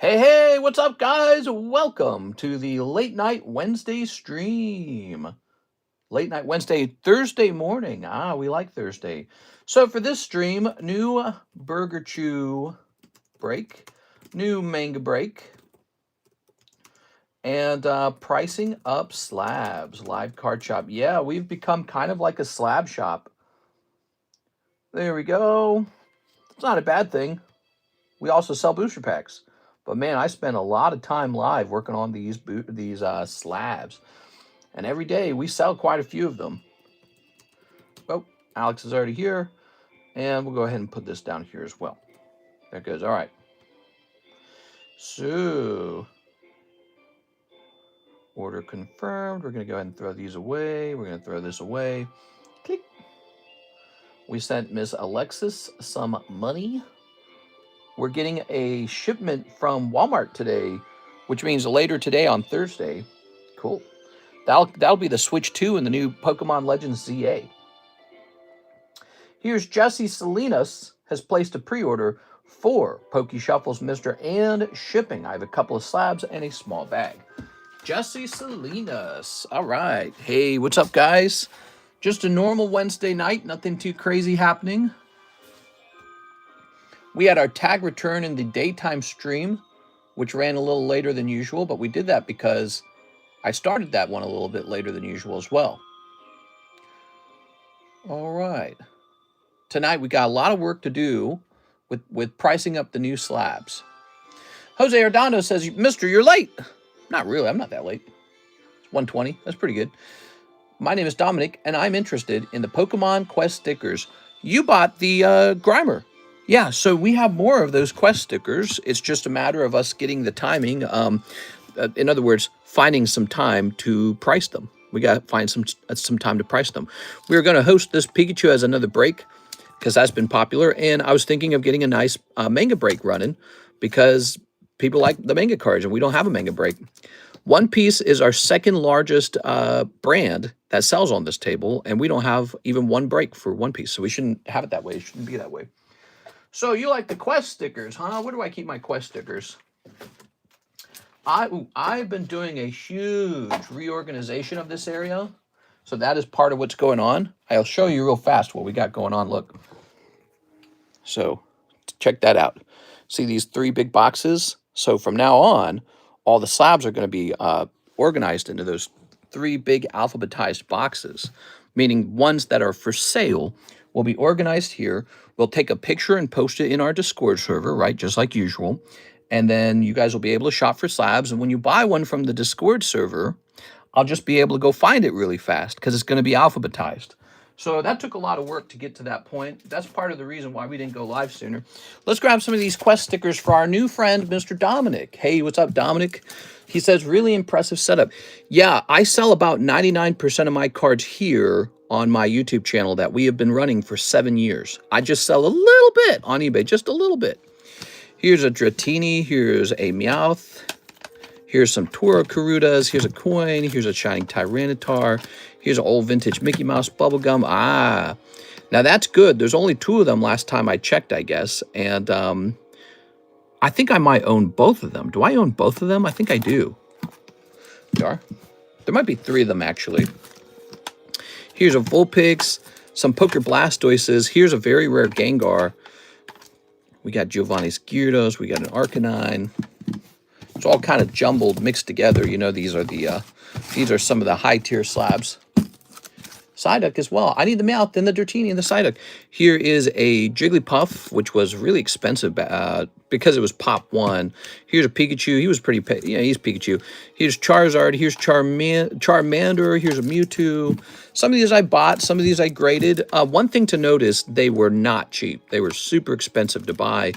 Hey, what's up, guys? Welcome to the Late Night Wednesday stream. Late Night Wednesday, Thursday morning. We like Thursday. So for this stream, new Burgerchew break, new Manga break, and pricing up slabs, live card shop. Yeah, we've become kind of like a slab shop. There we go. It's not a bad thing. We also sell booster packs. But man, I spend a lot of time live working on these slabs. And every day we sell quite a few of them. Oh, Alex is already here. And we'll go ahead and put this down here as well. There it goes. All right. So, order confirmed. We're going to go ahead and throw these away. We're going to throw this away. Click. We sent Miss Alexis some money. We're getting a shipment from Walmart today, which means later today on Thursday. Cool. That'll be the Switch 2 and the new Pokemon Legends ZA. Here's Jesse Salinas has placed a pre-order for Poke Shuffles Mister and shipping. I have a couple of slabs and a small bag. Jesse Salinas. All right. Hey, what's up, guys? Just a normal Wednesday night. Nothing too crazy happening. We had our tag return in the daytime stream, which ran a little later than usual, but we did that because I started that one a little bit later than usual as well. All right. Tonight we got a lot of work to do with pricing up the new slabs. Jose Ardondo says, Mister, you're late. Not really. I'm not that late. It's 1:20. That's pretty good. My name is Dominic, and I'm interested in the Pokemon Quest stickers. You bought the Grimer. Yeah, so we have more of those Quest stickers. It's just a matter of us getting the timing. In other words, finding some time to price them. We got to find some time to price them. We were going to host this Pikachu as another break because that's been popular. And I was thinking of getting a nice manga break running because people like the manga cards and we don't have a manga break. One Piece is our second largest brand that sells on this table. And we don't have even one break for One Piece. So we shouldn't have it that way. It shouldn't be that way. So you like the Quest stickers, huh? Where do I keep my Quest stickers? I've been doing a huge reorganization of this area. So that is part of what's going on. I'll show you real fast what we got going on. Look. So check that out. See these three big boxes? So from now on, all the slabs are going to be organized into those three big alphabetized boxes, meaning ones that are for sale will be organized here. We'll take a picture and post it in our Discord server, right? Just like usual. And then you guys will be able to shop for slabs. And when you buy one from the Discord server, I'll just be able to go find it really fast because it's going to be alphabetized. So that took a lot of work to get to that point. That's part of the reason why we didn't go live sooner. Let's grab some of these Quest stickers for our new friend, Mr. Dominic. Hey, what's up, Dominic? He says, really impressive setup. Yeah, I sell about 99% of my cards here on my YouTube channel that we have been running for 7 years. I just sell a little bit on eBay, just a little bit. Here's a Dratini, here's a Meowth, here's some Toro Karutas, here's a coin, here's a Shining Tyranitar, here's an old vintage Mickey Mouse bubblegum. Now that's good. There's only 2 of them last time I checked, I guess. And I think I might own both of them. Do I own both of them? I think I do. There might be 3 of them, actually. Here's a Vulpix, some Poker Blastoises. Here's a very rare Gengar. We got Giovanni's Gyarados. We got an Arcanine. It's all kind of jumbled, mixed together. You know, these are some of the high-tier slabs. Psyduck as well. I need the Meowth, then the Dratini, and the Psyduck. Here is a Jigglypuff, which was really expensive because it was Pop 1. Here's a Pikachu. He was pretty... Yeah, he's Pikachu. Here's Charizard. Here's Charmander. Here's a Mewtwo. Some of these I bought. Some of these I graded. One thing to notice, they were not cheap. They were super expensive to buy.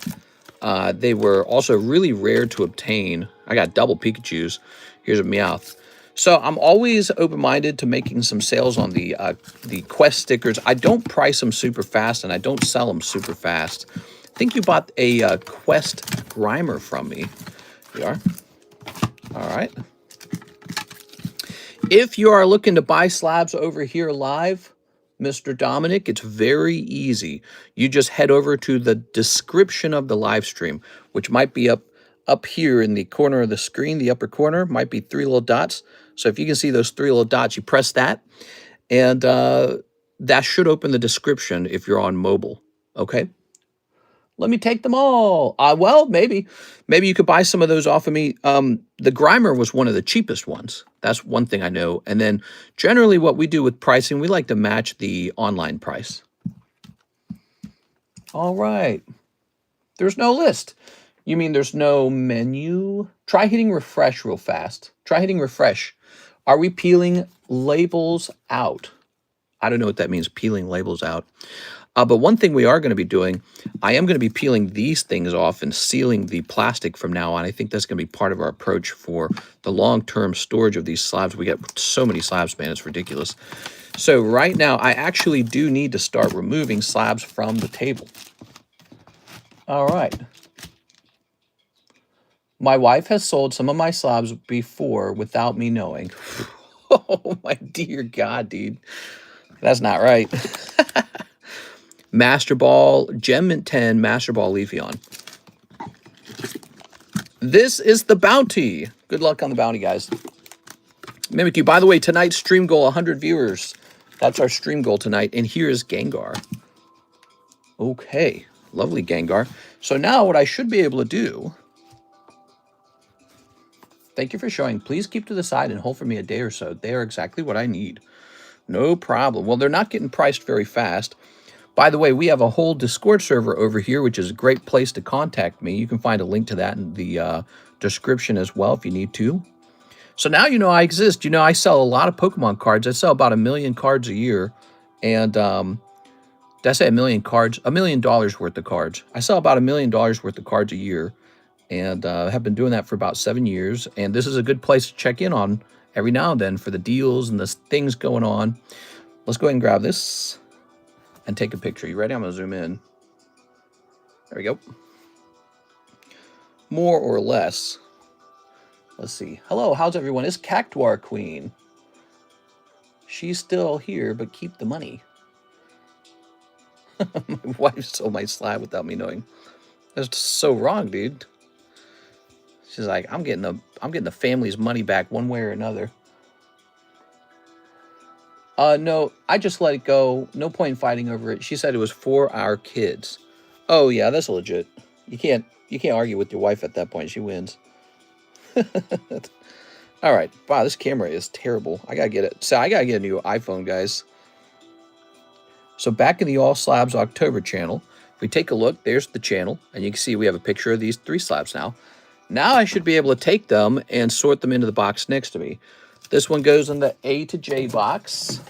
They were also really rare to obtain. I got double Pikachus. Here's a Meowth. So I'm always open-minded to making some sales on the Quest stickers. I don't price them super fast, and I don't sell them super fast. I think you bought a Quest Grimer from me. Here you are. All right. If you are looking to buy slabs over here live, Mr. Dominic, it's very easy. You just head over to the description of the live stream, which might be up up here in the corner of the screen, the upper corner, might be 3 little dots. So if you can see those 3 little dots, you press that, and that should open the description if you're on mobile, okay? Let me take them all. Well, maybe you could buy some of those off of me. The Grimer was one of the cheapest ones. That's one thing I know. And then generally what we do with pricing, we like to match the online price. All right. There's no list. You mean there's no menu? Try hitting refresh real fast. Try hitting refresh. Are we peeling labels out? I don't know what that means, peeling labels out. But one thing we are going to be doing, I am going to be peeling these things off and sealing the plastic from now on. I think that's going to be part of our approach for the long-term storage of these slabs. We get so many slabs, man, it's ridiculous. So right now, I actually do need to start removing slabs from the table. All right. My wife has sold some of my slabs before without me knowing. Oh, my dear God, dude. That's not right. Master Ball, Gem Mint 10, Master Ball Leafeon. This is the bounty. Good luck on the bounty, guys. Mimikyu, by the way, tonight's stream goal, 100 viewers. That's our stream goal tonight. And here is Gengar. Okay, lovely Gengar. So now what I should be able to do... Thank you for showing. Please keep to the side and hold for me a day or so. They are exactly what I need. No problem. Well, they're not getting priced very fast. By the way, we have a whole Discord server over here, which is a great place to contact me. You can find a link to that in the description as well if you need to. So now you know I exist. You know, I sell a lot of Pokemon cards. I sell about 1 million cards a year. And did I say 1 million cards? $1 million worth of cards. I sell about $1 million worth of cards a year. And have been doing that for about 7 years. And this is a good place to check in on every now and then for the deals and the things going on. Let's go ahead and grab this and take a picture. You ready? I'm going to zoom in. There we go. More or less. Let's see. Hello, how's everyone? It's Cactuar Queen. She's still here, but keep the money. My wife sold my slab without me knowing. That's so wrong, dude. She's like, I'm getting the family's money back one way or another. No, I just let it go. No point in fighting over it. She said it was for our kids. Oh yeah, that's legit. You can't argue with your wife at that point. She wins. All right. Wow, this camera is terrible. I gotta get it. So I gotta get a new iPhone, guys. So back in the All Slabs October channel, if we take a look, there's the channel, and you can see we have a picture of these 3 slabs now. Now I should be able to take them and sort them into the box next to me. This one goes in the A to J box,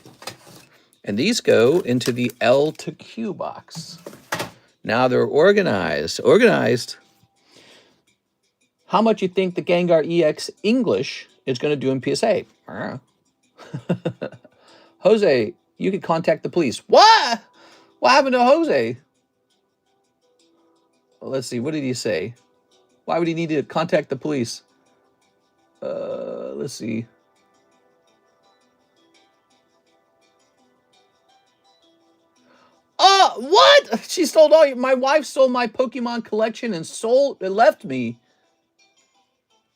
and these go into the L to Q box. Now they're organized. Organized. How much you think the Gengar EX English is going to do in PSA? Jose, you can contact the police. What? What happened to Jose? Well, let's see. What did he say? Why would he need to contact the police? Let's see. What? She sold all. My wife sold my Pokemon collection and left me.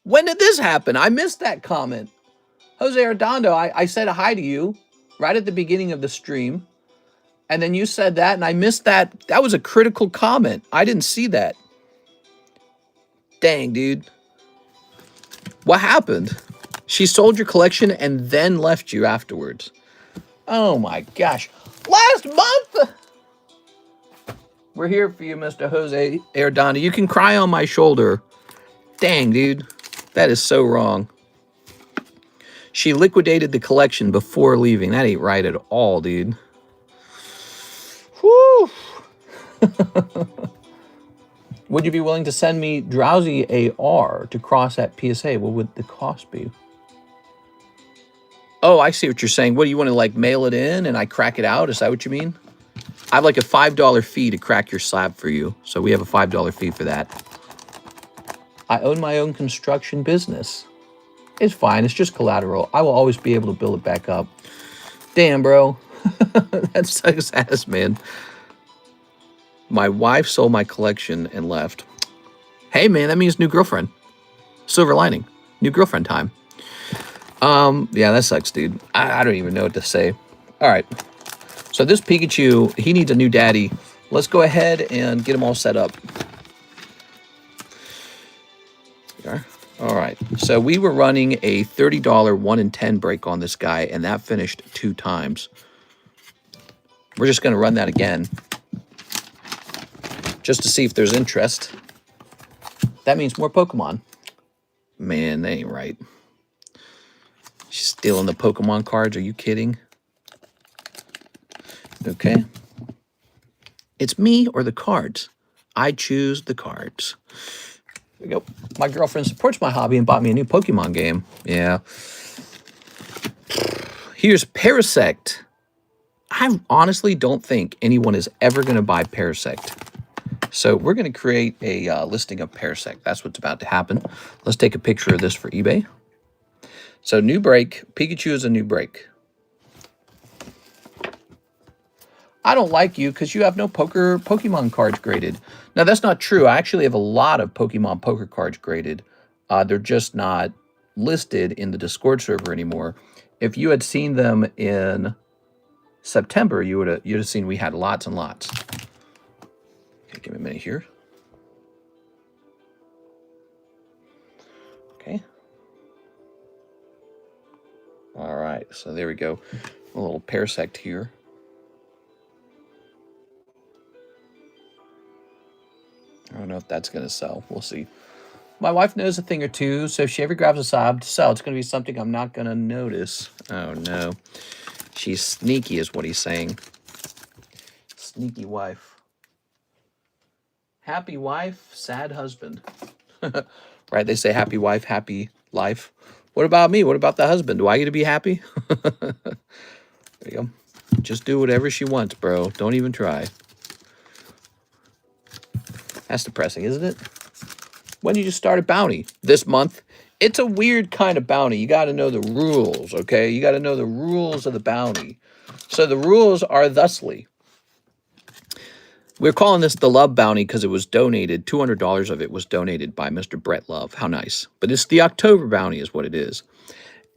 When did this happen? I missed that comment. Jose Ardondo, I said hi to you right at the beginning of the stream. And then you said that, and I missed that. That was a critical comment. I didn't see that. Dang, dude. What happened? She sold your collection and then left you afterwards. Oh, my gosh. Last month! We're here for you, Mr. Jose Ardondo. You can cry on my shoulder. Dang, dude. That is so wrong. She liquidated the collection before leaving. That ain't right at all, dude. Whew. Would you be willing to send me Drowsy AR to cross at PSA? What would the cost be? Oh, I see what you're saying. What, do you want to, like, mail it in and I crack it out? Is that what you mean? I have, like, a $5 fee to crack your slab for you. So we have a $5 fee for that. I own my own construction business. It's fine. It's just collateral. I will always be able to build it back up. Damn, bro. That's so sad, man. My wife sold my collection and left. Hey, man, that means new girlfriend. Silver lining. New girlfriend time. Yeah, that sucks, dude. I don't even know what to say. All right. So this Pikachu, he needs a new daddy. Let's go ahead and get him all set up. All right. So we were running a $30 1 in 10 break on this guy, and that finished 2 times. We're just going to run that again just to see if there's interest. That means more Pokemon. Man, that ain't right. She's stealing the Pokemon cards. Are you kidding? Okay. It's me or the cards. I choose the cards. There we go. My girlfriend supports my hobby and bought me a new Pokemon game. Yeah. Here's Parasect. I honestly don't think anyone is ever going to buy Parasect. So we're going to create a listing of Parasect. That's what's about to happen. Let's take a picture of this for eBay. So new break. Pikachu is a new break. I don't like you because you have no Pokemon cards graded. Now, that's not true. I actually have a lot of Pokemon poker cards graded. They're just not listed in the Discord server anymore. If you had seen them in September, you'd have seen we had lots and lots. Okay, give me a minute here. Okay. All right, so there we go. A little Parasect here. I don't know if that's going to sell. We'll see. My wife knows a thing or two, so if she ever grabs a Slab to sell, it's going to be something I'm not going to notice. Oh, no. She's sneaky is what he's saying. Sneaky wife. Happy wife, sad husband. Right, they say happy wife, happy life. What about me? What about the husband? Do I get to be happy? There you go. Just do whatever she wants, bro. Don't even try. That's depressing, isn't it? When you just start a bounty this month, it's a weird kind of bounty. You got to know the rules, okay? You got to know the rules of the bounty. So the rules are thusly. We're calling this the Love Bounty because it was donated. $200 of it was donated by Mr. Brett Love. How nice. But it's the October Bounty is what it is.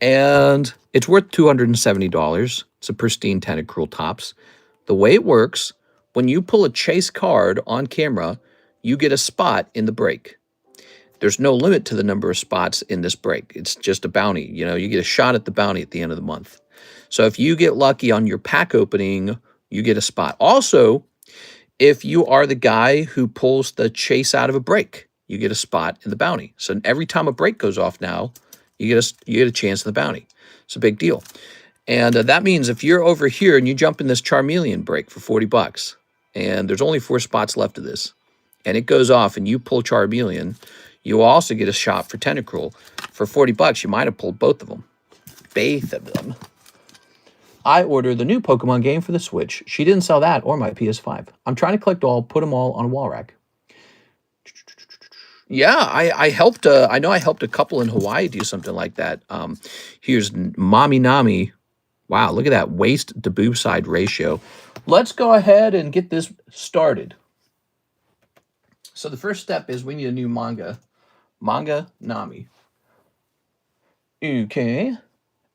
And it's worth $270. It's a pristine Tentacruel Tops. The way it works, when you pull a chase card on camera, you get a spot in the break. There's no limit to the number of spots in this break. It's just a bounty. You know, you get a shot at the bounty at the end of the month. So if you get lucky on your pack opening, you get a spot. Also, if you are the guy who pulls the chase out of a break, you get a spot in the bounty. So every time a break goes off now, you get a chance in the bounty. It's a big deal. And that means if you're over here and you jump in this Charmeleon break for $40, and there's only 4 spots left of this, and it goes off and you pull Charmeleon, you also get a shot for Tentacruel. For $40, you might have pulled both of them. Both of them. I ordered the new Pokemon game for the Switch. She didn't sell that or my PS5. I'm trying to collect all, put them all on a wall rack. Yeah, I helped. I know I helped a couple in Hawaii do something like that. Here's Mommy Nami. Wow, look at that waist to boob side ratio. Let's go ahead and get this started. So the first step is we need a new manga. Manga Nami. Okay.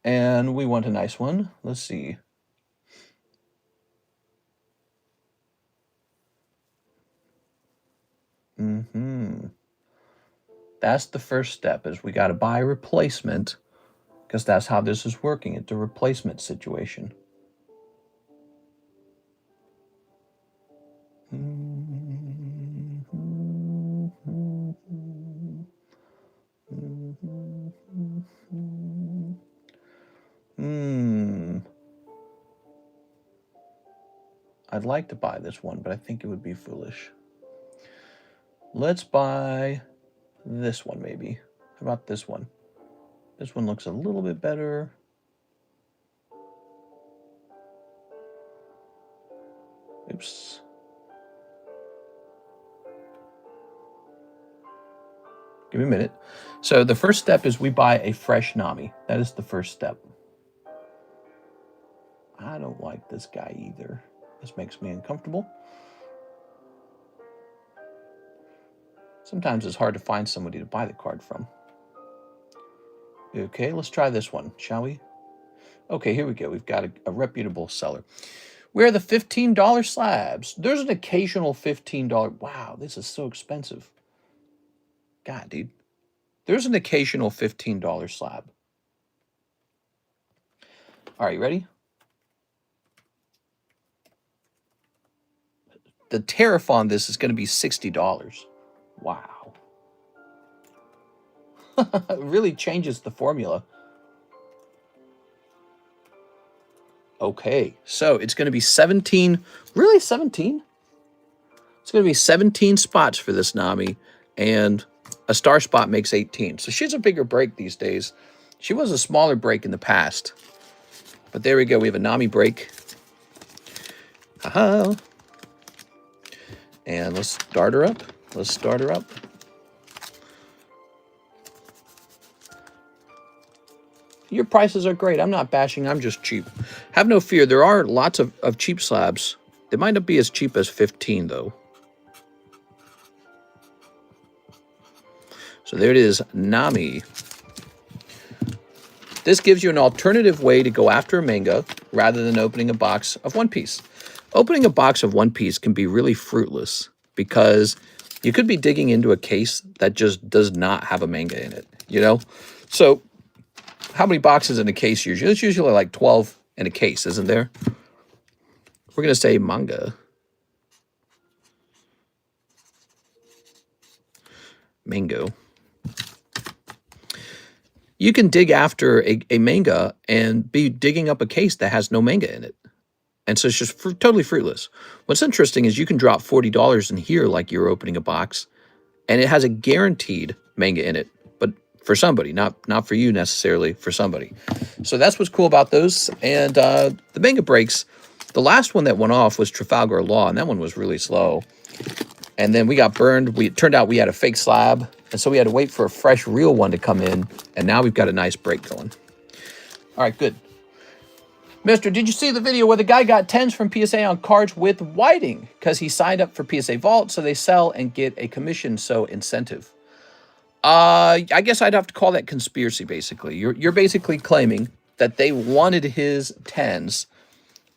And we want a nice one. Let's see. That's the first step is we got to buy a replacement because that's how this is working. It's a replacement situation. I'd like to buy this one, but I think it would be foolish. Let's buy this one, maybe. How about this one? This one looks a little bit better. Oops. Give me a minute. So the first step is we buy a fresh Nami. That is the first step. I don't like this guy either. This makes me uncomfortable. Sometimes it's hard to find somebody to buy the card from. Okay, let's try this one, shall we? Okay, here we go. We've got a reputable seller. Where are the $15 slabs? There's an occasional $15. Wow, this is so expensive. God, dude. There's an occasional $15 slab. All right, you ready? The tariff on this is going to be $60. Wow. It really changes the formula. Okay, so it's going to be 17. Really, 17? It's going to be 17 spots for this Nami, and a star spot makes 18. So she's a bigger break these days. She was a smaller break in the past. But there we go. We have a Nami break. Aha. And let's start her up. Let's start her up. Your prices are great. I'm not bashing. I'm just cheap. Have no fear. There are lots of cheap slabs. They might not be as cheap as 15, though. So there it is, Nami. This gives you an alternative way to go after a manga rather than opening a box of One Piece. Opening a box of One Piece can be really fruitless because you could be digging into a case that just does not have a manga in it, you know? So how many boxes in a case usually? It's usually like 12 in a case, isn't there? We're going to say manga. Mango. You can dig after a manga and be digging up a case that has no manga in it. And so it's just totally fruitless. What's interesting is you can drop $40 in here like you're opening a box, and it has a guaranteed manga in it. But for somebody, not for you necessarily, for somebody. So that's what's cool about those. And the manga breaks, the last one that went off was Trafalgar Law, and that one was really slow. And then we got burned. It turned out we had a fake slab, and so we had to wait for a fresh, real one to come in, and now we've got a nice break going. All right, good. Mister, did you see the video where the guy got 10s from PSA on cards with whiting? Because he signed up for PSA Vault, so they sell and get a commission, so incentive. I guess I'd have to call that conspiracy, basically. You're basically claiming that they wanted his 10s,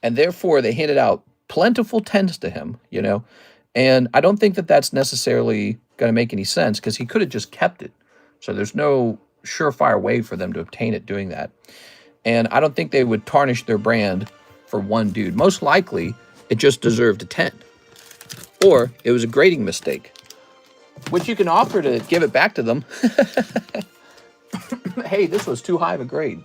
and therefore they handed out plentiful 10s to him, you know? And I don't think that that's necessarily going to make any sense because he could have just kept it. So there's no surefire way for them to obtain it doing that. And I don't think they would tarnish their brand for one dude. Most likely, it just deserved a 10. Or it was a grading mistake, which you can offer to give it back to them. Hey, this was too high of a grade.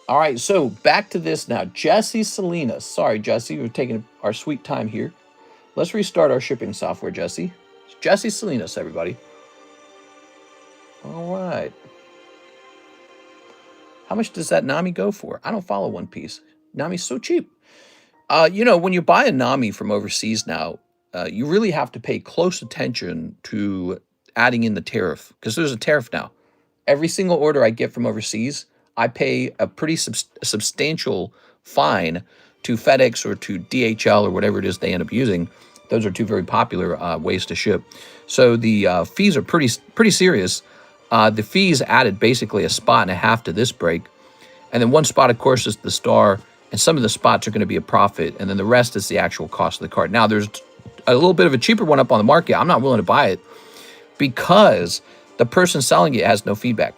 All right, so back to this now. Jesse Salinas. Sorry, Jesse, we're taking our sweet time here. Let's restart our shipping software, Jesse. It's Jesse Salinas, everybody. All right. How much does that Nami go for? I don't follow One Piece. Nami's so cheap. You know, when you buy a Nami from overseas now, you really have to pay close attention to adding in the tariff because there's a tariff now. Every single order I get from overseas, I pay a pretty substantial fine to FedEx or to DHL or whatever it is they end up using. Those are two very popular ways to ship. So the fees are pretty serious. The fees added basically a spot and a half to this break. And then one spot, of course, is the star. And some of the spots are going to be a profit. And then the rest is the actual cost of the card. Now, there's a little bit of a cheaper one up on the market. I'm not willing to buy it because the person selling it has no feedback.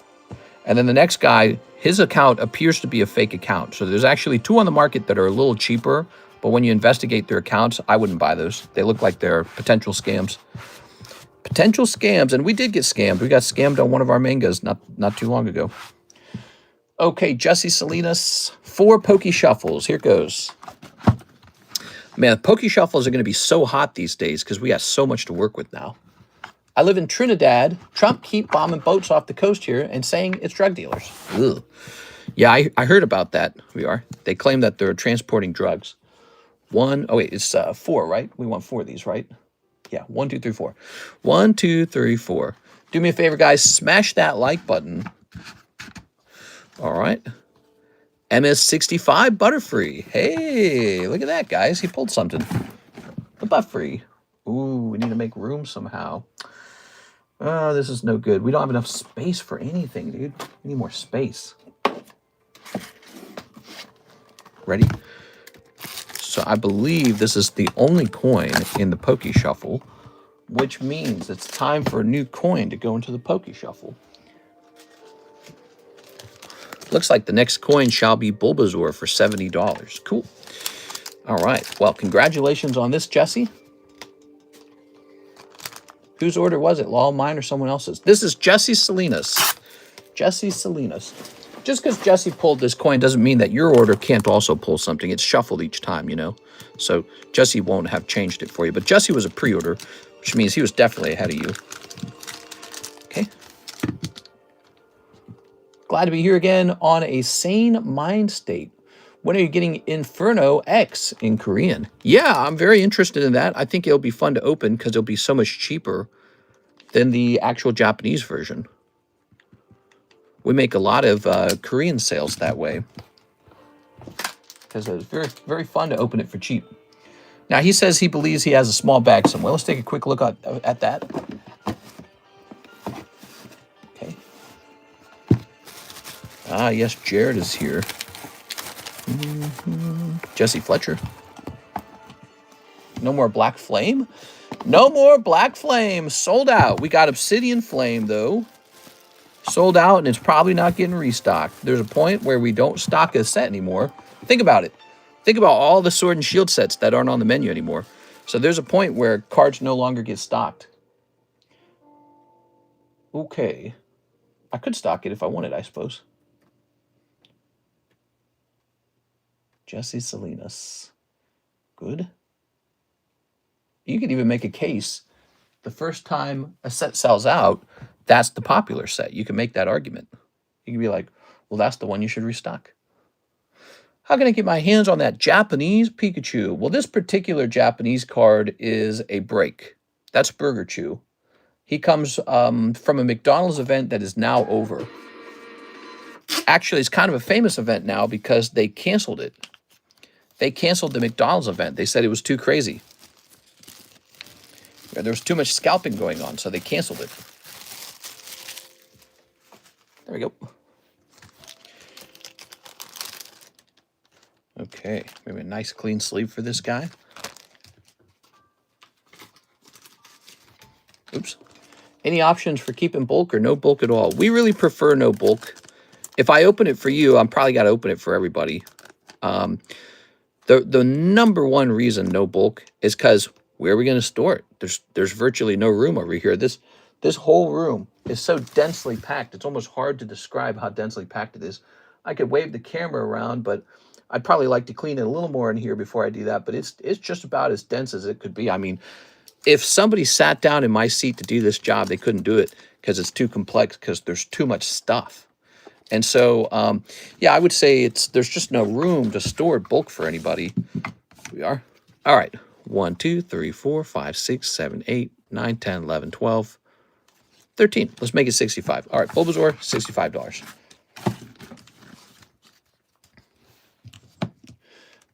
And then the next guy, his account appears to be a fake account. So there's actually two on the market that are a little cheaper. But when you investigate their accounts, I wouldn't buy those. They look like they're potential scams. Potential scams, and we did get scammed. We got scammed on one of our mangas not too long ago. Okay, Jesse Salinas, 4 Poke Shuffles. Here goes. Man, Poke Shuffles are going to be so hot these days because we got so much to work with now. I live in Trinidad. Trump keep bombing boats off the coast here and saying it's drug dealers. Ugh. Yeah, I heard about that. They claim that they're transporting drugs. It's 4, right? We want 4 of these, right? Yeah, 1, 2, 3, 4. 1, 2, 3, 4. Do me a favor, guys. Smash that like button. All right. MS65 Butterfree. Hey, look at that, guys. He pulled something. The Butterfree. Ooh, we need to make room somehow. This is no good. We don't have enough space for anything, dude. We need more space. Ready? So I believe this is the only coin in the Poke Shuffle, which means it's time for a new coin to go into the Poke Shuffle. Looks like the next coin shall be Bulbasaur for $70. Cool. All right. Well, congratulations on this, Jesse. Whose order was it? Law, mine, or someone else's? This is Jesse Salinas. Jesse Salinas. Just because Jesse pulled this coin doesn't mean that your order can't also pull something. It's shuffled each time, you know. So Jesse won't have changed it for you. But Jesse was a pre-order, which means he was definitely ahead of you. Okay. Glad to be here again on a sane mind state. When are you getting Inferno X in Korean? Yeah, I'm very interested in that. I think it'll be fun to open because it'll be so much cheaper than the actual Japanese version. We make a lot of Korean sales that way because it's very, very fun to open it for cheap. Now, he says he believes he has a small bag somewhere. Let's take a quick look at that. Okay. Ah, yes, Jared is here. Jesse Fletcher. No more Black Flame? No more Black Flame. Sold out. We got Obsidian Flame, though. Sold out, and it's probably not getting restocked. There's a point where we don't stock a set anymore. Think about it. Think about all the Sword and Shield sets that aren't on the menu anymore. So there's a point where cards no longer get stocked. Okay. I could stock it if I wanted, I suppose. Jesse Salinas. Good. You could even make a case. The first time a set sells out, that's the popular set. You can make that argument. You can be like, well, that's the one you should restock. How can I get my hands on that Japanese Pikachu? Well, this particular Japanese card is a break. That's Burgerchew. He comes from a McDonald's event that is now over. Actually, it's kind of a famous event now because they canceled it. They canceled the McDonald's event. They said it was too crazy. There was too much scalping going on, so they canceled it. There we go. Okay, maybe a nice clean sleeve for this guy. Oops. Any options for keeping bulk or no bulk at all? We really prefer no bulk. If I open it for you, I'm probably got to open it for everybody. The number one reason no bulk is because where are we going to store it? There's virtually no room over here. This whole room is so densely packed. It's almost hard to describe how densely packed it is. I could wave the camera around, but I'd probably like to clean it a little more in here before I do that. But it's just about as dense as it could be. I mean, if somebody sat down in my seat to do this job, they couldn't do it because it's too complex because there's too much stuff. And so, yeah, I would say there's just no room to store bulk for anybody. Here we are. All right. 1, 2, 3, 4, 5, 6, 7, 8, 9, 10, 11, 12, 13. Let's make it 65. All right, Bulbasaur, $65.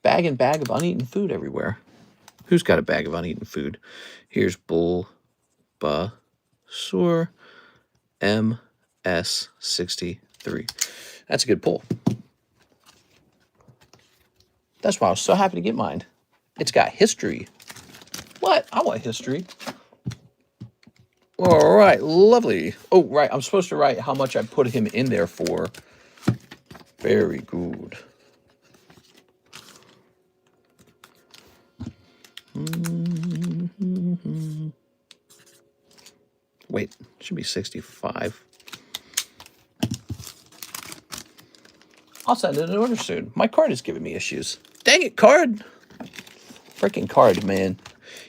Bag and bag of uneaten food everywhere. Who's got a bag of uneaten food? Here's Bulbasaur MS63. That's a good pull. That's why I was so happy to get mine. It's got history. What? I want history. All right, lovely. Oh, right, I'm supposed to write how much I put him in there for. Very good. Wait, should be 65. I'll send in an order soon. My card is giving me issues. Dang it, card. Freaking card, man.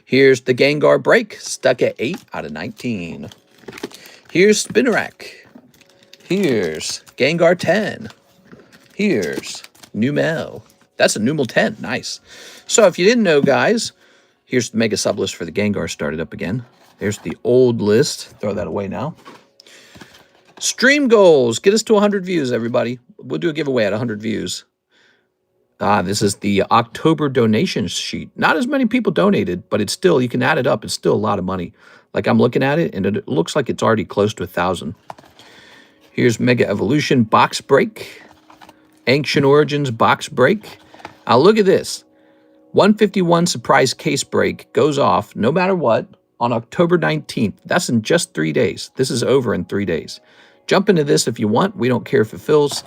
Here's the Gengar break, stuck at 8 out of 19. Here's Spinarak. Here's Gengar 10. Here's Numel. That's a Numel 10. Nice. So if you didn't know, guys, here's the mega sub list for the Gengar started up again. There's the old list. Throw that away now. Stream goals. Get us to 100 views, everybody. We'll do a giveaway at 100 views. This is the October donation sheet. Not as many people donated, but it's still, you can add it up. It's still a lot of money. Like I'm looking at it, and it looks like it's already close to 1,000. Here's Mega Evolution box break. Ancient Origins box break. Look at this. 151 surprise case break goes off no matter what on October 19th. That's in just 3 days. This is over in 3 days. Jump into this if you want. We don't care if it fills,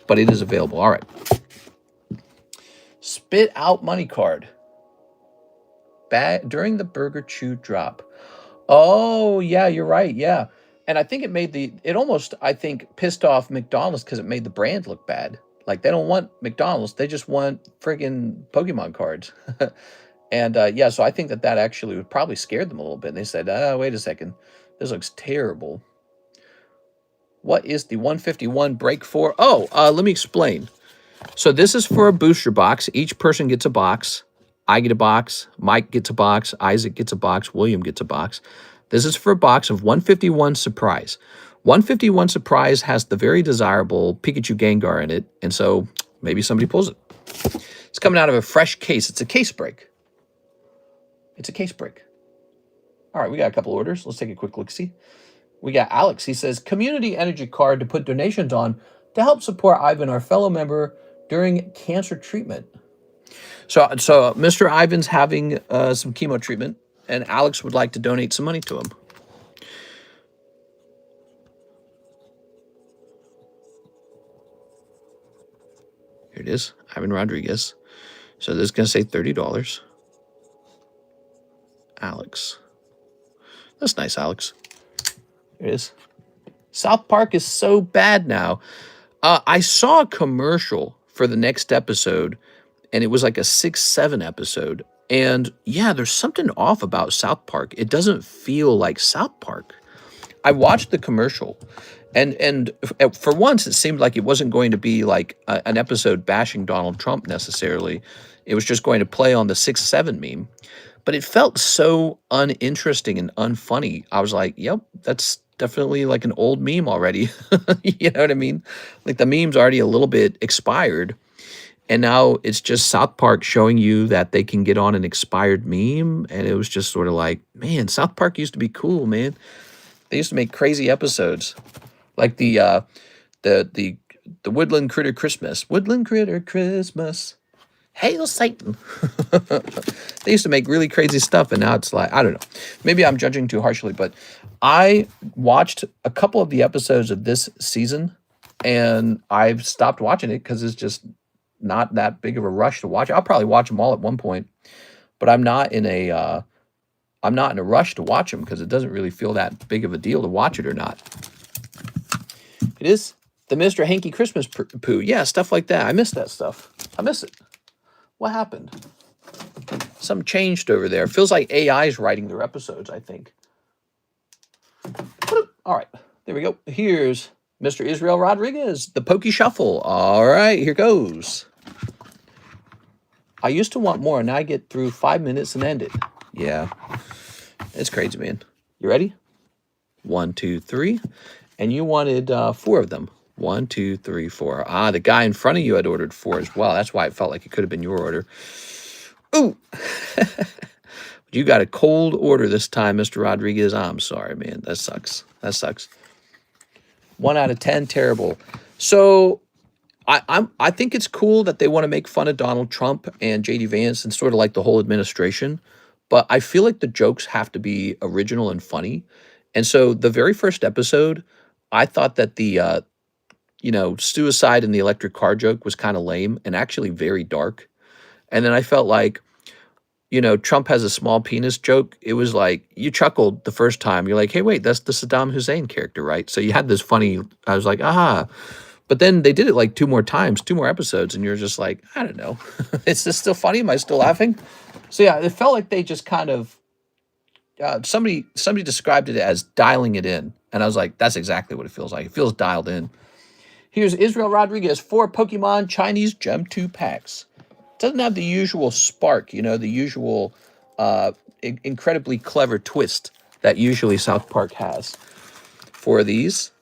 but it is available. All right. Spit out money card. During the Burgerchew drop. Oh, yeah, you're right. Yeah. And I think it almost, I think, pissed off McDonald's because it made the brand look bad. Like, they don't want McDonald's. They just want friggin' Pokemon cards. And, yeah, so I think that actually probably scared them a little bit. And they said, wait a second. This looks terrible. What is the 151 break for? Oh, let me explain. So this is for a booster box. Each person gets a box. I get a box. Mike gets a box. Isaac gets a box. William gets a box. This is for a box of 151 Surprise. 151 Surprise has the very desirable Pikachu Gengar in it, and so maybe somebody pulls it. It's coming out of a fresh case. It's a case break. It's a case break. All right, we got a couple orders. Let's take a quick look-see. We got Alex. He says, community energy card to put donations on to help support Ivan, our fellow member, during cancer treatment. So Mr. Ivan's having some chemo treatment, and Alex would like to donate some money to him. Here it is, Ivan Rodriguez. So this is going to say $30. Alex. That's nice, Alex. Here it is. South Park is so bad now. I saw a commercial for the next episode, and it was like a 6-7 episode. And yeah, there's something off about South Park. It doesn't feel like South Park. I watched the commercial, and for once, it seemed like it wasn't going to be like an episode bashing Donald Trump necessarily. It was just going to play on the 6-7 meme. But it felt so uninteresting and unfunny. I was like, yep, that's definitely like an old meme already. You know what I mean? Like the meme's already a little bit expired. And now it's just South Park showing you that they can get on an expired meme. And it was just sort of like, man, South Park used to be cool, man. They used to make crazy episodes. Like the Woodland Critter Christmas. Woodland Critter Christmas. Hail Satan. They used to make really crazy stuff, and now it's like, I don't know. Maybe I'm judging too harshly, but I watched a couple of the episodes of this season, and I've stopped watching it because it's just not that big of a rush to watch. I'll probably watch them all at one point, but I'm not in a rush to watch them because it doesn't really feel that big of a deal to watch it or not. It is the Mr. Hanky Christmas poo. Yeah, stuff like that. I miss that stuff. I miss it. What happened? Something changed over there. Feels like AI is writing their episodes, I think. All right, there we go. Here's Mr. Israel Rodriguez, the Pokey Shuffle. All right, here goes. I used to want more, and now I get through 5 minutes and end it. Yeah, it's crazy, man. You ready? 1, 2, 3. And you wanted 4 of them. 1, 2, 3, 4. The guy in front of you had ordered 4 as well. That's why it felt like it could have been your order. Ooh. You got a cold order this time, Mr. Rodriguez. I'm sorry, man. That sucks. That sucks. 1 out of 10, terrible. So I think it's cool that they want to make fun of Donald Trump and J.D. Vance and sort of like the whole administration. But I feel like the jokes have to be original and funny. And so the very first episode, I thought that the suicide in the electric car joke was kind of lame and actually very dark. And then I felt like, Trump has a small penis joke. It was like, you chuckled the first time. You're like, hey, wait, that's the Saddam Hussein character, right? So you had this funny, I was like, aha. But then they did it like 2 more times, 2 more episodes. And you're just like, I don't know. Is this still funny? Am I still laughing? So yeah, it felt like they just kind of, somebody described it as dialing it in. And I was like, that's exactly what it feels like. It feels dialed in. Here's Israel Rodriguez, 4 Pokemon Chinese Gem 2 packs. Doesn't have the usual spark, the usual incredibly clever twist that usually South Park has. 4 of these.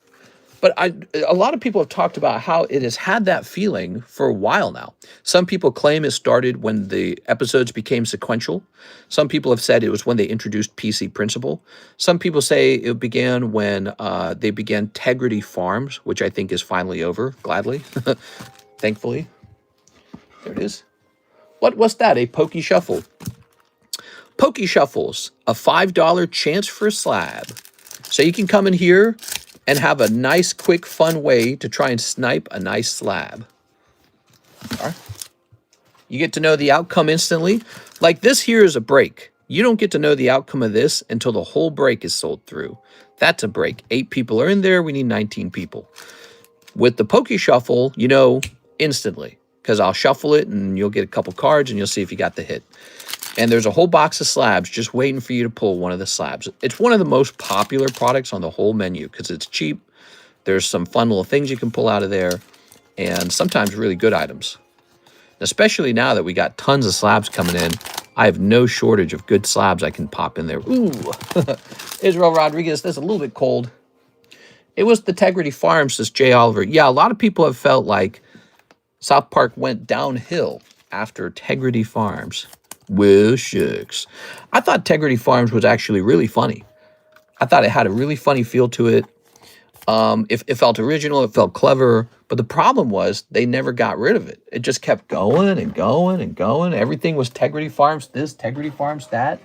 But a lot of people have talked about how it has had that feeling for a while now. Some people claim it started when the episodes became sequential. Some people have said it was when they introduced PC Principle. Some people say it began when they began Tegrity Farms, which I think is finally over, gladly, thankfully. There it is. What's that? A Pokey Shuffle. Pokey Shuffles, a $5 chance for a slab. So you can come in here and have a nice, quick, fun way to try and snipe a nice slab. You get to know the outcome instantly. Like this here is a break. You don't get to know the outcome of this until the whole break is sold through. That's a break. 8 people are in there. We need 19 people. With the Pokey Shuffle, you know instantly, because I'll shuffle it and you'll get a couple cards and you'll see if you got the hit. And there's a whole box of slabs just waiting for you to pull one of the slabs. It's one of the most popular products on the whole menu because it's cheap. There's some fun little things you can pull out of there and sometimes really good items. Especially now that we got tons of slabs coming in, I have no shortage of good slabs I can pop in there. Ooh, Israel Rodriguez, that's a little bit cold. It was the Tegrity Farms, says Jay Oliver. Yeah, a lot of people have felt like South Park went downhill after Tegrity Farms. Well, shucks. I thought Tegrity Farms was actually really funny. I thought it had a really funny feel to it. It felt original, it felt clever, but the problem was they never got rid of it. It just kept going and going and going. Everything was Tegrity Farms this, Tegrity Farms that.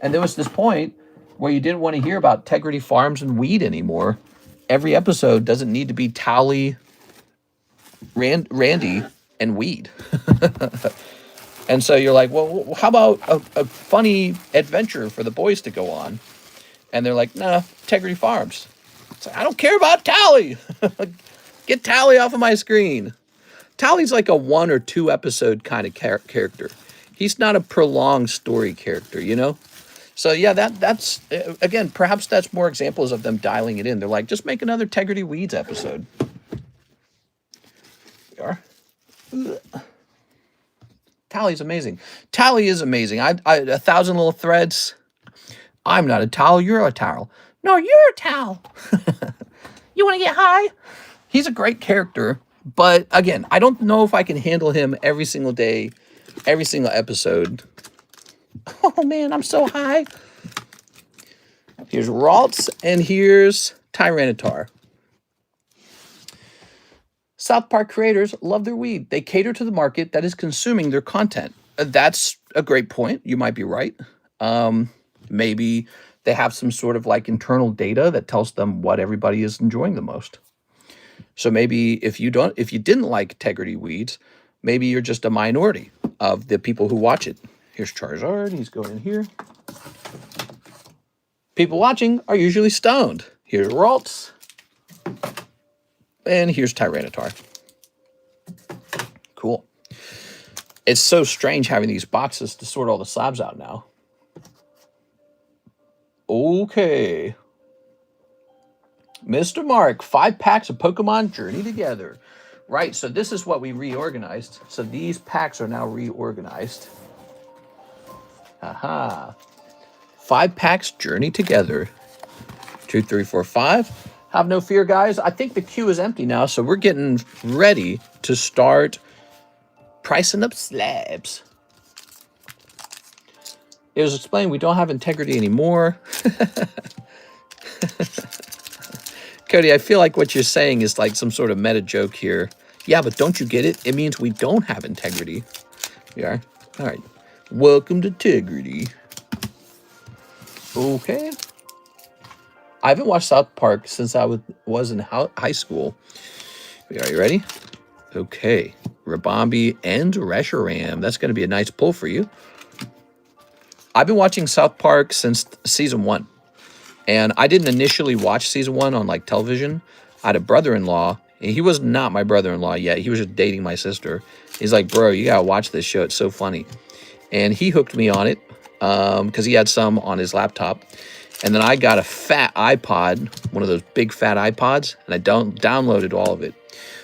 And there was this point where you didn't want to hear about Tegrity Farms and weed anymore. Every episode doesn't need to be Tally, Randy, and weed. And so you're like, well, how about a funny adventure for the boys to go on? And they're like, nah, Tegrity Farms. It's like, I don't care about Tally. Get Tally off of my screen. Tally's like a 1 or 2 episode kind of character. He's not a prolonged story character, you know? So yeah, that's again, perhaps that's more examples of them dialing it in. They're like, just make another Tegrity Weeds episode. We are. Tally's amazing. Tally is amazing. I 1,000 little threads. I'm not a towel. You're a towel. No, you're a towel. You want to get high? He's a great character. But again, I don't know if I can handle him every single day, every single episode. Oh, man, I'm so high. Here's Ralts and here's Tyranitar. South Park creators love their weed. They cater to the market that is consuming their content. That's a great point. You might be right. Maybe they have some sort of like internal data that tells them what everybody is enjoying the most. So maybe if you didn't like Tegrity Weeds, maybe you're just a minority of the people who watch it. Here's Charizard. He's going in here. People watching are usually stoned. Here's Ralts. And here's Tyranitar. Cool. It's so strange having these boxes to sort all the slabs out now. Okay. Mr. Mark, 5 packs of Pokemon Journey Together. Right, so this is what we reorganized. So these packs are now reorganized. Aha. 5 packs Journey Together. 2, 3, 4, 5. Have no fear, guys. I think the queue is empty now, so we're getting ready to start pricing up slabs. It was explained we don't have integrity anymore. Cody, I feel like what you're saying is like some sort of meta joke here. Yeah, but don't you get it? It means we don't have integrity. We are. All right. Welcome to Tegrity. Okay. I haven't watched South Park since I was in high school. Are you ready? Okay. Rabombi and Reshiram. That's going to be a nice pull for you. I've been watching South Park since season 1. And I didn't initially watch season 1 on like television. I had a brother-in-law. And he was not my brother-in-law yet. He was just dating my sister. He's like, bro, you got to watch this show. It's so funny. And he hooked me on it because he had some on his laptop. And then I got a fat iPod, one of those big fat iPods, and I downloaded all of it.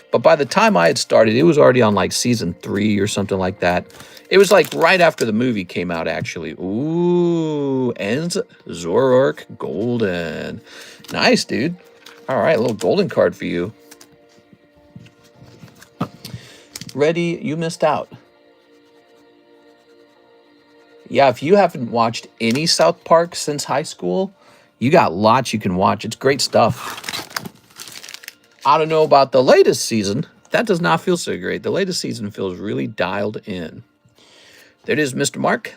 But by the time I had started, it was already on like season 3 or something like that. It was like right after the movie came out, actually. Ooh, and Zoroark Golden. Nice, dude. All All right, a little golden card for you. Ready? You missed out. Yeah, if you haven't watched any South Park since high school, you got lots you can watch. It's great stuff. I don't know about the latest season. That does not feel so great. The latest season feels really dialed in. There it is, Mr. Mark.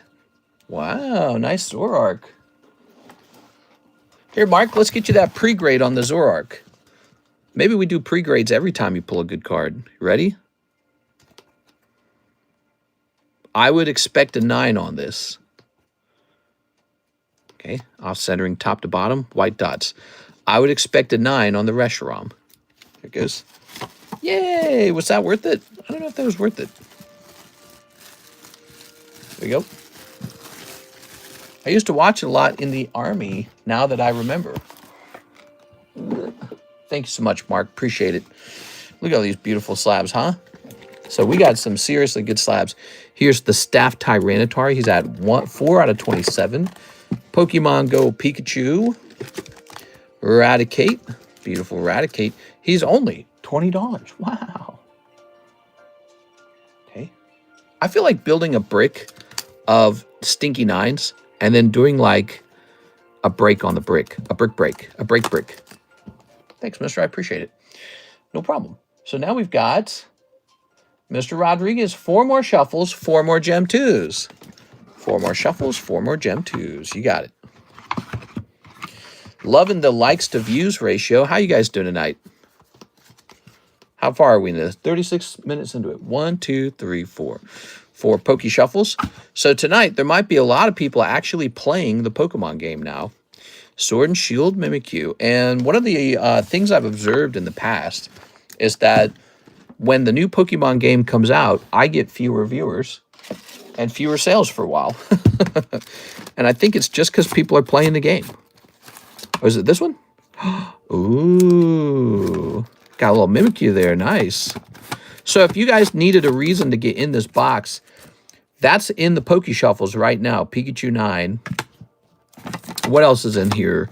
Wow, nice Zoroark. Here, Mark, let's get you that pre-grade on the Zoroark. Maybe we do pre-grades every time you pull a good card. You ready? I would expect a 9 on this. Okay, off-centering top to bottom, white dots. I would expect a 9 on the Reshiram. There it goes. Yay! Was that worth it? I don't know if that was worth it. There we go. I used to watch it a lot in the Army, now that I remember. Thank you so much, Mark. Appreciate it. Look at all these beautiful slabs, huh? So we got some seriously good slabs. Here's the Staff Tyranitar. He's at 4 out of 27. Pokemon Go Pikachu. Eradicate. Beautiful Eradicate. He's only $20. Wow. Okay. I feel like building a brick of stinky 9s and then doing like a break on the brick. A brick break. A break brick. Thanks, mister. I appreciate it. No problem. So now we've got Mr. Rodriguez, 4 more shuffles, 4 more gem 2s. 4 more shuffles, 4 more gem 2s. You got it. Loving the likes to views ratio. How you guys doing tonight? How far are we in this? 36 minutes into it. 1, 2, 3, 4. 4 Poke Shuffles. So tonight, there might be a lot of people actually playing the Pokemon game now. Sword and Shield Mimikyu. And one of the things I've observed in the past is that when the new Pokemon game comes out, I get fewer viewers and fewer sales for a while. And I think it's just because people are playing the game. Oh, is it this one? Ooh. Got a little Mimikyu there. Nice. So if you guys needed a reason to get in this box, that's in the Poke Shuffles right now. Pikachu 9. What else is in here?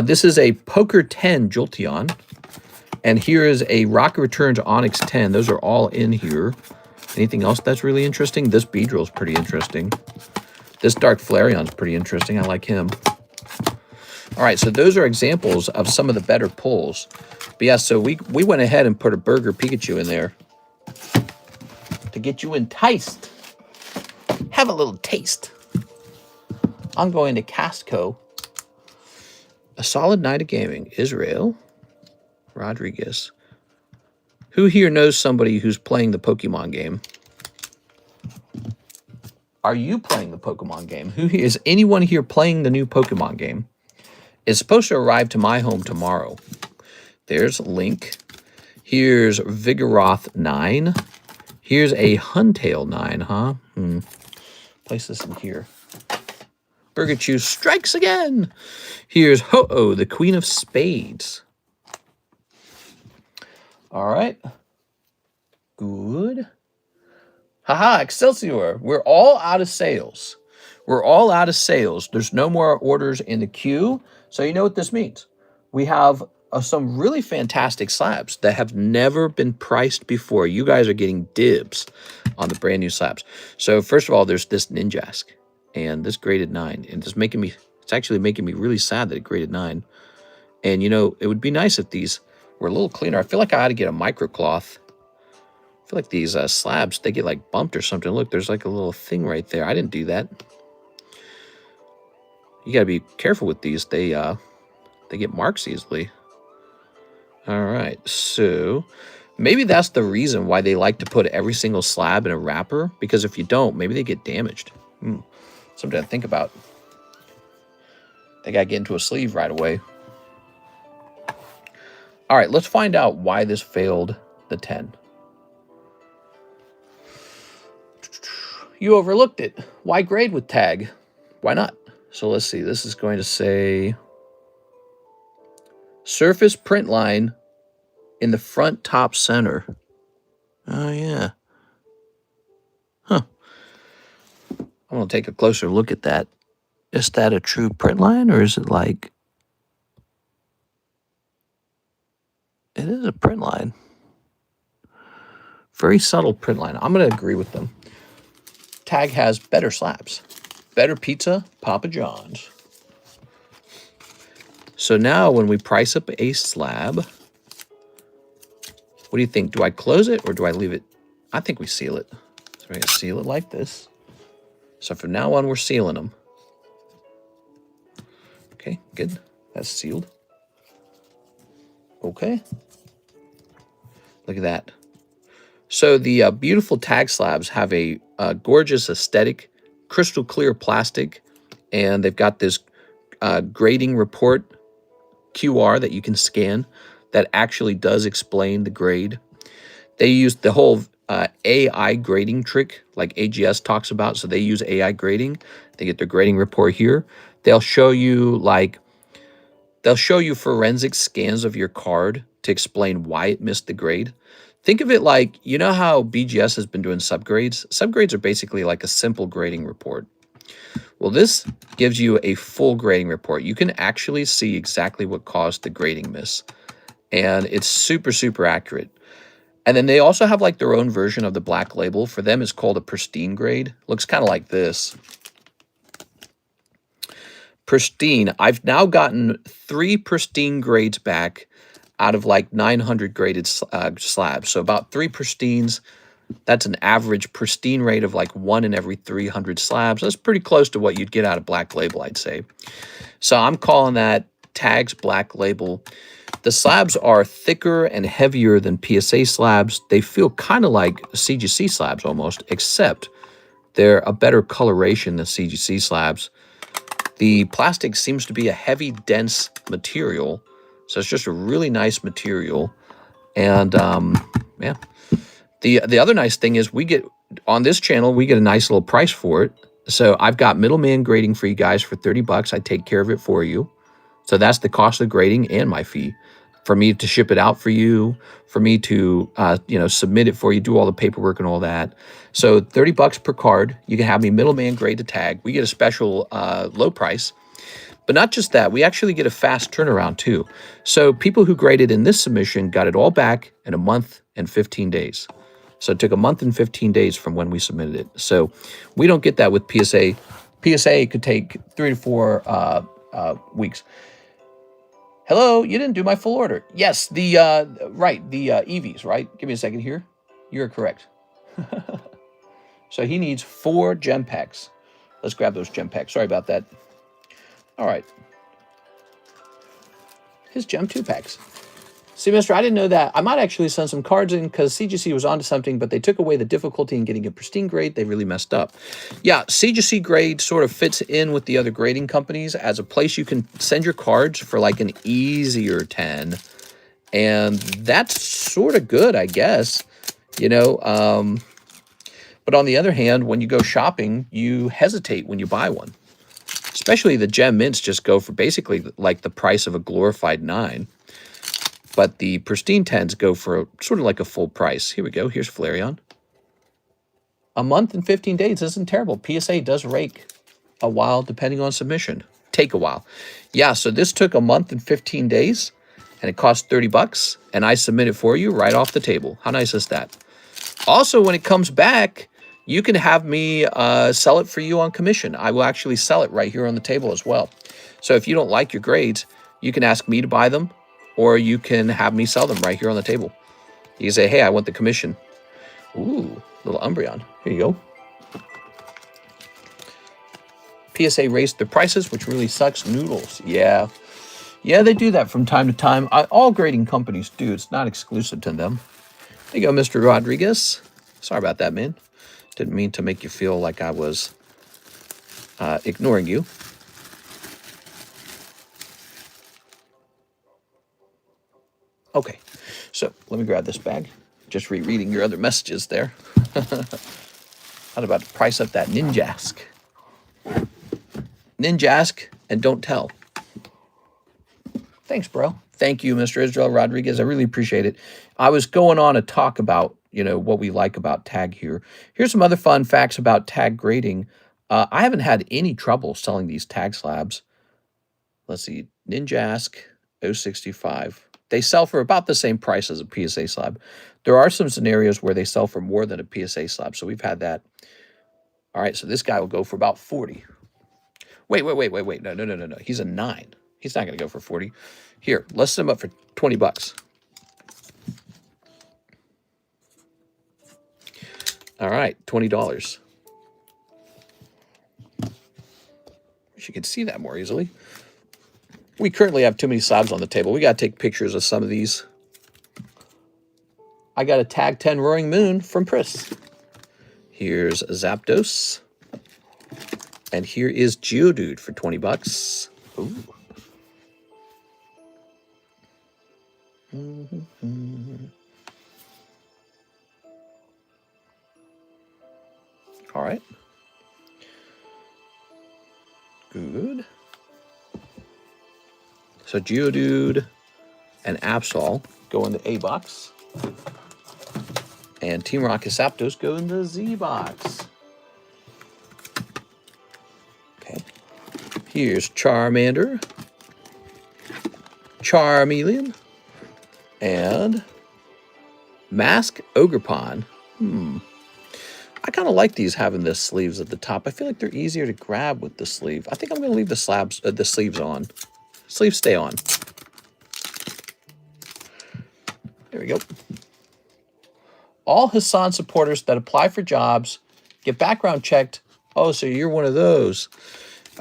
This is a Poker 10 Jolteon. And here is a Rocket Returns Onyx 10. Those are all in here. Anything else that's really interesting? This Beedrill's pretty interesting. This Dark Flareon's pretty interesting. I like him. All right, so those are examples of some of the better pulls. But yeah, so we went ahead and put a Burger Pikachu in there to get you enticed. Have a little taste. I'm going to Costco. A solid night of gaming. Israel Rodriguez. Who here knows somebody who's playing the Pokemon game? Are you playing the Pokemon game? Is anyone here playing the new Pokemon game? It's supposed to arrive to my home tomorrow. There's Link. Here's Vigoroth 9. Here's a Huntail 9, huh? Place this in here. Burgerchew strikes again. Here's Ho-Oh, the Queen of Spades. All right. Good. Haha, Excelsior. We're all out of sales. We're all out of sales. There's no more orders in the queue. So you know what this means. We have some really fantastic slabs that have never been priced before. You guys are getting dibs on the brand new slabs. So first of all, there's this Ninjask and this graded 9. And it's actually making me really sad that it graded 9. And you know, it would be nice if these were a little cleaner. I feel like I ought to get a microcloth. I feel like these slabs, they get like bumped or something. Look, there's like a little thing right there. I didn't do that. You got to be careful with these. They get marks easily. All right, so maybe that's the reason why they like to put every single slab in a wrapper, because if you don't, maybe they get damaged. Something to think about. They got to get into a sleeve right away. All right, let's find out why this failed the 10. You overlooked it. Why grade with tag? Why not? So let's see. This is going to say surface print line in the front top center. Oh, yeah. Huh. I'm going to take a closer look at that. Is that a true print line, or is it like... It is a print line. Very subtle print line. I'm going to agree with them. Tag has better slabs. Better pizza, Papa John's. So now when we price up a slab, what do you think? Do I close it or do I leave it? I think we seal it. So we're going to seal it like this. So from now on, we're sealing them. Okay, good. That's sealed. Okay. Look at that. So the beautiful tag slabs have a gorgeous aesthetic, crystal clear plastic, and they've got this grading report QR that you can scan that actually does explain the grade. They use the whole AI grading trick like AGS talks about. So they use AI grading. They get their grading report here. They'll show you forensic scans of your card to explain why it missed the grade. Think of it like, you know how BGS has been doing subgrades? Subgrades are basically like a simple grading report. Well, this gives you a full grading report. You can actually see exactly what caused the grading miss. And it's super, super accurate. And then they also have like their own version of the black label. For them, it's called a pristine grade. Looks kind of like this. Pristine. I've now gotten 3 pristine grades back out of like 900 graded slabs. So about 3 pristines. That's an average pristine rate of like 1 in every 300 slabs. That's pretty close to what you'd get out of black label, I'd say. So I'm calling that Tags Black Label. The slabs are thicker and heavier than PSA slabs. They feel kind of like CGC slabs almost, except they're a better coloration than CGC slabs. The plastic seems to be a heavy, dense material. So it's just a really nice material. And yeah. The other nice thing is we get, on this channel, we get a nice little price for it. So I've got middleman grading for you guys for 30 bucks. I take care of it for you. So that's the cost of grading and my fee. For me to ship it out for you, for me to submit it for you, do all the paperwork and all that. So 30 bucks per card. You can have me middleman grade the tag. We get a special low price. But not just that, we actually get a fast turnaround too. So people who graded in this submission got it all back in a month and 15 days. So it took a month and 15 days from when we submitted it. So we don't get that with PSA. PSA could take 3 to 4 weeks. Hello, you didn't do my full order. Yes, the EVs, right? Give me a second here. You're correct. So he needs 4 gem packs. Let's grab those gem packs. Sorry about that. All right. His gem 2 packs. See, mister, I didn't know that. I might actually send some cards in because CGC was onto something, but they took away the difficulty in getting a pristine grade. They really messed up. Yeah, CGC grade sort of fits in with the other grading companies as a place you can send your cards for like an easier 10. And that's sort of good, I guess. But on the other hand, when you go shopping, you hesitate when you buy one. Especially the gem mints just go for basically like the price of a glorified 9. But the pristine 10s go for sort of like a full price. Here we go. Here's Flareon. A month and 15 days isn't terrible. PSA does rake a while depending on submission. Take a while. Yeah, so this took a month and 15 days, and it cost 30 bucks, and I submit it for you right off the table. How nice is that? Also, when it comes back, you can have me sell it for you on commission. I will actually sell it right here on the table as well. So if you don't like your grades, you can ask me to buy them, or you can have me sell them right here on the table. You can say, hey, I want the commission. Ooh, little Umbreon. Here you go. PSA raised their prices, which really sucks. Noodles. Yeah. Yeah, they do that from time to time. All grading companies do. It's not exclusive to them. There you go, Mr. Rodriguez. Sorry about that, man. Didn't mean to make you feel like I was ignoring you. Okay, so let me grab this bag. Just rereading your other messages there. I'm about to price up that Ninjask. Ninjask and don't tell. Thanks, bro. Thank you, Mr. Israel Rodriguez. I really appreciate it. I was going on a talk about, what we like about tag here. Here's some other fun facts about tag grading. I haven't had any trouble selling these tag slabs. Let's see. Ninjask 065. They sell for about the same price as a PSA slab. There are some scenarios where they sell for more than a PSA slab, so we've had that. All right, so this guy will go for about 40. Wait. No. He's a 9. He's not going to go for 40. Here, let's set him up for 20 bucks. All right, $20. Wish you could see that more easily. We currently have too many slabs on the table. We got to take pictures of some of these. I got a Tag 10 Roaring Moon from Pris. Here's Zapdos. And here is Geodude for 20 bucks. Ooh. All right. Good. So Geodude and Absol go in the A box. And Team Rocket Zapdos go in the Z box. Okay. Here's Charmander, Charmeleon, and Mask Ogerpon. I kind of like these having the sleeves at the top. I feel like they're easier to grab with the sleeve. I think I'm going to leave the sleeves on. Sleeves stay on. There we go. All Hassan supporters that apply for jobs get background checked. Oh, so you're one of those.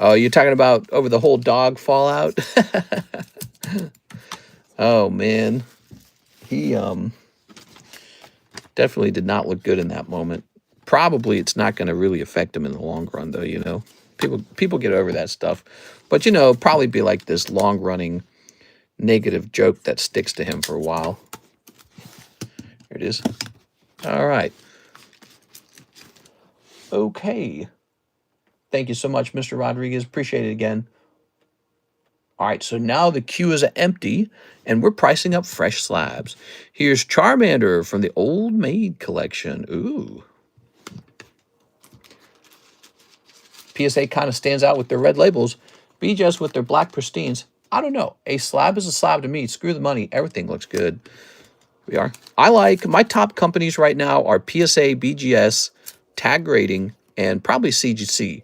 Oh, you're talking about over the whole dog fallout? Oh, man. He definitely did not look good in that moment. Probably it's not going to really affect him in the long run, though, you know. People get over that stuff. But, you know, probably be like this long-running negative joke that sticks to him for a while. There it is. All right. Okay. Thank you so much, Mr. Rodriguez. Appreciate it again. All right, so now the queue is empty, and we're pricing up fresh slabs. Here's Charmander from the Old Maid collection. Ooh. PSA kind of stands out with their red labels. BGS with their black pristines. I don't know. A slab is a slab to me. Screw the money. Everything looks good. We are. I like, my top companies right now are PSA, BGS, Tag Grading, and probably CGC.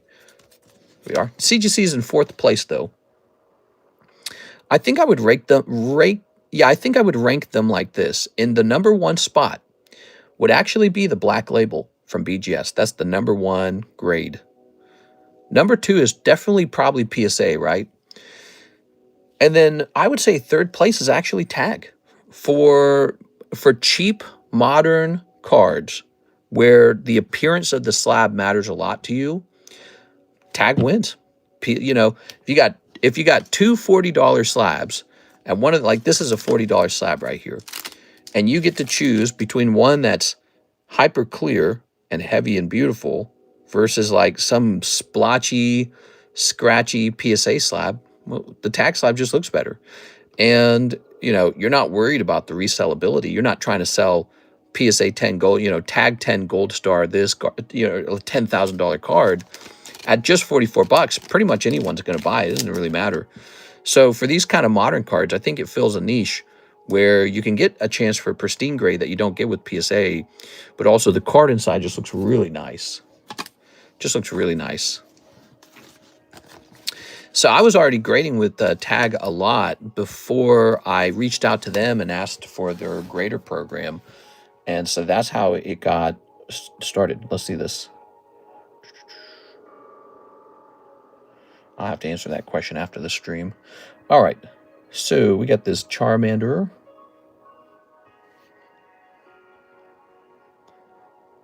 We are. CGC is in 4th place, though. I think I would I think I would rank them like this. In the number 1 spot would actually be the black label from BGS. That's the number 1 grade. Number 2 is definitely probably PSA, right? And then I would say 3rd place is actually Tag. For cheap, modern cards where the appearance of the slab matters a lot to you, Tag wins. You know, if you got two $40 slabs, and one of, like, this is a $40 slab right here, and you get to choose between one that's hyper clear and heavy and beautiful versus like some splotchy, scratchy PSA slab, well, the Tag slab just looks better. And, you know, you're not worried about the resellability. You're not trying to sell PSA 10 gold, you know, Tag 10 gold star, this, you know, a $10,000 card at just 44 bucks. Pretty much anyone's going to buy it. It doesn't really matter. So for these kind of modern cards, I think it fills a niche where you can get a chance for pristine grade that you don't get with PSA, but also the card inside just looks really nice. Just looks really nice. So I was already grading with Tag a lot before I reached out to them and asked for their grader program. And so that's how it got started. Let's see this. I'll have to answer that question after the stream. All right. So we got this Charmander.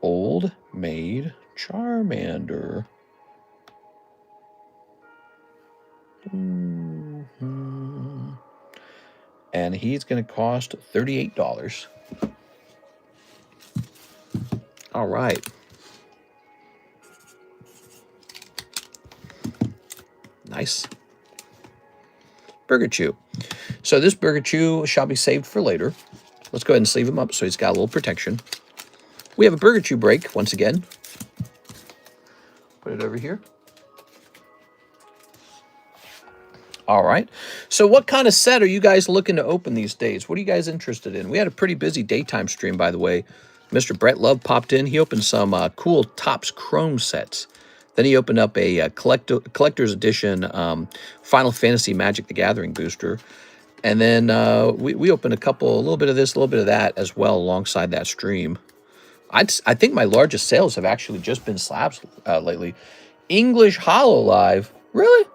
Old Maid Charmander. And he's going to cost $38. All right. Nice. Burgerchew. So this Burgerchew shall be saved for later. Let's go ahead and sleeve him up so he's got a little protection. We have a Burgerchew break once again. Put it over here. All right. So what kind of set are you guys looking to open these days? What are you guys interested in? We had a pretty busy daytime stream, by the way. Mr. Brett Love popped in. He opened some cool Topps Chrome sets. Then he opened up a collector's edition Final Fantasy Magic the Gathering booster. And then we opened a little bit of this, a little bit of that as well alongside that stream. I think my largest sales have actually just been slabs lately. English HoloLive? Really?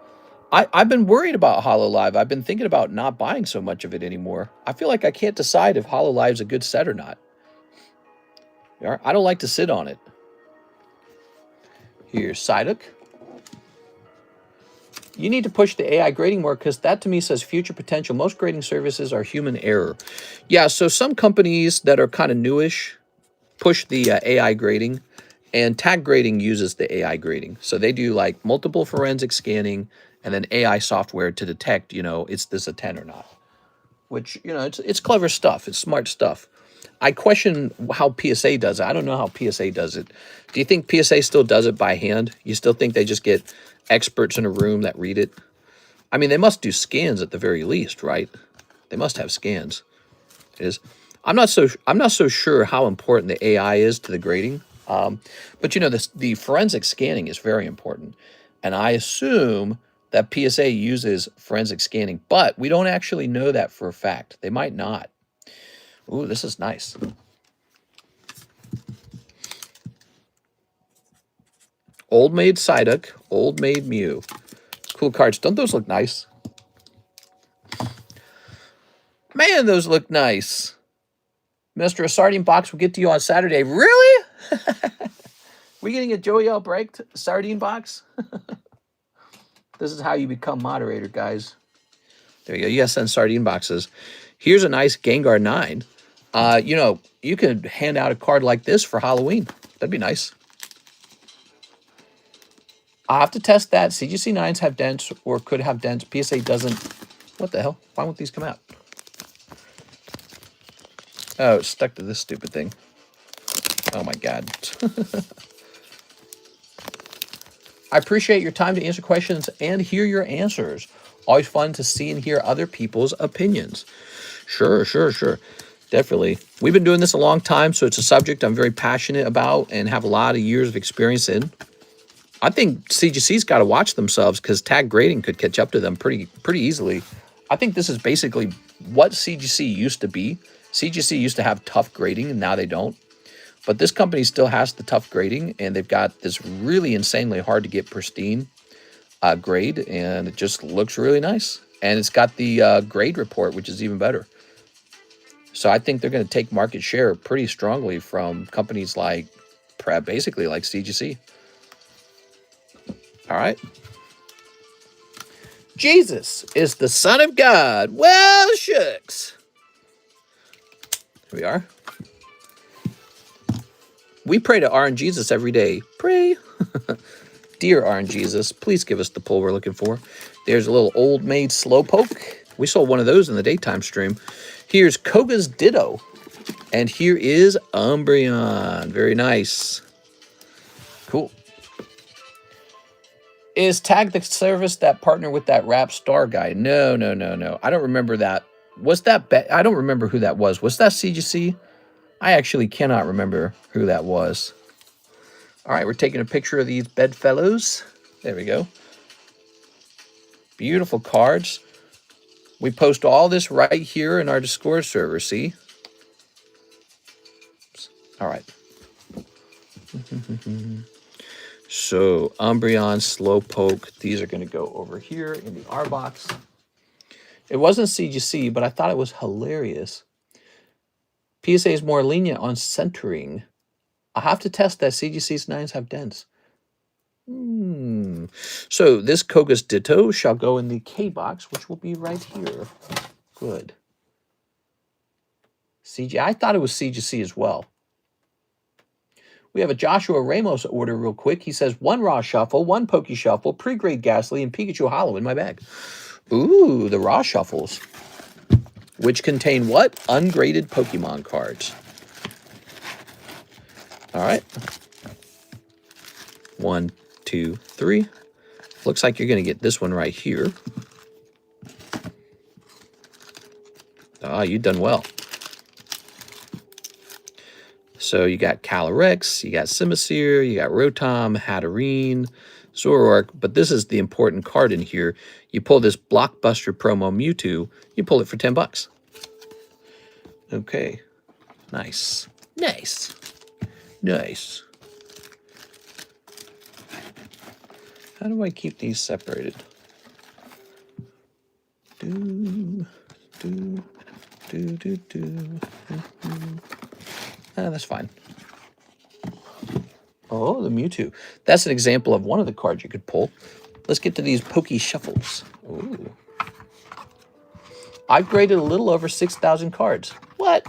I've been worried about HoloLive. I've been thinking about not buying so much of it anymore. I feel like I can't decide if HoloLive's a good set or not. I don't like to sit on it. Here's Psyduck. You need to push the AI grading more because that to me says future potential. Most grading services are human error. Yeah, so some companies that are kind of newish push the AI grading, and Tag Grading uses the AI grading. So they do like multiple forensic scanning and then AI software to detect, is this a 10 or not? Which, it's clever stuff. It's smart stuff. I question how PSA does it. I don't know how PSA does it. Do you think PSA still does it by hand? You still think they just get experts in a room that read it? I mean, they must do scans at the very least, right? They must have scans. I'm not so sure how important the AI is to the grading. But the forensic scanning is very important. And I assume that PSA uses forensic scanning, but we don't actually know that for a fact. They might not. Ooh, this is nice. Old Maid Psyduck, Old Maid Mew. Cool cards. Don't those look nice? Man, those look nice. Mr. A Sardine Box will get to you on Saturday. Really? We getting a Joey L. Break Sardine Box? This is how you become moderator, guys. There you go. You guys send sardine boxes. Here's a nice Gengar 9. You could hand out a card like this for Halloween. That'd be nice. I'll have to test that. CGC 9s have dents or could have dents. PSA doesn't. What the hell? Why won't these come out? Oh, it's stuck to this stupid thing. Oh, my God. I appreciate your time to answer questions and hear your answers. Always fun to see and hear other people's opinions. Sure. Definitely. We've been doing this a long time, so it's a subject I'm very passionate about and have a lot of years of experience in. I think CGC's got to watch themselves because tag grading could catch up to them pretty easily. I think this is basically what CGC used to be. CGC used to have tough grading, and now they don't. But this company still has the tough grading, and they've got this really insanely hard to get pristine grade, and it just looks really nice. And it's got the grade report, which is even better. So I think they're going to take market share pretty strongly from companies like, basically like CGC. All right. Jesus is the Son of God. Well, shucks. Here we are. We pray to RN Jesus every day. Pray. Dear RN Jesus, please give us the pull we're looking for. There's a little Old Maid Slowpoke. We saw one of those in the daytime stream. Here's Koga's Ditto. And here is Umbreon. Very nice. Cool. Is Tag the service that partner with that rap star guy? No. I don't remember that. Was that... I don't remember who that was. Was that CGC? I actually cannot remember who that was. All right, we're taking a picture of these bedfellows. There we go. Beautiful cards. We post all this right here in our Discord server, see? All right. So, Umbreon, Slowpoke, these are going to go over here in the R box. It wasn't CGC, but I thought it was hilarious. PSA is more lenient on centering. I'll have to test that. CGC's 9s have dents. So this Koga's Ditto shall go in the K box, which will be right here. Good. CG. I thought it was CGC as well. We have a Joshua Ramos order real quick. He says, 1 Raw Shuffle, 1 Poke Shuffle, pre-grade Ghastly, and Pikachu Hollow in my bag. Ooh, the Raw Shuffles. Which contain what? Ungraded Pokemon cards. All right. 1, 2, 3. Looks like you're going to get this one right here. Ah, you've done well. So you got Calyrex, you got Simisear, you got Rotom, Hatterene, Zoroark, but this is the important card in here. You pull this Blockbuster promo Mewtwo, you pull it for 10 bucks. Okay, nice. Nice. Nice. How do I keep these separated? That's fine. Oh, the Mewtwo. That's an example of one of the cards you could pull. Let's get to these Pokey Shuffles. Ooh. I've graded a little over 6,000 cards. What?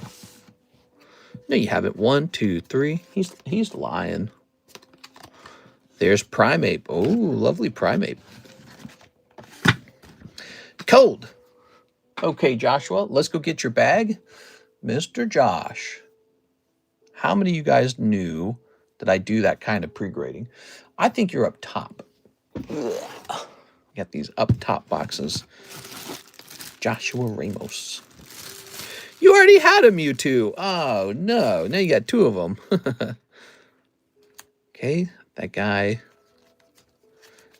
No, you haven't. 1, 2, 3. He's lying. There's Primeape. Oh, lovely Primeape. Cold. Okay, Joshua, let's go get your bag. Mr. Josh, how many of you guys knew that I do that kind of pre-grading? I think you're up top. Ugh. Got these up top boxes. Joshua Ramos. You already had a Mewtwo. Oh, no. Now you got 2 of them. Okay, that guy.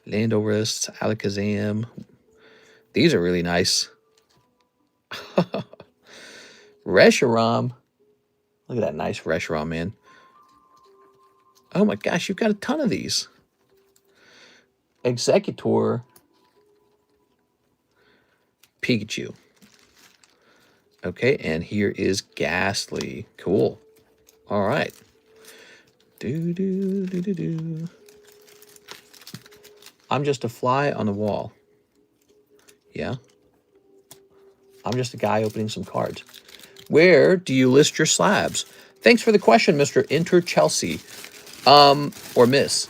Landorus, Alakazam. These are really nice. Reshiram. Look at that nice Reshiram, man. Oh my gosh, you've got a ton of these. Executor. Pikachu. Okay, and here is Ghastly. Cool. All right. I'm just a fly on the wall. Yeah. I'm just a guy opening some cards. Where do you list your slabs? Thanks for the question, Mr. Inter Chelsea. Or Miss.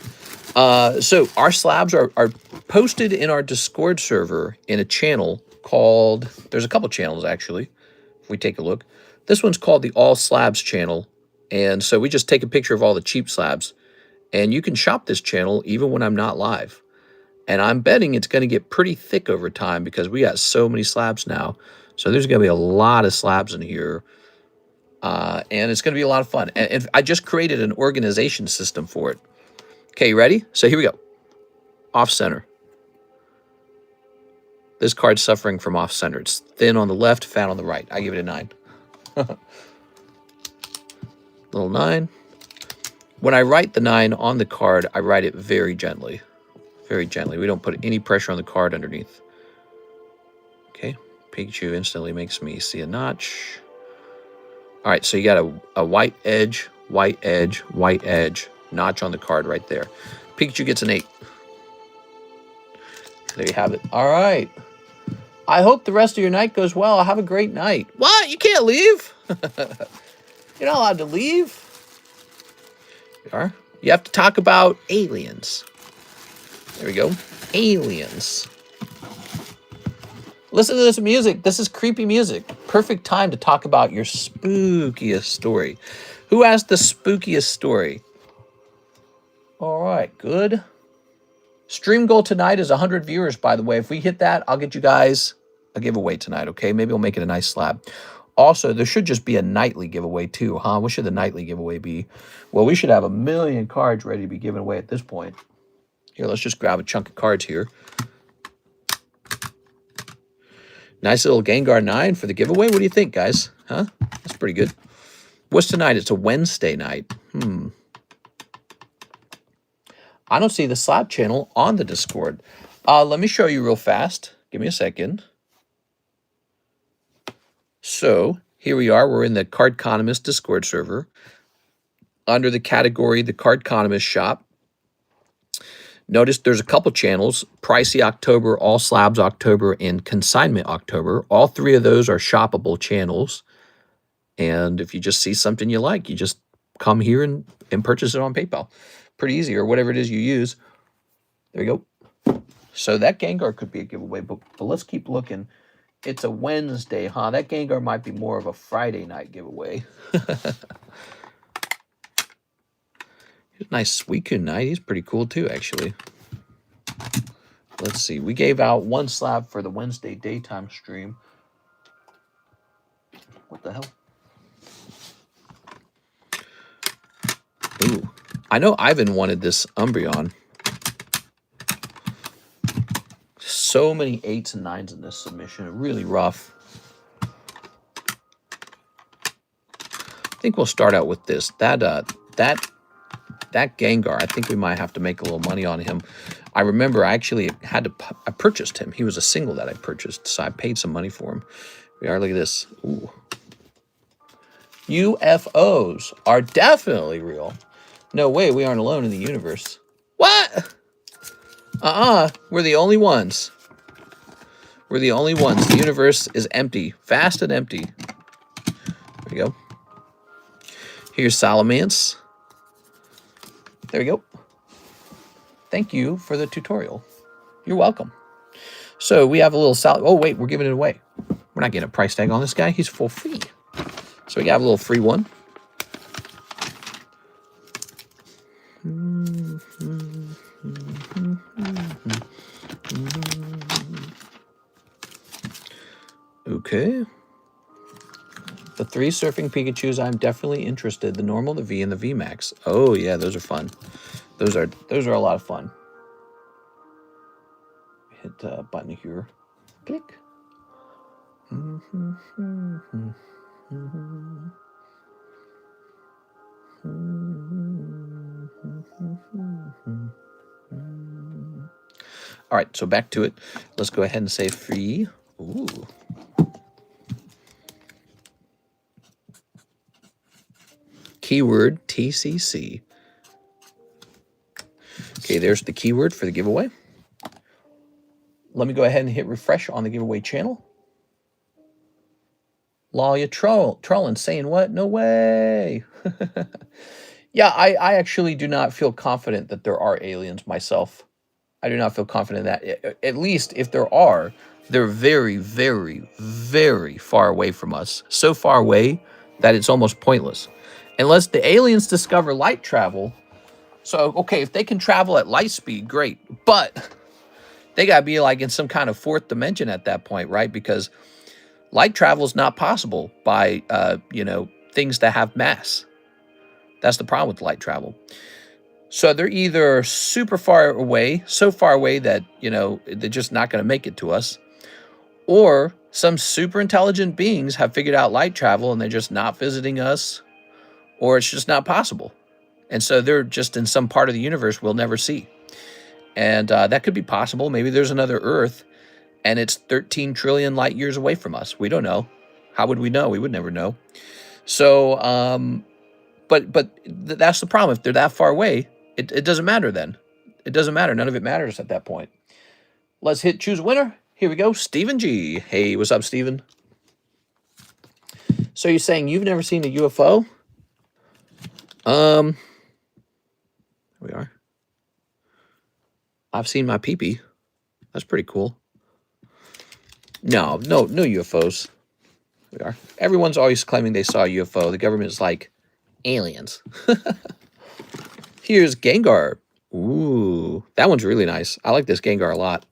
So our slabs are posted in our Discord server in a channel called, there's a couple channels actually, if we take a look. This one's called the All Slabs channel. And so we just take a picture of all the cheap slabs. And you can shop this channel even when I'm not live. And I'm betting it's going to get pretty thick over time because we got so many slabs now. So there's going to be a lot of slabs in here. And it's going to be a lot of fun. And I just created an organization system for it. Okay, you ready? So here we go. Off center. This card's suffering from off center. It's thin on the left, fat on the right. I give it a 9. Little 9. When I write the 9 on the card, I write it very gently. Very gently. We don't put any pressure on the card underneath. Okay. Pikachu instantly makes me see a notch. All right, so you got a white edge, white edge, white edge. Notch on the card right there. Pikachu gets an 8. There you have it. All right. I hope the rest of your night goes well. Have a great night. What? You can't leave? You're not allowed to leave. You are. You have to talk about aliens. There we go. Aliens. Listen to this music. This is creepy music. Perfect time to talk about your spookiest story. Who has the spookiest story? All right, good. Stream goal tonight is 100 viewers, by the way. If we hit that, I'll get you guys a giveaway tonight, okay? Maybe we'll make it a nice slab. Also, there should just be a nightly giveaway too, huh? What should the nightly giveaway be? Well, we should have 1 million cards ready to be given away at this point. Here, let's just grab a chunk of cards here. Nice little Gengar 9 for the giveaway. What do you think, guys? Huh? That's pretty good. What's tonight? It's a Wednesday night. I don't see the Slab channel on the Discord. Let me show you real fast. Give me a second. So here we are. We're in the Cardconomist Discord server. Under the category, the Cardconomist shop. Notice there's a couple channels, Pricey October, All Slabs October, and Consignment October. All 3 of those are shoppable channels. And if you just see something you like, you just come here and purchase it on PayPal. Pretty easy, or whatever it is you use. There you go. So that Gengar could be a giveaway, but let's keep looking. It's a Wednesday, huh? That Gengar might be more of a Friday night giveaway. Nice Suicune Knight. He's pretty cool too, actually. Let's see. We gave out 1 slab for the Wednesday daytime stream. I know Ivan wanted this Umbreon. So many 8s and 9s in this submission. Really rough. I think we'll start out with this. That Gengar, I think we might have to make a little money on him. I remember I actually I purchased him. He was a single that I purchased, so I paid some money for him. We are, look at this. Ooh. UFOs are definitely real. No way, we aren't alone in the universe. What? We're the only ones. We're the only ones. The universe is empty. Vast and empty. There we go. Here's Salamence. There we go. Thank you for the tutorial. You're welcome. So we have a little Oh, wait, we're giving it away. We're not getting a price tag on this guy. He's for free. So we got a little free one. Okay. The 3 Surfing Pikachus, I'm definitely interested. The normal, the V, and the VMAX. Oh yeah, those are fun. Those are a lot of fun. Hit the button here. Click. All right, so back to it. Let's go ahead and say free. Ooh. Keyword TCC. Okay, there's the keyword for the giveaway. Let me go ahead and hit refresh on the giveaway channel. Law, you trolling, saying what? No way. Yeah, I actually do not feel confident that there are aliens myself. I do not feel confident that, at least if there are, they're very, very, very far away from us. So far away that it's almost pointless. Unless the aliens discover light travel. So, okay, if they can travel at light speed, great. But they got to be like in some kind of 4th dimension at that point, right? Because light travel is not possible by, things that have mass. That's the problem with light travel. So they're either super far away, so far away that, they're just not going to make it to us, or some super intelligent beings have figured out light travel and they're just not visiting us, or it's just not possible. And so they're just in some part of the universe we'll never see. And that could be possible. Maybe there's another Earth and it's 13 trillion light years away from us. We don't know. How would we know? We would never know. So, but that's the problem. If they're that far away, it doesn't matter then. It doesn't matter. None of it matters at that point. Let's hit choose winner. Here we go. Stephen G. Hey, what's up, Stephen? So you're saying you've never seen a UFO? Here we are. I've seen my peepee. That's pretty cool. No UFOs. Here we are. Everyone's always claiming they saw a UFO. The government is like, aliens. Here's Gengar. Ooh, that one's really nice. I like this Gengar a lot.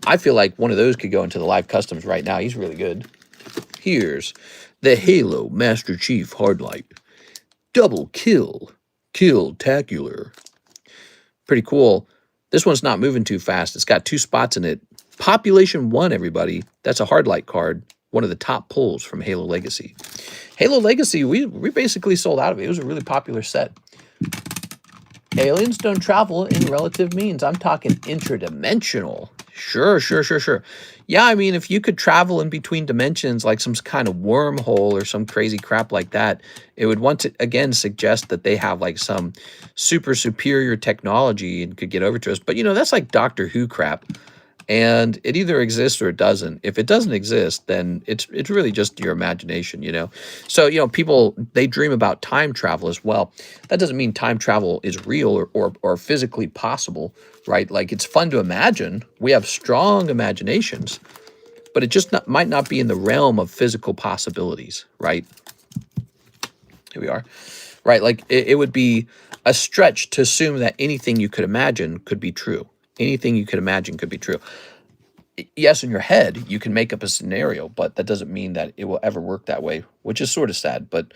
I feel like one of those could go into the live customs right now. He's really good. Here's the Halo Master Chief Hardlight. Double kill. Kill-tacular. Pretty cool. This one's not moving too fast. It's got 2 spots in it. Population 1, everybody. That's a Hardlight card. One of the top pulls from Halo Legacy. Halo Legacy, we basically sold out of it. It was a really popular set. Aliens don't travel in relative means. I'm talking interdimensional. Sure. Yeah, I mean, if you could travel in between dimensions like some kind of wormhole or some crazy crap like that, it would want to, again, suggest that they have like some super superior technology and could get over to us. But, that's like Doctor Who crap. And it either exists or it doesn't. If it doesn't exist, then it's really just your imagination, So, people, they dream about time travel as well. That doesn't mean time travel is real or physically possible, right? Like, it's fun to imagine. We have strong imaginations, but it just might not be in the realm of physical possibilities, right? Here we are, right? Like, it would be a stretch to assume that anything you could imagine could be true. Anything you could imagine could be true. Yes, in your head, you can make up a scenario, but that doesn't mean that it will ever work that way, which is sort of sad. But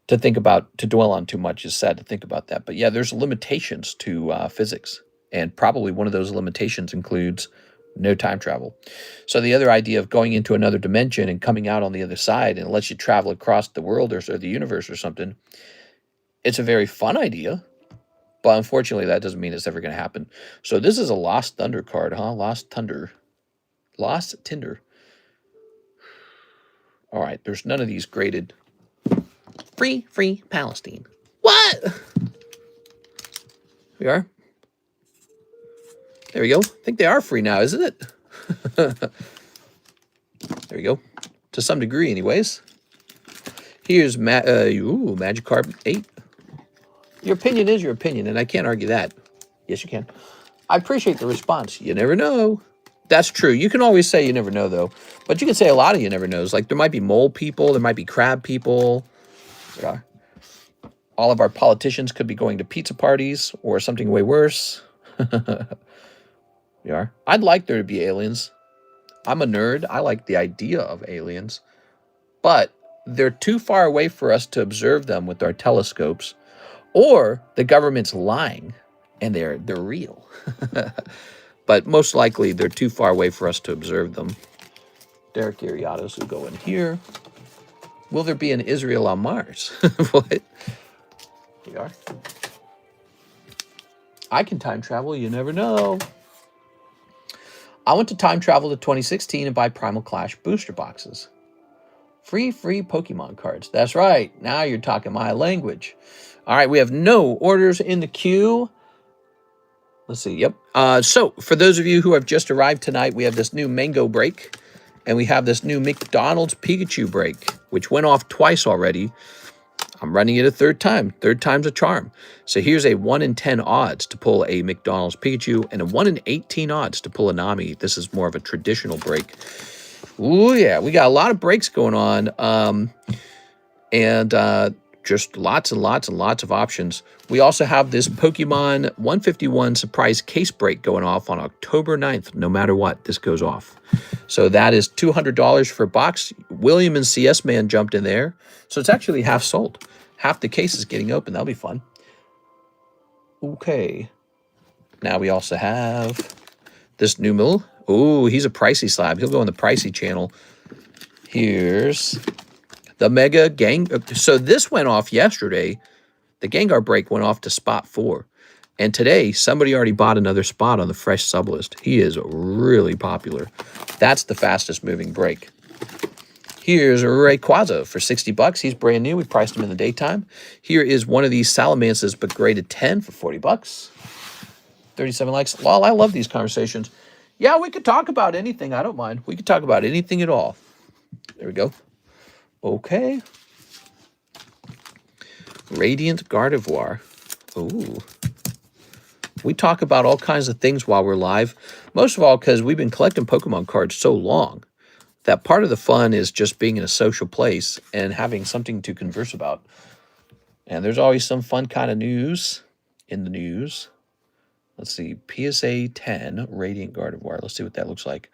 to think about, to dwell on too much. It's sad to think about that. But yeah, there's limitations to physics. And probably one of those limitations includes no time travel. So the other idea of going into another dimension and coming out on the other side, and it lets you travel across the world or the universe or something, it's a very fun idea. But unfortunately, that doesn't mean it's ever going to happen. So this is a Lost Thunder card, huh? Lost Thunder. Lost Tinder. All right, there's none of these graded. Free Palestine. What? We are? There we go. I think they are free now, isn't it? There we go. To some degree, anyways. Here's Magikarp 8. Your opinion is your opinion, and I can't argue that. Yes, you can. I appreciate the response. You never know. That's true. You can always say you never know, though. But you can say a lot of you never knows. Like, there might be mole people. There might be crab people. There are. All of our politicians could be going to pizza parties or something way worse. We are. I'd like there to be aliens. I'm a nerd. I like the idea of aliens. But they're too far away for us to observe them with our telescopes. Or the government's lying and they're real. But most likely they're too far away for us to observe them. Derek Ariados will go in here. Will there be an Israel on Mars? What? Here you are. I can time travel. You never know. I want to time travel to 2016 and buy Primal Clash booster boxes. Free Pokemon cards. That's right. Now you're talking my language. All right, we have no orders in the queue. Let's see. Yep. So for those of you who have just arrived tonight, we have this new Mango break, and we have this new McDonald's Pikachu break, which went off twice already. I'm running it a third time. Third time's a charm. So here's a 1 in 10 odds to pull a McDonald's Pikachu and a 1 in 18 odds to pull a Nami. This is more of a traditional break. Ooh, yeah. We got a lot of breaks going on. Just lots and lots and lots of options. We also have this Pokemon 151 surprise case break going off on October 9th. No matter what, this goes off. So that is $200 for a box. William and CS Man jumped in there. So it's actually half sold. Half the case is getting open. That'll be fun. Okay. Now we also have this Numel. Oh, he's a pricey slab. He'll go on the pricey channel. Here's the Mega Gang. So this went off yesterday. The Gengar break went off to spot 4. And today, somebody already bought another spot on the fresh sub list. He is really popular. That's the fastest moving break. Here's a Rayquaza for 60 bucks. He's brand new. We priced him in the daytime. Here is one of these Salamances, but graded 10 for 40 bucks. 37 likes. Well, I love these conversations. Yeah, we could talk about anything. I don't mind. We could talk about anything at all. There we go. Okay. Radiant Gardevoir. Ooh. We talk about all kinds of things while we're live. Most of all, because we've been collecting Pokemon cards so long that part of the fun is just being in a social place and having something to converse about. And there's always some fun kind of news in the news. Let's see. PSA 10 Radiant Gardevoir. Let's see what that looks like.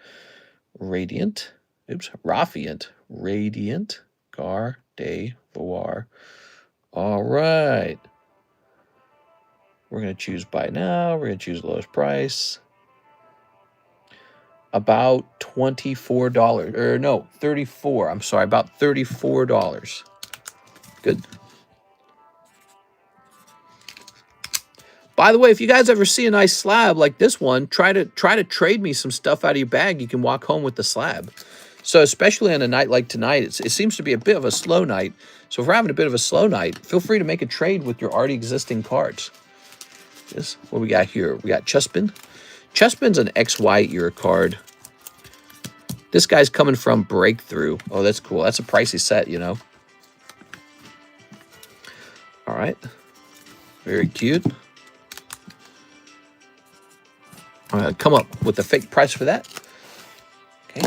Radiant. Oops. Raffiant. Radiant Gardevoir. All right. We're going to choose buy now. We're going to choose lowest price. About $24. Or no, $34. I'm sorry, about $34. Good. By the way, if you guys ever see a nice slab like this one, try to trade me some stuff out of your bag. You can walk home with the slab. So especially on a night like tonight, it seems to be a bit of a slow night. So if we're having a bit of a slow night, feel free to make a trade with your already existing cards. This, what we got here? We got Chespin. Chespin's an XY era card. This guy's coming from Breakthrough. Oh, that's cool. That's a pricey set, you know. All right. Very cute. I'm going to come up with a fake price for that. Okay.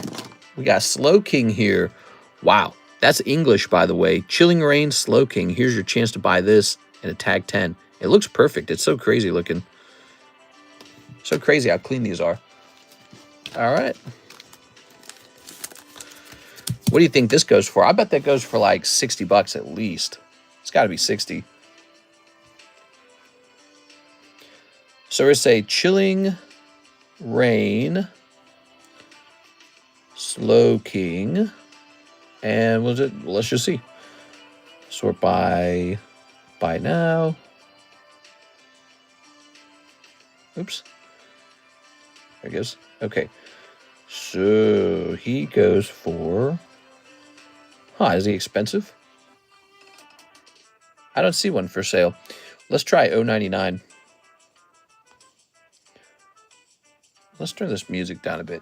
We got Slow King here. Wow. That's English, by the way. Chilling Rain, Slow King. Here's your chance to buy this and a tag 10. It looks perfect. It's so crazy looking. So crazy how clean these are. All right. What do you think this goes for? I bet that goes for like 60 bucks at least. It's got to be 60. So it's a chilling rain, slow king, and let's just see. Sort by now. Oops. There it goes. Okay. So he goes for... Is he expensive? I don't see one for sale. Let's try 0.99. Let's turn this music down a bit.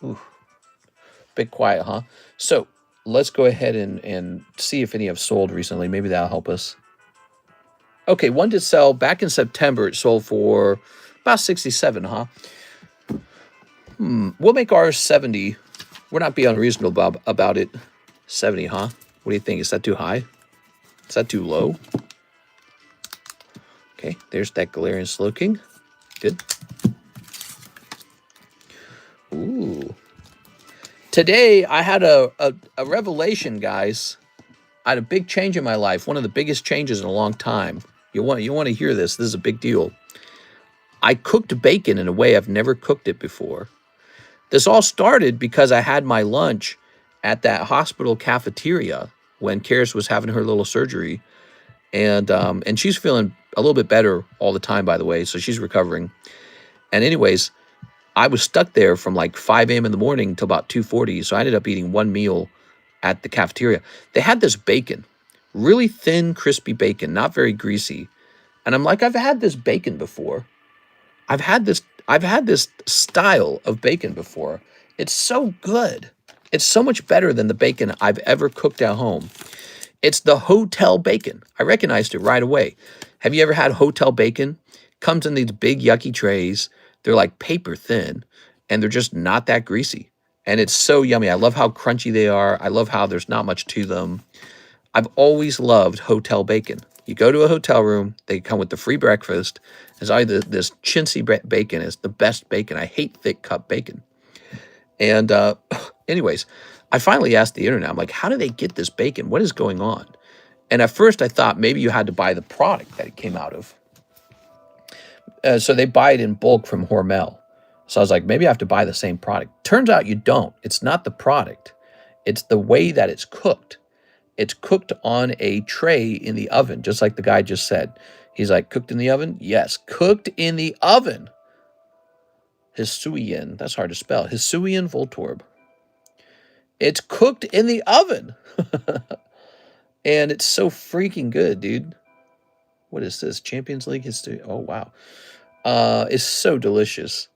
Ooh. Bit quiet, huh? So let's go ahead and see if any have sold recently. Maybe that'll help us. Okay, one did sell back in September. It sold for about 67, huh? We'll make ours 70. We're not being unreasonable about it. 70, huh? What do you think? Is that too high? Is that too low? Okay, there's that Galarian Slowking. Good. Ooh. Today, I had a revelation, guys. I had a big change in my life. One of the biggest changes in a long time. You want to hear this. This is a big deal. I cooked bacon in a way I've never cooked it before. This all started because I had my lunch at that hospital cafeteria when Karis was having her little surgery. And she's feeling a little bit better all the time, by the way, so she's recovering. And anyways, I was stuck there from like 5 a.m. in the morning till about 2:40, so I ended up eating one meal at the cafeteria. They had this bacon, really thin, crispy bacon, not very greasy. And I'm like, I've had this bacon before. I've had this style of bacon before. It's so good. It's so much better than the bacon I've ever cooked at home. It's the hotel bacon. I recognized it right away. Have you ever had hotel bacon? Comes in these big yucky trays. They're like paper thin, and they're just not that greasy. And it's so yummy. I love how crunchy they are. I love how there's not much to them. I've always loved hotel bacon. You go to a hotel room, they come with the free breakfast. It's either this chintzy bacon is the best bacon. I hate thick cut bacon. And anyways, I finally asked the internet, I'm like, how do they get this bacon? What is going on? And at first I thought maybe you had to buy the product that it came out of. So they buy it in bulk from Hormel. So I was like, maybe I have to buy the same product. Turns out you don't. It's not the product. It's the way that it's cooked. It's cooked on a tray in the oven, just like the guy just said. He's like, cooked in the oven? Yes, cooked in the oven. Hisuian, that's hard to spell. Hisuian Voltorb. It's cooked in the oven. And it's so freaking good, dude. What is this? Champions League history? Oh, wow. It's so delicious.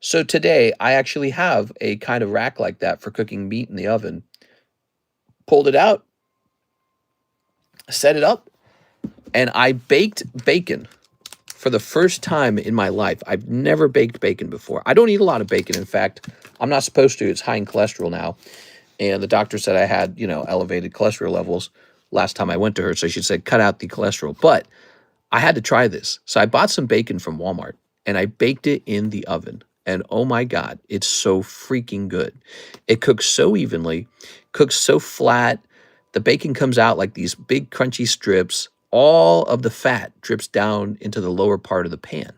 So today, I actually have a kind of rack like that for cooking meat in the oven. Pulled it out, set it up, and I baked bacon for the first time in my life. I've never baked bacon before. I don't eat a lot of bacon. In fact, I'm not supposed to. It's high in cholesterol now. And the doctor said I had, elevated cholesterol levels last time I went to her. So she said, cut out the cholesterol. But I had to try this. So I bought some bacon from Walmart and I baked it in the oven. And oh my God, it's so freaking good. It cooks so evenly, cooks so flat. The bacon comes out like these big crunchy strips. All of the fat drips down into the lower part of the pan.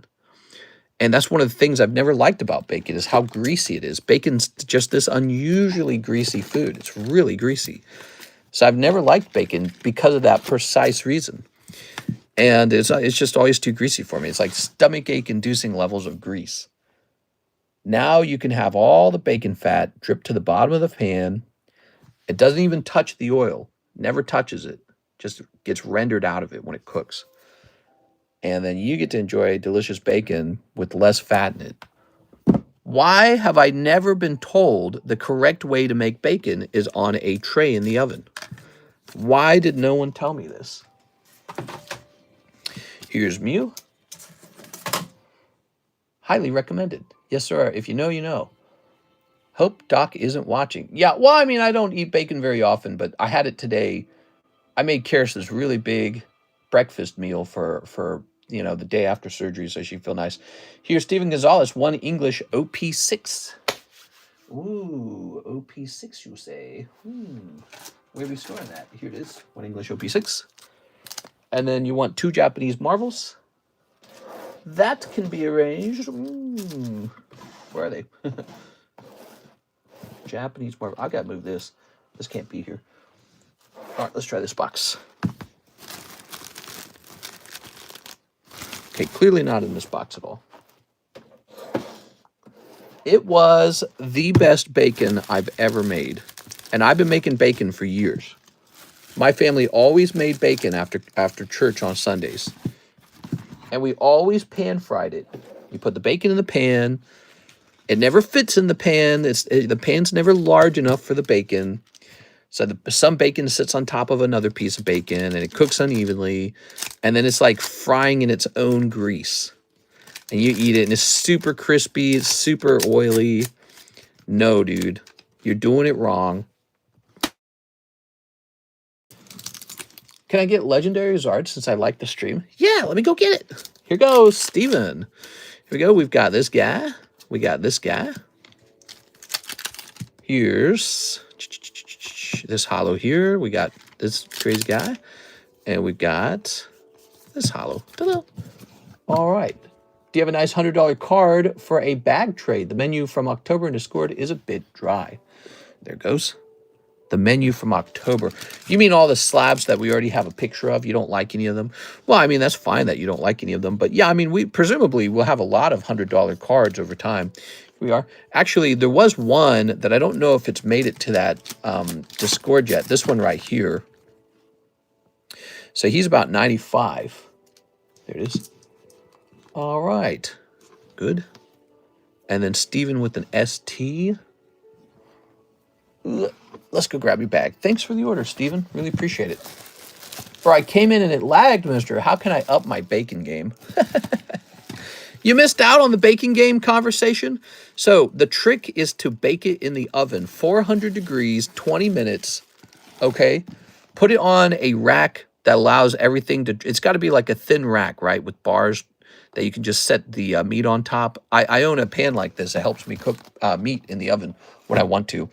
And that's one of the things I've never liked about bacon is how greasy it is. Bacon's just this unusually greasy food. It's really greasy. So I've never liked bacon because of that precise reason. And it's just always too greasy for me. It's like stomach ache inducing levels of grease. Now you can have all the bacon fat drip to the bottom of the pan. It doesn't even touch the oil. Never touches it. Just gets rendered out of it when it cooks. And then you get to enjoy delicious bacon with less fat in it. Why have I never been told the correct way to make bacon is on a tray in the oven? Why did no one tell me this? Here's Mew. Highly recommended. Yes, sir. If you know, you know. Hope Doc isn't watching. Yeah, well, I mean, I don't eat bacon very often, but I had it today. I made Karis this really big breakfast meal for the day after surgery, so she'd feel nice. Here's Steven Gonzalez, 1 English OP6. Ooh, OP6, you say? Where are we storing that? Here it is. One English OP6. And then you want 2 Japanese marbles. That can be arranged. Where are they? Japanese marble. I gotta move this. This can't be here. All right, let's try this box. Okay, clearly not in this box at all. It was the best bacon I've ever made. And I've been making bacon for years. My family always made bacon after church on Sundays. And we always pan fried it. You put the bacon in the pan. It never fits in the pan. The pan's never large enough for the bacon. So some bacon sits on top of another piece of bacon, and it cooks unevenly. And then it's like frying in its own grease. And you eat it, and it's super crispy. It's super oily. No, dude. You're doing it wrong. Can I get Legendary Zard since I like the stream? Yeah, let me go get it. Here goes, Steven. Here we go. We've got this guy. We got this guy. Here's this hollow here. We got this crazy guy. And we've got this hollow. Ta-da. All right. Do you have a nice $100 card for a bag trade? The menu from October in Discord is a bit dry. There it goes. The menu from October. You mean all the slabs that we already have a picture of? You don't like any of them? Well, I mean, that's fine that you don't like any of them. But yeah, I mean, we presumably will have a lot of $100 cards over time. Here we are. Actually, there was one that I don't know if it's made it to that Discord yet. This one right here. So he's about 95. There it is. All right. Good. And then Steven with an ST. Let's go grab your bag. Thanks for the order, Steven. Really appreciate it. For I came in and it lagged, mister. How can I up my bacon game? You missed out on the baking game conversation? So the trick is to bake it in the oven, 400 degrees, 20 minutes, okay? Put it on a rack that allows everything to, it's got to be like a thin rack, right, with bars that you can just set the meat on top. I own a pan like this. It helps me cook meat in the oven when I want to.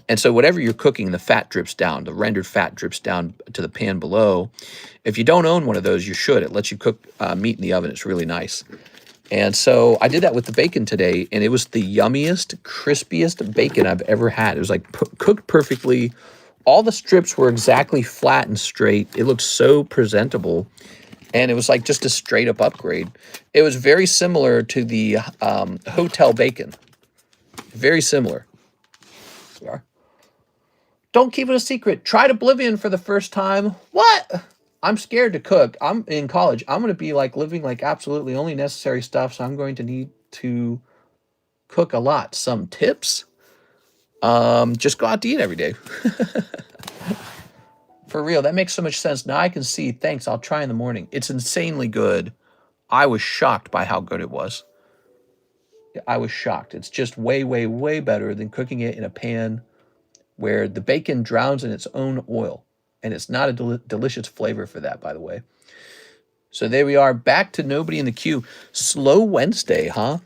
And so whatever you're cooking, the fat drips down. The rendered fat drips down to the pan below. If you don't own one of those, you should. It lets you cook meat in the oven. It's really nice. And so I did that with the bacon today, and it was the yummiest, crispiest bacon I've ever had. It was like cooked perfectly. All the strips were exactly flat and straight. It looked so presentable. And it was like just a straight up upgrade. It was very similar to the hotel bacon. Very similar. Here we are. Don't keep it a secret. Tried Oblivion for the first time. What? I'm scared to cook. I'm in college. I'm going to be like living like absolutely only necessary stuff. So I'm going to need to cook a lot. Some tips? Just go out to eat every day. For real, that makes so much sense. Now I can see. Thanks, I'll try in the morning. It's insanely good. I was shocked by how good it was. I was shocked. It's just way, way, way better than cooking it in a pan where the bacon drowns in its own oil. And it's not a delicious flavor for that, by the way. So there we are, back to nobody in the queue. Slow Wednesday, huh?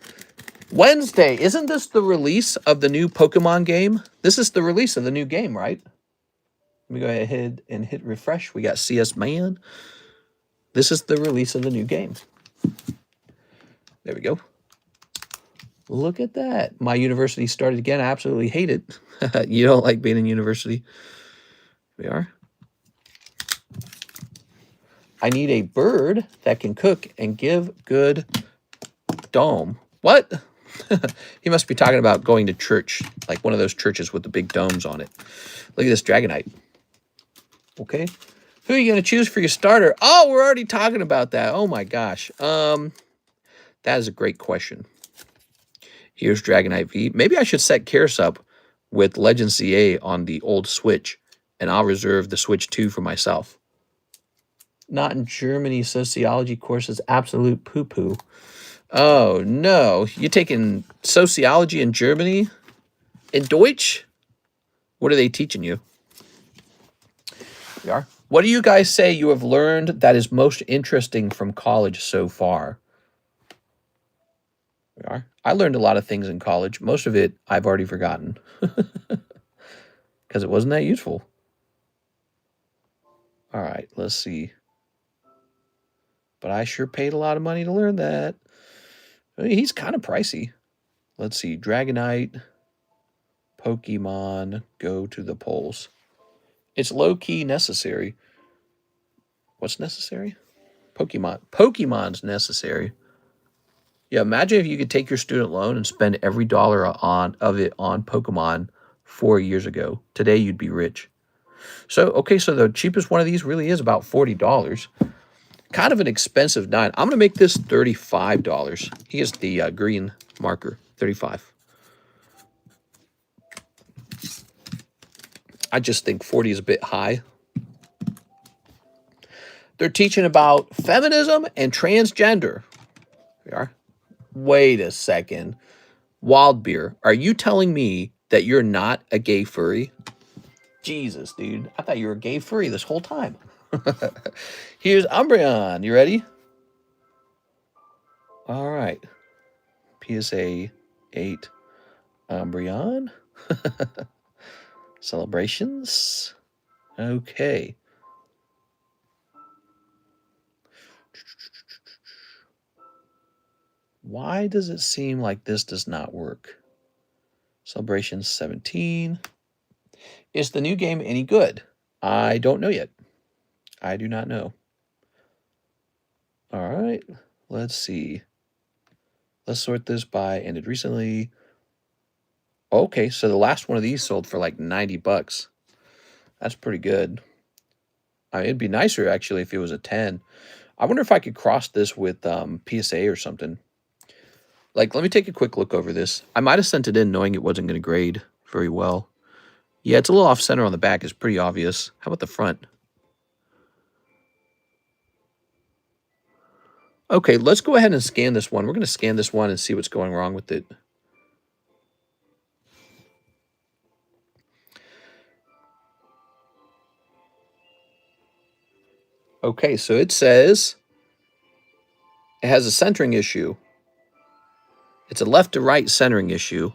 Wednesday, isn't this the release of the new Pokemon game? This is the release of the new game, right? Let me go ahead and hit refresh. We got CS Man. This is the release of the new game. There we go. Look at that. My university started again. I absolutely hate it. You don't like being in university. Here we are. I need a bird that can cook and give good dome. What? He must be talking about going to church, like one of those churches with the big domes on it. Look at this Dragonite. Okay. Who are you going to choose for your starter? Oh, we're already talking about that. Oh my gosh. That is a great question. Here's Dragonite V. Maybe I should set Karis up with Legend CA on the old Switch, and I'll reserve the Switch 2 for myself. Not in Germany, sociology courses, absolute poo-poo. Oh, no. You're taking sociology in Germany? In Deutsch? What are they teaching you? We are. What do you guys say you have learned that is most interesting from college so far? We we are. I learned a lot of things in college. Most of it I've already forgotten because it wasn't that useful. All right, let's see. But I sure paid a lot of money to learn that. I mean, he's kind of pricey. Let's see. Dragonite, Pokemon, go to the polls. It's low-key necessary. What's necessary? Pokemon. Pokemon's necessary. Yeah, imagine if you could take your student loan and spend every dollar of it on Pokemon 4 years ago. Today, you'd be rich. So, okay, so the cheapest one of these really is about $40. Kind of an expensive 9. I'm going to make this $35. He has the green marker, 35. I just think 40 is a bit high. They're teaching about feminism and transgender. We are. Wait a second. Wild Beer, are you telling me that you're not a gay furry? Jesus, dude. I thought you were a gay furry this whole time. Here's Umbreon. You ready? All right. PSA 8 Umbreon. Celebrations. Okay. Why does it seem like this does not work? Celebrations 17. Is the new game any good? I don't know yet. I do not know. All right. Let's see. Let's sort this by ended recently. Okay, so the last one of these sold for like 90 bucks. That's pretty good. I mean, it'd be nicer actually if it was a 10. I wonder if I could cross this with PSA or something. Like, let me take a quick look over this. I might have sent it in knowing it wasn't going to grade very well. Yeah, it's a little off-center on the back. It's pretty obvious. How about the front? Okay, let's go ahead and scan this one. We're going to scan this one and see what's going wrong with it. Okay, so it says it has a centering issue. It's a left to right centering issue.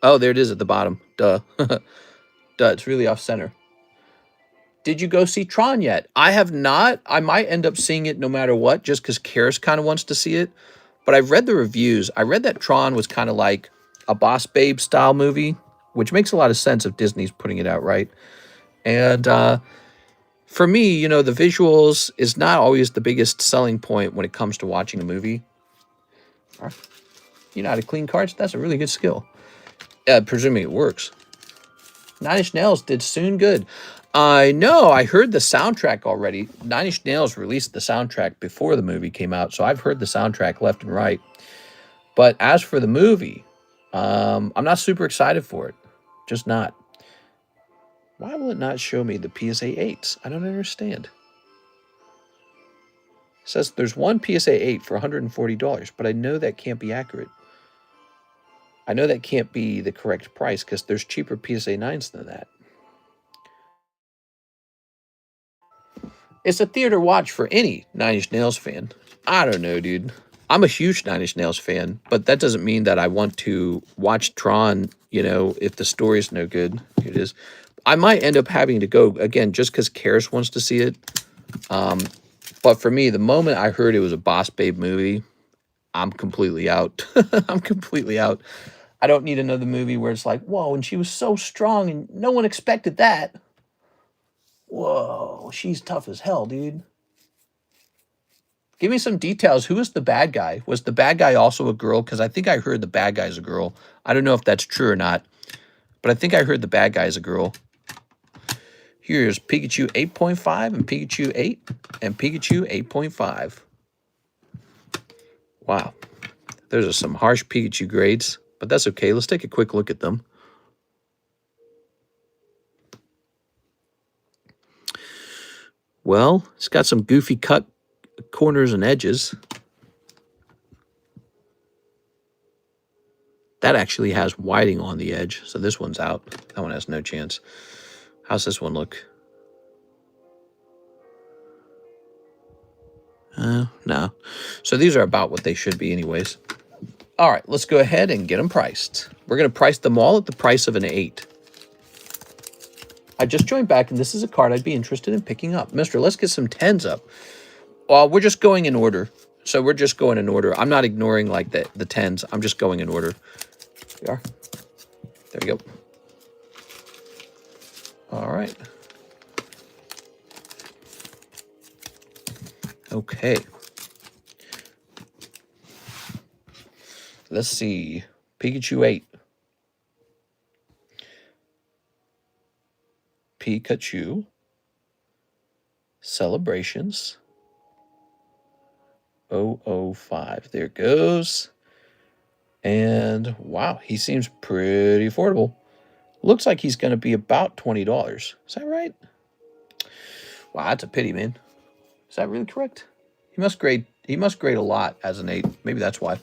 Oh, there it is at the bottom. Duh. Duh, it's really off center. Did you go see Tron yet? I have not. I might end up seeing it no matter what, just because Karis kind of wants to see it. But I've read the reviews. I read that Tron was kind of like a Boss Babe style movie, which makes a lot of sense if Disney's putting it out, right? And for me, you know, the visuals is not always the biggest selling point when it comes to watching a movie. You know how to clean cards? That's a really good skill. Presuming it works. Nine Inch Nails did soon good. I know. I heard the soundtrack already. Nine Inch Nails released the soundtrack before the movie came out, so I've heard the soundtrack left and right. But as for the movie, I'm not super excited for it. Just not. Why will it not show me the PSA 8s? I don't understand. It says there's one PSA 8 for $140, but I know that can't be accurate. I know that can't be the correct price because there's cheaper PSA 9s than that. It's a theater watch for any Nine Inch Nails fan. I don't know, dude. I'm a huge Nine Inch Nails fan, but that doesn't mean that I want to watch Tron, you know, if the story's no good. Here it is. I might end up having to go, again, just because Karis wants to see it. But for me, the moment I heard it was a Boss Babe movie, I'm completely out. I'm completely out. I don't need another movie where it's like, whoa, and she was so strong and no one expected that. Whoa, she's tough as hell, dude. Give me some details. Who was the bad guy? Was the bad guy also a girl? Because I think I heard the bad guy's a girl. I don't know if that's true or not, but I think I heard the bad guy's a girl. Here's Pikachu 8.5 and Pikachu 8 and Pikachu 8.5. Wow. Those are some harsh Pikachu grades, but that's okay. Let's take a quick look at them. Well, it's got some goofy cut corners and edges. That actually has whiting on the edge, so this one's out. That one has no chance. How's this one look? No. So these are about what they should be anyways. All right, let's go ahead and get them priced. We're going to price them all at the price of an 8. I just joined back, and this is a card I'd be interested in picking up. Mister, let's get some 10s up. Well, we're just going in order. So we're just going in order. I'm not ignoring, like, the 10s. I'm just going in order. There we are. There we go. All right. Okay. Let's see. Pikachu 8. Pikachu. Celebrations. 005. There it goes. And wow, he seems pretty affordable. Looks like he's going to be about $20. Is that right? Wow, that's a pity, man. Is that really correct? He must grade a lot as an 8. Maybe that's why.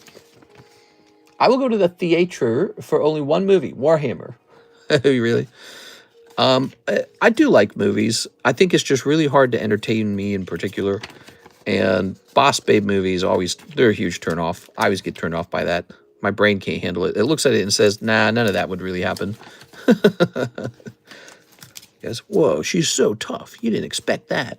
I will go to the theater for only one movie, Warhammer. Really? I do like movies. I think it's just really hard to entertain me in particular. And Boss Babe movies, they're a huge turnoff. I always get turned off by that. My brain can't handle it. It looks at it and says, nah, none of that would really happen. Yes, whoa, she's so tough. You didn't expect that.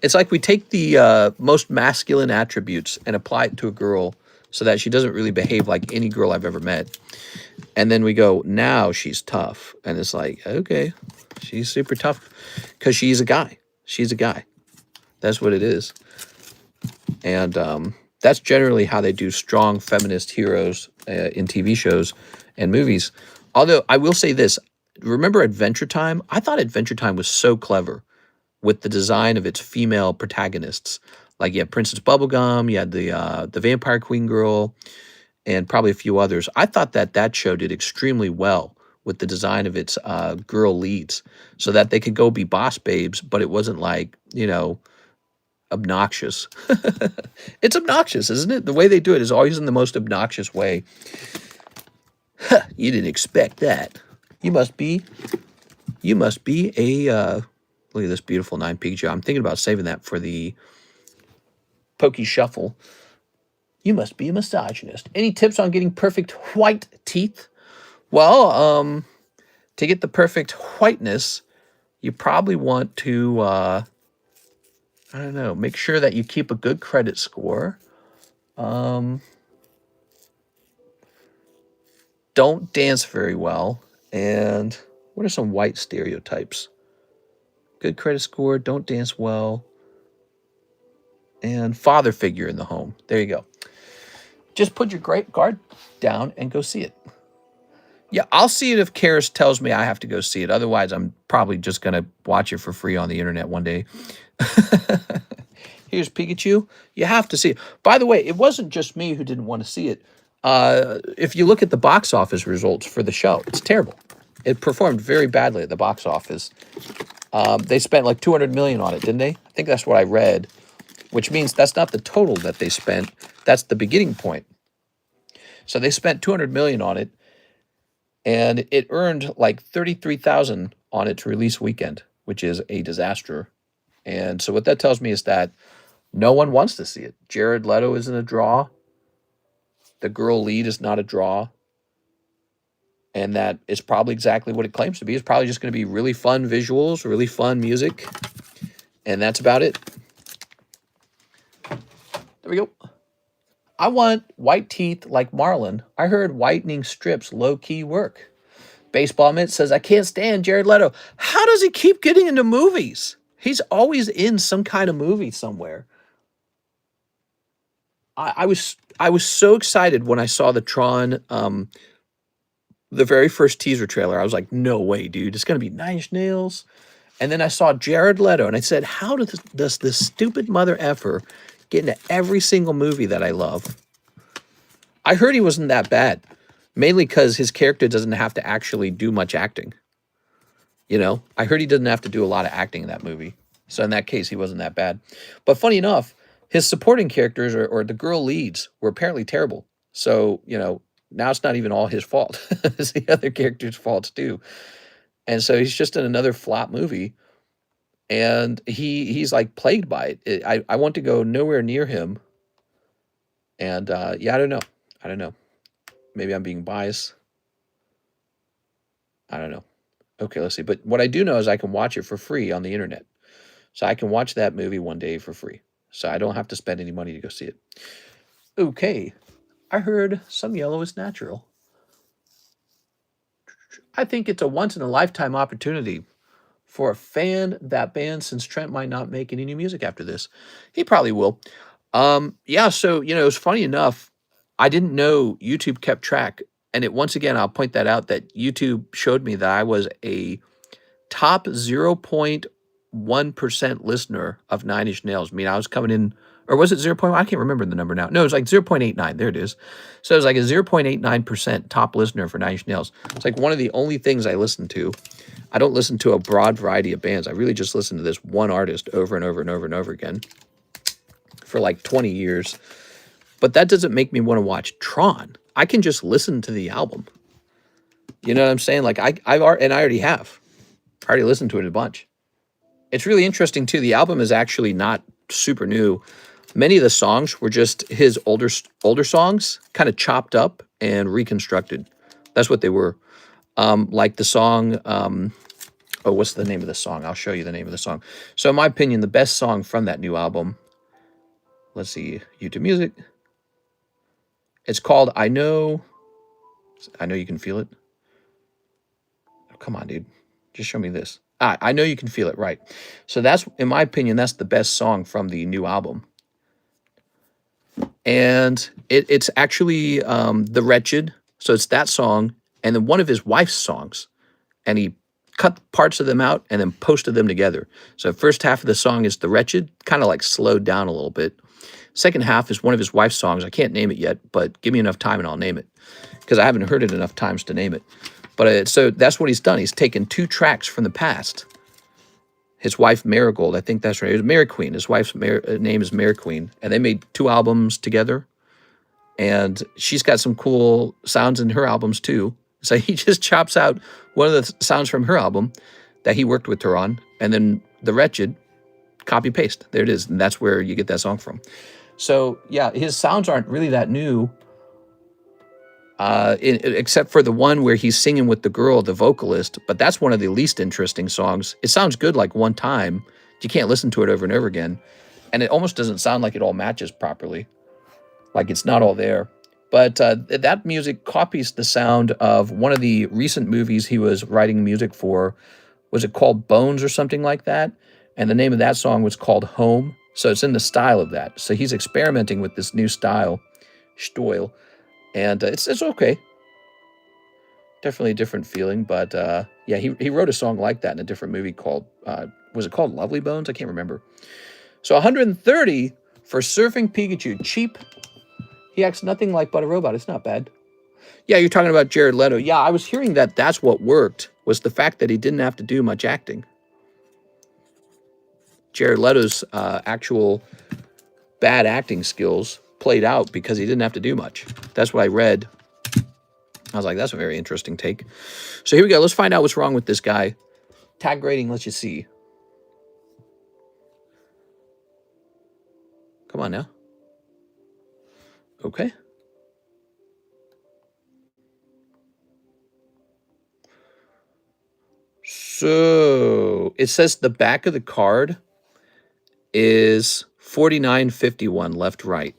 It's like we take the most masculine attributes and apply it to a girl so that she doesn't really behave like any girl I've ever met. And then we go, now she's tough. And it's like, okay, she's super tough because she's a guy. She's a guy. That's what it is. And that's generally how they do strong feminist heroes in TV shows and movies. Although I will say this, remember Adventure Time? I thought Adventure Time was so clever with the design of its female protagonists. Like you had Princess Bubblegum, you had the Vampire Queen girl, and probably a few others. I thought that show did extremely well with the design of its girl leads so that they could go be boss babes, but it wasn't like, obnoxious. It's obnoxious, isn't it? The way they do it is always in the most obnoxious way. Huh, you didn't expect that. You must be a, look at this beautiful 9 Pikachu. I'm thinking about saving that for the Pokey Shuffle. You must be a misogynist. Any tips on getting perfect white teeth? Well, to get the perfect whiteness, you probably want to, I don't know, make sure that you keep a good credit score. Don't dance very well. And what are some white stereotypes? Good credit score, don't dance well, and father figure in the home. There you go. Just put your great guard down and go see it. Yeah, I'll see it if Karis tells me I have to go see it. Otherwise, I'm probably just going to watch it for free on the internet one day. Here's Pikachu. You have to see it. By the way, it wasn't just me who didn't want to see it. If you look at the box office results for the show, it's terrible. It performed very badly at the box office. They spent like $200 million on it, didn't they? I think that's what I read, which means that's not the total that they spent. That's the beginning point. So they spent $200 million on it, and it earned like $33,000 on its release weekend, which is a disaster. And so what that tells me is that no one wants to see it. Jared Leto isn't a draw. The girl lead is not a draw. And that is probably exactly what it claims to be. It's probably just going to be really fun visuals, really fun music. And that's about it. There we go. I want white teeth like Marlon. I heard whitening strips low-key work. Baseball Mitt says, I can't stand Jared Leto. How does he keep getting into movies? He's always in some kind of movie somewhere. I was so excited when I saw the Tron, the very first teaser trailer. I was like, no way, dude. It's going to be 9 Inch Nails. And then I saw Jared Leto, and I said, how does this stupid mother effer get into every single movie that I love? I heard he wasn't that bad, mainly because his character doesn't have to actually do much acting. I heard he doesn't have to do a lot of acting in that movie. So in that case, he wasn't that bad. But funny enough, his supporting characters or the girl leads were apparently terrible. So, now it's not even all his fault. It's the other characters' faults too. And so he's just in another flop movie. And he's like plagued by it. I want to go nowhere near him. And yeah, I don't know. Maybe I'm being biased. I don't know. Okay, let's see. But what I do know is I can watch it for free on the internet. So I can watch that movie one day for free. So I don't have to spend any money to go see it. Okay. I heard Some Yellow is Natural. I think it's a once-in-a-lifetime opportunity for a fan that band, since Trent might not make any new music after this. He probably will. Yeah, so, it was funny enough. I didn't know YouTube kept track. And once again, I'll point that out, that YouTube showed me that I was a top 0.1% listener of Nine Inch Nails. I mean, I was coming in, or was it 0.1? I can't remember the number now. No, it was like 0.89. There it is. So it was like a 0.89% top listener for Nine Inch Nails. It's like one of the only things I listen to. I don't listen to a broad variety of bands. I really just listen to this one artist over and over and over and over again for like 20 years. But that doesn't make me want to watch Tron. I can just listen to the album. You know what I'm saying? Like I already have. I already listened to it a bunch. It's really interesting too. The album is actually not super new. Many of the songs were just his older songs, kind of chopped up and reconstructed. That's what they were. Like the song, what's the name of the song? I'll show you the name of the song. So in my opinion, the best song from that new album, let's see, YouTube Music. It's called I Know You Can Feel It. Oh, come on, dude. Just show me this. I Know You Can Feel It, right. So that's, in my opinion, that's the best song from the new album. And it's actually The Wretched. So it's that song and then one of his wife's songs. And he cut parts of them out and then posted them together. So the first half of the song is The Wretched, kind of like slowed down a little bit. Second half is one of his wife's songs. I can't name it yet, but give me enough time and I'll name it, because I haven't heard it enough times to name it. But so that's what he's done. He's taken 2 tracks from the past. His wife, Marigold, I think that's right. It was Mary Queen. His wife's name is Mary Queen. And they made 2 albums together. And she's got some cool sounds in her albums too. So he just chops out one of the sounds from her album that he worked with her on. And then The Wretched, copy paste. There it is. And that's where you get that song from. So yeah, his sounds aren't really that new. Except for the one where he's singing with the girl, the vocalist, but that's one of the least interesting songs. It sounds good like one time. You can't listen to it over and over again. And it almost doesn't sound like it all matches properly. Like it's not all there. But that music copies the sound of one of the recent movies he was writing music for. Was it called Bones or something like that? And the name of that song was called Home. So it's in the style of that. So he's experimenting with this new style, and it's okay. Definitely a different feeling, but yeah, he wrote a song like that in a different movie called, was it called Lovely Bones? I can't remember. So 130 for Surfing Pikachu. Cheap. He acts nothing like but a robot. It's not bad. Yeah, you're talking about Jared Leto. Yeah, I was hearing that that's what worked, was the fact that he didn't have to do much acting. Jared Leto's actual bad acting skills played out because he didn't have to do much. That's what I read. I was like, that's a very interesting take. So here we go. Let's find out what's wrong with this guy. Tag grading lets you see. Come on now. Okay. So it says the back of the card is 49.51 left, right.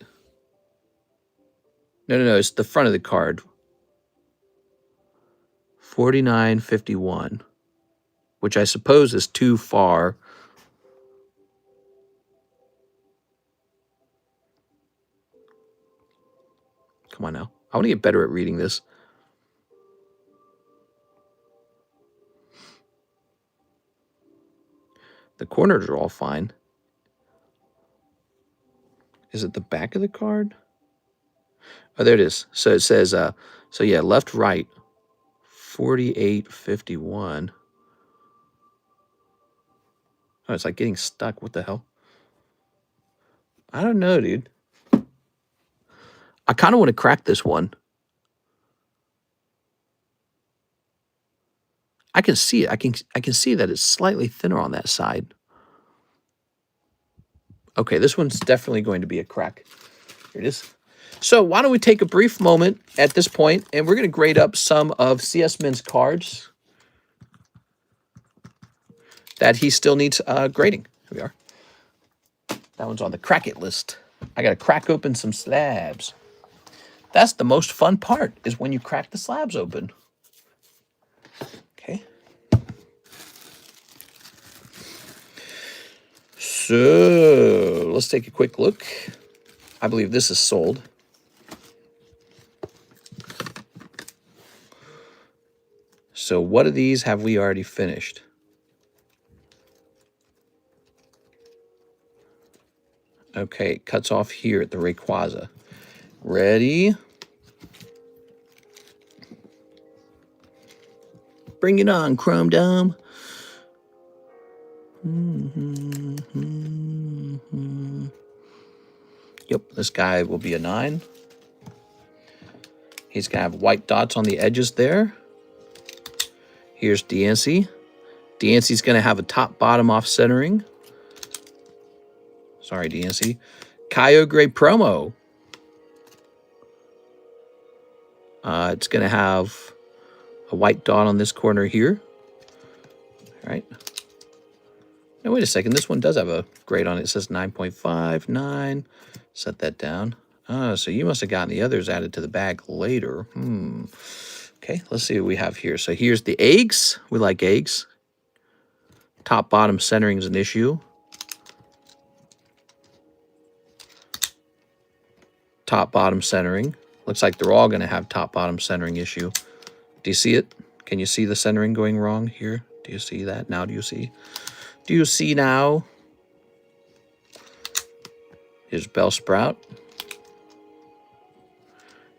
No, it's the front of the card. 49.51, which I suppose is too far. Come on now. I want to get better at reading this. The corners are all fine. Is it the back of the card? Oh, there it is. So it says, so yeah, left, right, 48.51. Oh, it's like getting stuck. What the hell? I don't know, dude. I kind of want to crack this one. I can see it. I can see that it's slightly thinner on that side. Okay, this one's definitely going to be a crack. Here it is. So why don't we take a brief moment at this point, and we're going to grade up some of CS Min's cards that he still needs grading. Here we are. That one's on the crack it list. I got to crack open some slabs. That's the most fun part, is when you crack the slabs open. Okay. So let's take a quick look. I believe this is sold. So what of these have we already finished? Okay, it cuts off here at the Rayquaza. Ready? Bring it on, Chrome Dome. Yep, this guy will be a 9. He's going to have white dots on the edges there. Here's Diancie. Diancie's going to have a top-bottom off-centering. Sorry, Diancie. Kyogre promo. It's going to have a white dot on this corner here. All right. Now, wait a second. This one does have a grade on it. It says 9.5, 9. Set that down. Oh, so you must have gotten the others added to the bag later. Okay, let's see what we have here. So here's the eggs. We like eggs. Top, bottom centering is an issue. Top, bottom centering. Looks like they're all going to have top, bottom centering issue. Do you see it? Can you see the centering going wrong here? Do you see that? Now do you see? Do you see now? Here's Bellsprout.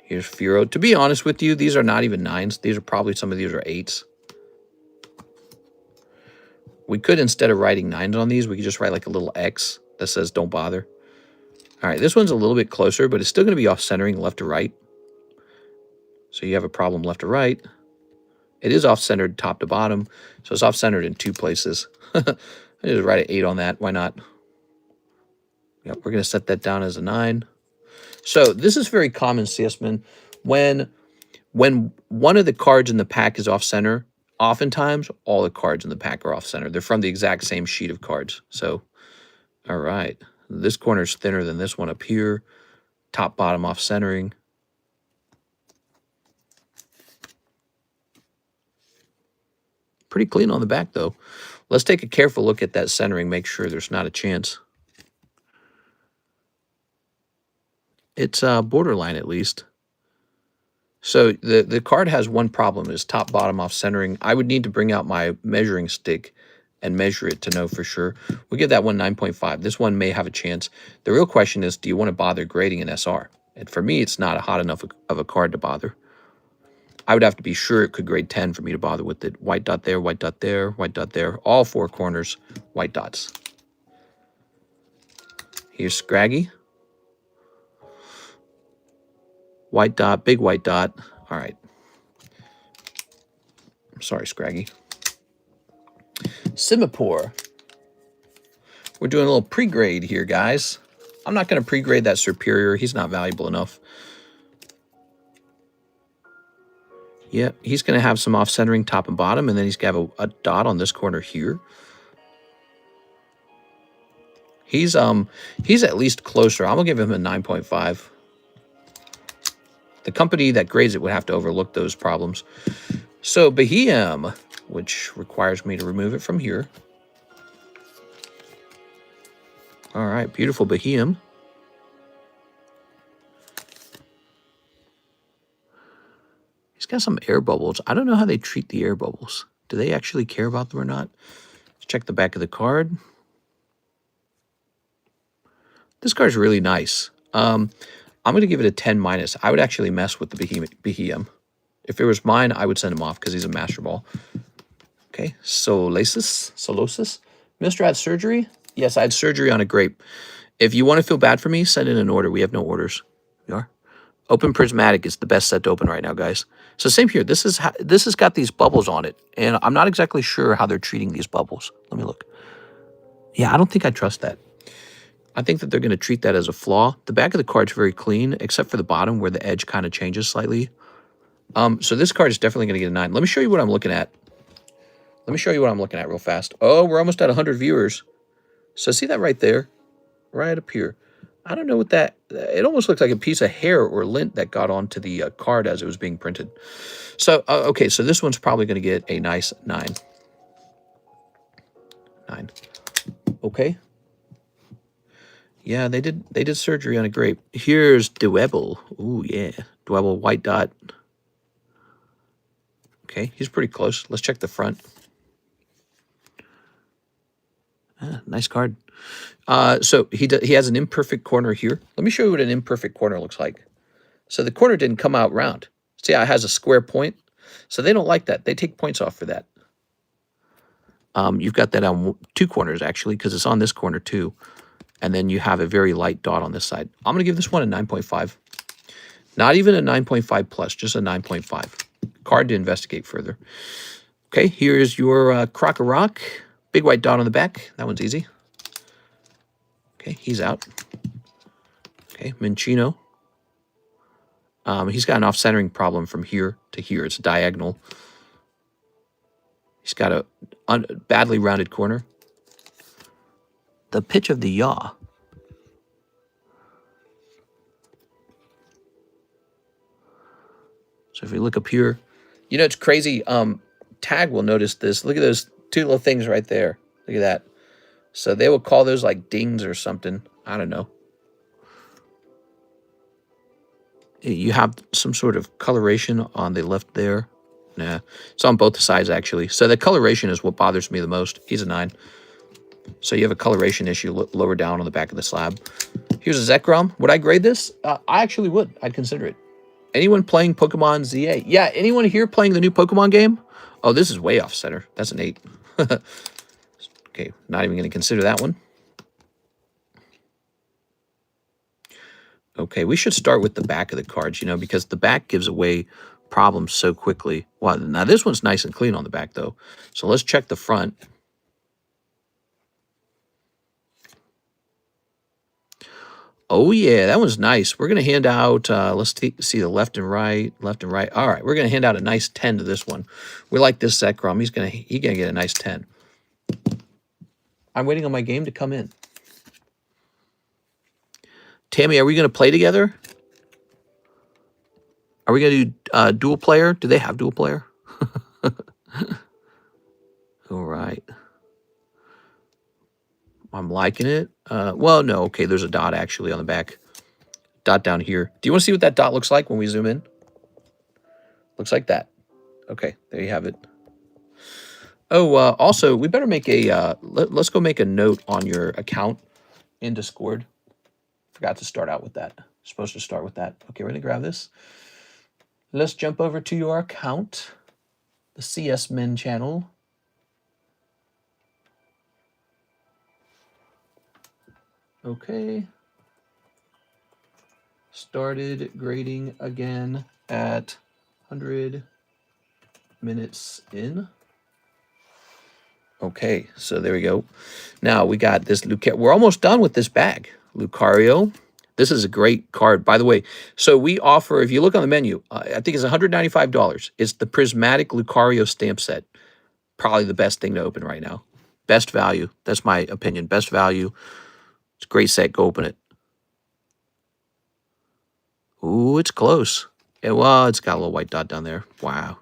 Here's Furo. To be honest with you, these are not even 9s. These are probably, some of these are 8s. We could, instead of writing 9s on these, we could just write like a little X that says don't bother. All right, this one's a little bit closer, but it's still going to be off-centering left to right. So you have a problem left to right. It is off-centered top to bottom, so it's off-centered in 2 places. I just write an 8 on that. Why not? Yep, we're going to set that down as a 9. So this is very common, CSMin. When one of the cards in the pack is off-center, oftentimes all the cards in the pack are off-center. They're from the exact same sheet of cards. So, all right. This corner is thinner than this one up here. Top, bottom off-centering. Pretty clean on the back, though. Let's take a careful look at that centering, make sure there's not a chance. It's borderline, at least. So the card has one problem, is top, bottom off-centering. I would need to bring out my measuring stick and measure it to know for sure. We'll give that one 9.5. This one may have a chance. The real question is, do you want to bother grading an SR? And for me, it's not hot enough of a card to bother. I would have to be sure it could grade 10 for me to bother with it. White dot there, white dot there, white dot there. All 4 corners, white dots. Here's Scraggy. White dot, big white dot. All right. I'm sorry, Scraggy. Simipour. We're doing a little pre-grade here, guys. I'm not going to pre-grade that Superior. He's not valuable enough. Yeah, he's going to have some off-centering top and bottom, and then he's going to have a dot on this corner here. He's at least closer. I'm going to give him a 9.5. The company that grades it would have to overlook those problems. So Behem, which requires me to remove it from here. All right, beautiful Behem. He's got some air bubbles. I don't know how they treat the air bubbles. Do they actually care about them or not? Let's check the back of the card. This card's really nice. I'm going to give it a 10 minus. I would actually mess with the Behem. If it was mine, I would send him off because he's a Master Ball. Okay, Solosis. Mr. had surgery? Yes, I had surgery on a grape. If you want to feel bad for me, send in an order. We have no orders. We are. Open Prismatic is the best set to open right now, guys. So same here. This has got these bubbles on it, and I'm not exactly sure how they're treating these bubbles. Let me look. Yeah, I don't think I trust that. I think that they're going to treat that as a flaw. The back of the card's very clean, except for the bottom where the edge kind of changes slightly. So this card is definitely going to get a 9. Let me show you what I'm looking at. Let me show you what I'm looking at real fast. Oh, we're almost at 100 viewers. So see that right there? Right up here. I don't know what that... It almost looks like a piece of hair or lint that got onto the card as it was being printed. So, okay, so this one's probably going to get a nice 9. 9. Okay. Yeah, they did surgery on a grape. Here's Dwebble. Ooh, yeah. Dwebble, white dot. Okay, he's pretty close. Let's check the front. Ah, nice card. So he has an imperfect corner here. Let me show you what an imperfect corner looks like. So the corner didn't come out round. See how it has a square point? So they don't like that. They take points off for that. You've got that on 2 corners, actually, because it's on this corner, too. And then you have a very light dot on this side. I'm going to give this one a 9.5. Not even a 9.5 plus, just a 9.5. Card to investigate further. Okay, here's your Crock of Rock. Big white dot on the back. That one's easy. Okay, he's out. Okay, Minchino. He's got an off-centering problem from here to here. It's diagonal. He's got a badly rounded corner. The pitch of the yaw. So if we look up here, you know, it's crazy. Tag will notice this. Look at those 2 little things right there. Look at that. So they will call those like dings or something. I don't know. You have some sort of coloration on the left there. Nah, it's on both sides, actually. So the coloration is what bothers me the most. He's a 9. So you have a coloration issue lower down on the back of the slab. Here's a Zekrom. Would I grade this? I actually would. I'd consider it. Anyone playing Pokemon ZA? Yeah, anyone here playing the new Pokemon game? Oh, this is way off center. That's an 8. Okay, not even going to consider that one. Okay, we should start with the back of the cards, you know, because the back gives away problems so quickly. Well, now this one's nice and clean on the back, though. So let's check the front. Oh, yeah, that one's nice. We're going to hand out, let's see the left and right, left and right. All right, we're going to hand out a nice 10 to this one. We like this Zekrom. He's going to get a nice 10. I'm waiting on my game to come in. Tammy, are we going to play together? Are we going to do dual player? Do they have dual player? All right. I'm liking it. Well, no. Okay, there's a dot actually on the back. Dot down here. Do you want to see what that dot looks like when we zoom in? Looks like that. Okay, there you have it. Oh, also, we better make a, let's go make a note on your account in Discord. Forgot to start out with that. Supposed to start with that. Okay, we're going to grab this. Let's jump over to your account, the CS Men channel. Okay. Started grading again at 100 minutes in. Okay, so there we go. Now we got this Lucario. We're almost done with this bag. Lucario. This is a great card, by the way. So we offer, if you look on the menu, I think it's $195. It's the Prismatic Lucario stamp set. Probably the best thing to open right now. Best value. That's my opinion. Best value. It's a great set. Go open it. Ooh, it's close. Yeah, well, it's got a little white dot down there. Wow.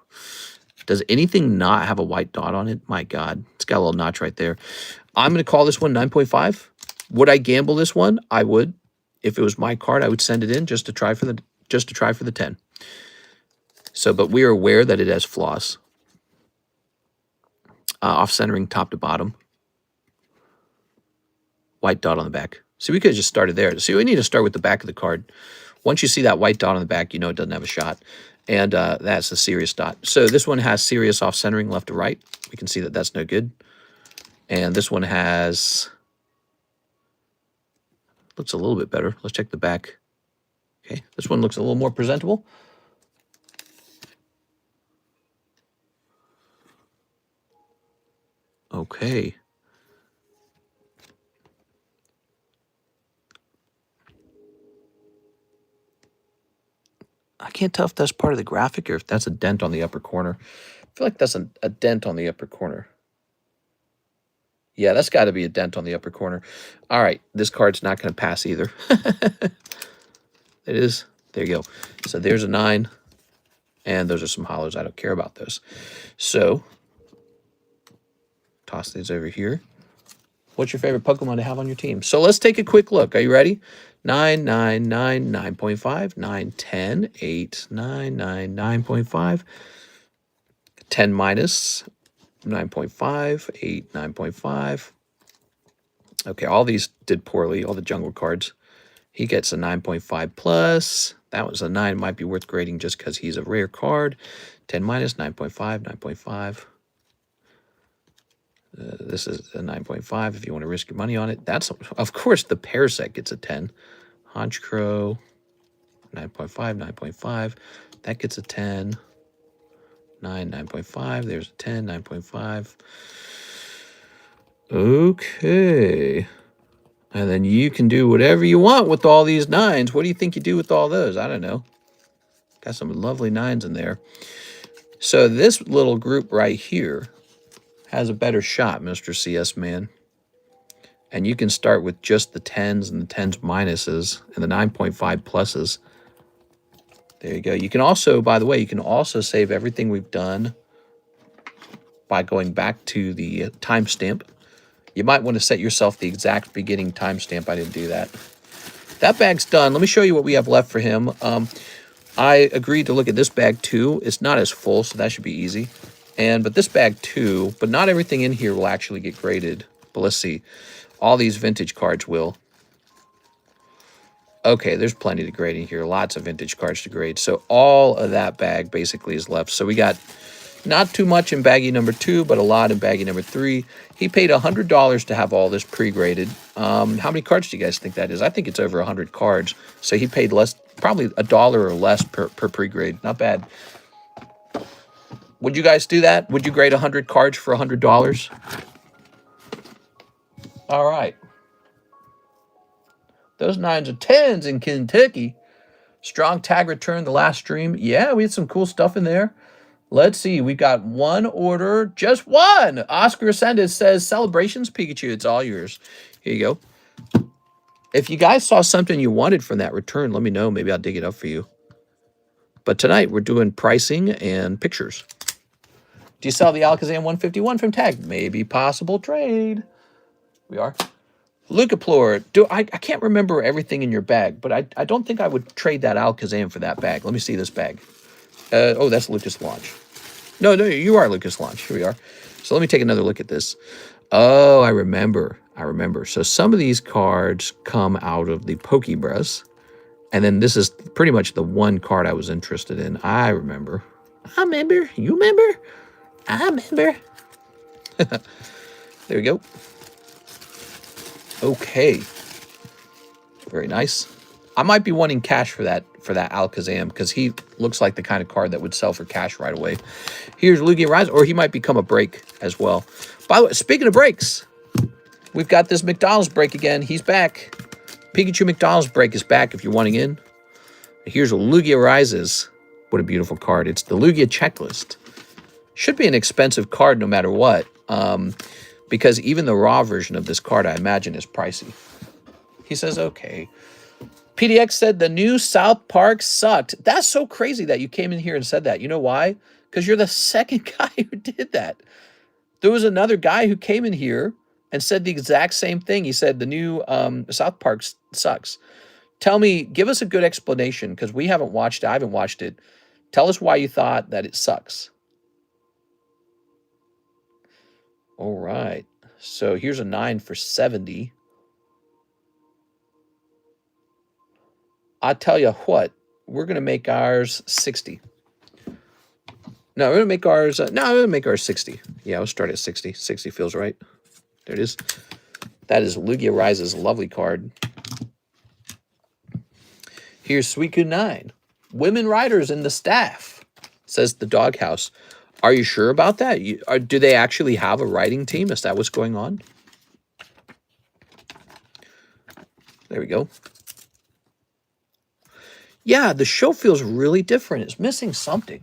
Does anything not have a white dot on it? My God. It's got a little notch right there. I'm going to call this one 9.5. Would I gamble this one? I would. If it was my card, I would send it in just to try for the 10. So, but we are aware that it has flaws. Off-centering top to bottom. White dot on the back. See, we could have just started there. See, we need to start with the back of the card. Once you see that white dot on the back, you know it doesn't have a shot. And that's a serious dot. So this one has serious off-centering left to right. We can see that that's no good. And this one has... looks a little bit better. Let's check the back. Okay, this one looks a little more presentable. Okay. can't tell if that's part of the graphic or if that's a dent on the upper corner. I feel like that's a dent on the upper corner. Yeah, that's got to be a dent on the upper corner. All right, this card's not going to pass either. It is. There you go. So there's a 9. And those are some hollows. I don't care about those. So, toss these over here. What's your favorite Pokemon to have on your team? So let's take a quick look. Are you ready? 9, 9, 9, 9.5, 9, 10, 8, 9, 9, 9.5, 10 minus 9.5, 8, 9.5. Okay, all these did poorly, all the jungle cards. He gets a 9.5 plus. That was a 9. Might be worth grading just because he's a rare card. 10 minus 9.5, 9.5. This is a 9.5 if you want to risk your money on it. That's, of course, the Parasect gets a 10. Honchkrow, 9.5, 9.5. That gets a 10. 9, 9.5. There's a 10, 9.5. Okay. And then you can do whatever you want with all these 9s. What do you think you do with all those? I don't know. Got some lovely 9s in there. So this little group right here has a better shot, Mr. CS Man. And you can start with just the 10s and the 10s minuses and the 9.5 pluses. There you go. You can also, by the way, you can also save everything we've done by going back to the timestamp. You might want to set yourself the exact beginning timestamp. I didn't do that. That bag's done. Let me show you what we have left for him. I agreed to look at this bag too. It's not as full, so that should be easy. But this bag too, but not everything in here will actually get graded. But let's see. All these vintage cards will. Okay, there's plenty to grade in here. Lots of vintage cards to grade. So all of that bag basically is left. So we got not too much in baggie number 2, but a lot in baggie number 3. He paid $100 to have all this pre-graded. How many cards do you guys think that is? I think it's over 100 cards. So he paid less, probably $1 or less per pre-grade. Not bad. Would you guys do that? Would you grade 100 cards for $100? All right. Those 9s are 10s in Kentucky. Strong tag return the last stream. Yeah, we had some cool stuff in there. Let's see. We've got one order. Just one. Oscar Ascended says, Celebrations, Pikachu. It's all yours. Here you go. If you guys saw something you wanted from that return, let me know. Maybe I'll dig it up for you. But tonight, we're doing pricing and pictures. Do you sell the Alakazam 151 from tag? Maybe possible trade. We are. Lucaplore, I can't remember everything in your bag, but I don't think I would trade that Alakazam for that bag. Let me see this bag. Oh, that's Lucas Launch. No, you are Lucas Launch. Here we are. So let me take another look at this. Oh, I remember. So some of these cards come out of the Pokebus, and then this is pretty much the one card I was interested in. I remember. I remember. You remember? I remember. There we go. Okay. Very nice. I might be wanting cash for that Alakazam because he looks like the kind of card that would sell for cash right away. Here's Lugia Rise, or he might become a break as well. By the way, speaking of breaks, we've got this McDonald's break again. He's back. Pikachu McDonald's break is back if you're wanting in. Here's Lugia Rises. What a beautiful card. It's the Lugia checklist. Should be an expensive card no matter what. Because even the raw version of this card, I imagine, is pricey. He says, okay. PDX said the new South Park sucked. That's so crazy that you came in here and said that. You know why? Because you're the second guy who did that. There was another guy who came in here and said the exact same thing. He said the new South Park sucks. Tell me, give us a good explanation, because we haven't watched it. I haven't watched it. Tell us why you thought that it sucks. All right. So here's a 9 for 70. I tell you what, we're going to make ours 60. No, we're going to make ours, we're going to make ours 60. Yeah, we'll start at 60. 60 feels right. There it is. That is Lugia Rise's lovely card. Here's Suicune 9. Women riders in the staff, says the Doghouse. Are you sure about that? Do they actually have a writing team? Is that what's going on? There we go. Yeah, the show feels really different. It's missing something.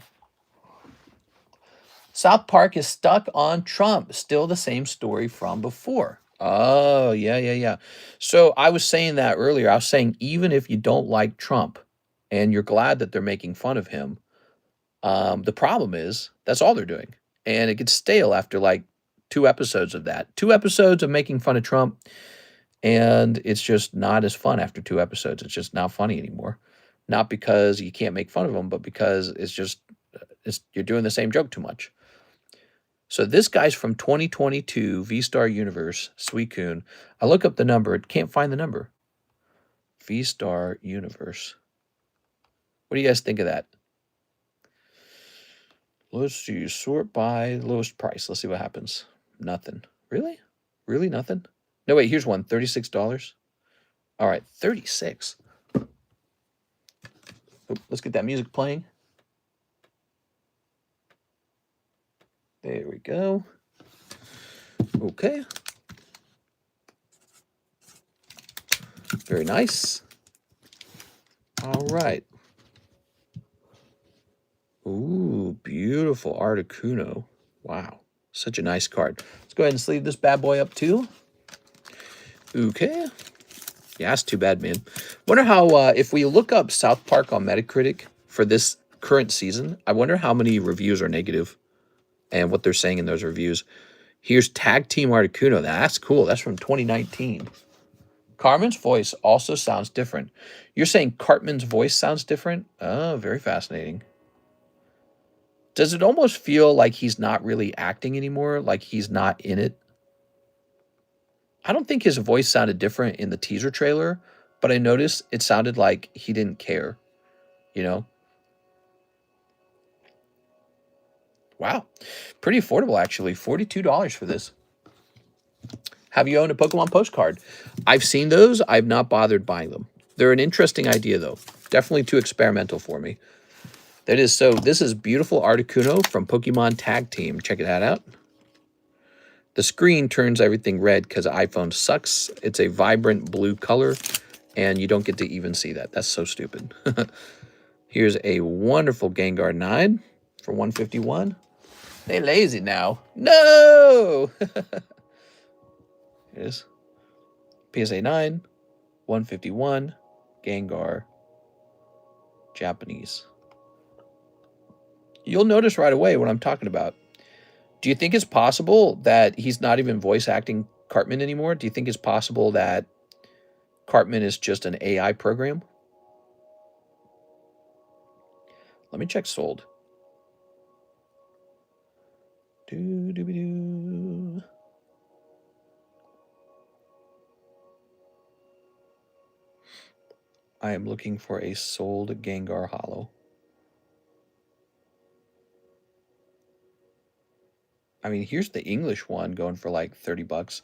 South Park is stuck on Trump. Still the same story from before. Oh, yeah, yeah, yeah. So I was saying that earlier. I was saying even if you don't like Trump and you're glad that they're making fun of him, the problem is that's all they're doing. And it gets stale after like 2 episodes of that. 2 episodes of making fun of Trump, and it's just not as fun after 2 episodes. It's just not funny anymore. Not because you can't make fun of him, but because you're doing the same joke too much. So this guy's from 2022, V-Star Universe, Suicune. I look up the number, can't find the number. V-Star Universe. What do you guys think of that? Let's see, sort by lowest price. Let's see what happens. Nothing. Really? Really nothing? No, wait, here's one, $36. All right, 36. Oh, let's get that music playing. There we go. Okay. Very nice. All right. Ooh, beautiful Articuno. Wow, such a nice card. Let's go ahead and sleeve this bad boy up too. Okay. Yeah, that's too bad, man. Wonder how, if we look up South Park on Metacritic for this current season, I wonder how many reviews are negative and what they're saying in those reviews. Here's Tag Team Articuno. That's cool. That's from 2019. Carmen's voice also sounds different. You're saying Cartman's voice sounds different? Oh, very fascinating. Does it almost feel like he's not really acting anymore? Like he's not in it? I don't think his voice sounded different in the teaser trailer, but I noticed it sounded like he didn't care, you know? Wow. Pretty affordable, actually. $42 for this. Have you owned a Pokemon postcard? I've seen those. I've not bothered buying them. They're an interesting idea, though. Definitely too experimental for me. That is so. This is beautiful Articuno from Pokemon Tag Team. Check that out. The screen turns everything red because iPhone sucks. It's a vibrant blue color, and you don't get to even see that. That's so stupid. Here's a wonderful Gengar 9 for $151. They lazy now. No! Here's PSA 9, $151, Gengar, Japanese. You'll notice right away what I'm talking about. Do you think it's possible that he's not even voice acting Cartman anymore? Do you think it's possible that Cartman is just an AI program? Let me check sold. Do. I am looking for a sold Gengar Hollow. I mean, here's the English one going for like $30.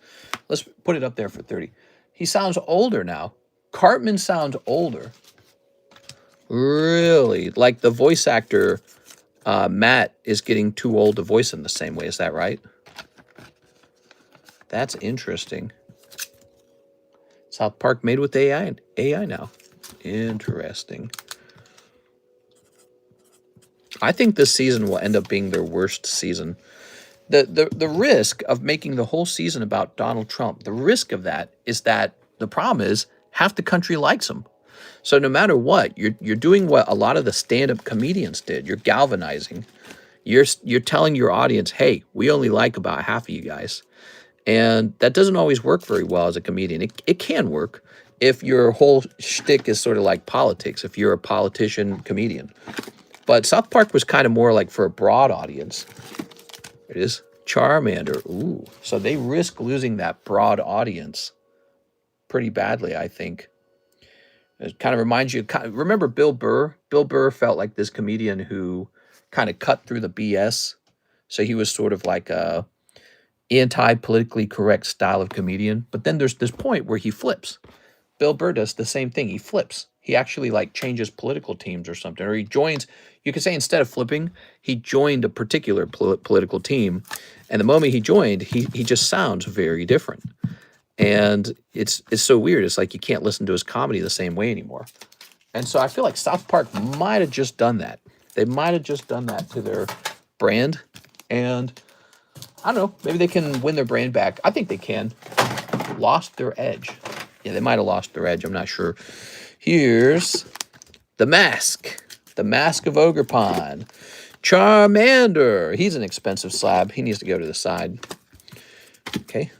Let's put it up there for 30. He sounds older now. Cartman sounds older. Really? Like the voice actor, Matt, is getting too old to voice him the same way. Is that right? That's interesting. South Park made with AI now. Interesting. I think this season will end up being their worst season. The risk of making the whole season about Donald Trump, the risk of that is that the problem is half the country likes him. So no matter what, you're doing what a lot of the stand-up comedians did. You're galvanizing. You're telling your audience, hey, we only like about half of you guys. And that doesn't always work very well as a comedian. It can work if your whole shtick is sort of like politics, if you're a politician comedian. But South Park was kind of more like for a broad audience. It is Charmander. Ooh. So they risk losing that broad audience pretty badly, I think. It kind of reminds you, remember Bill Burr? Bill Burr felt like this comedian who kind of cut through the BS. So he was sort of like a anti-politically correct style of comedian. But then there's this point where he flips. Bill Burr does the same thing. He flips. He actually like changes political teams or something. Or he joins, you could say instead of flipping, he joined a particular political team. And the moment he joined, he just sounds very different. And it's so weird. It's like you can't listen to his comedy the same way anymore. And so I feel like South Park might have just done that. They might have just done that to their brand. And I don't know, maybe they can win their brand back. I think they can. Lost their edge. Yeah, they might have lost their edge. I'm not sure. Here's the mask. The Mask of Ogerpon. Charmander. He's an expensive slab. He needs to go to the side. Okay.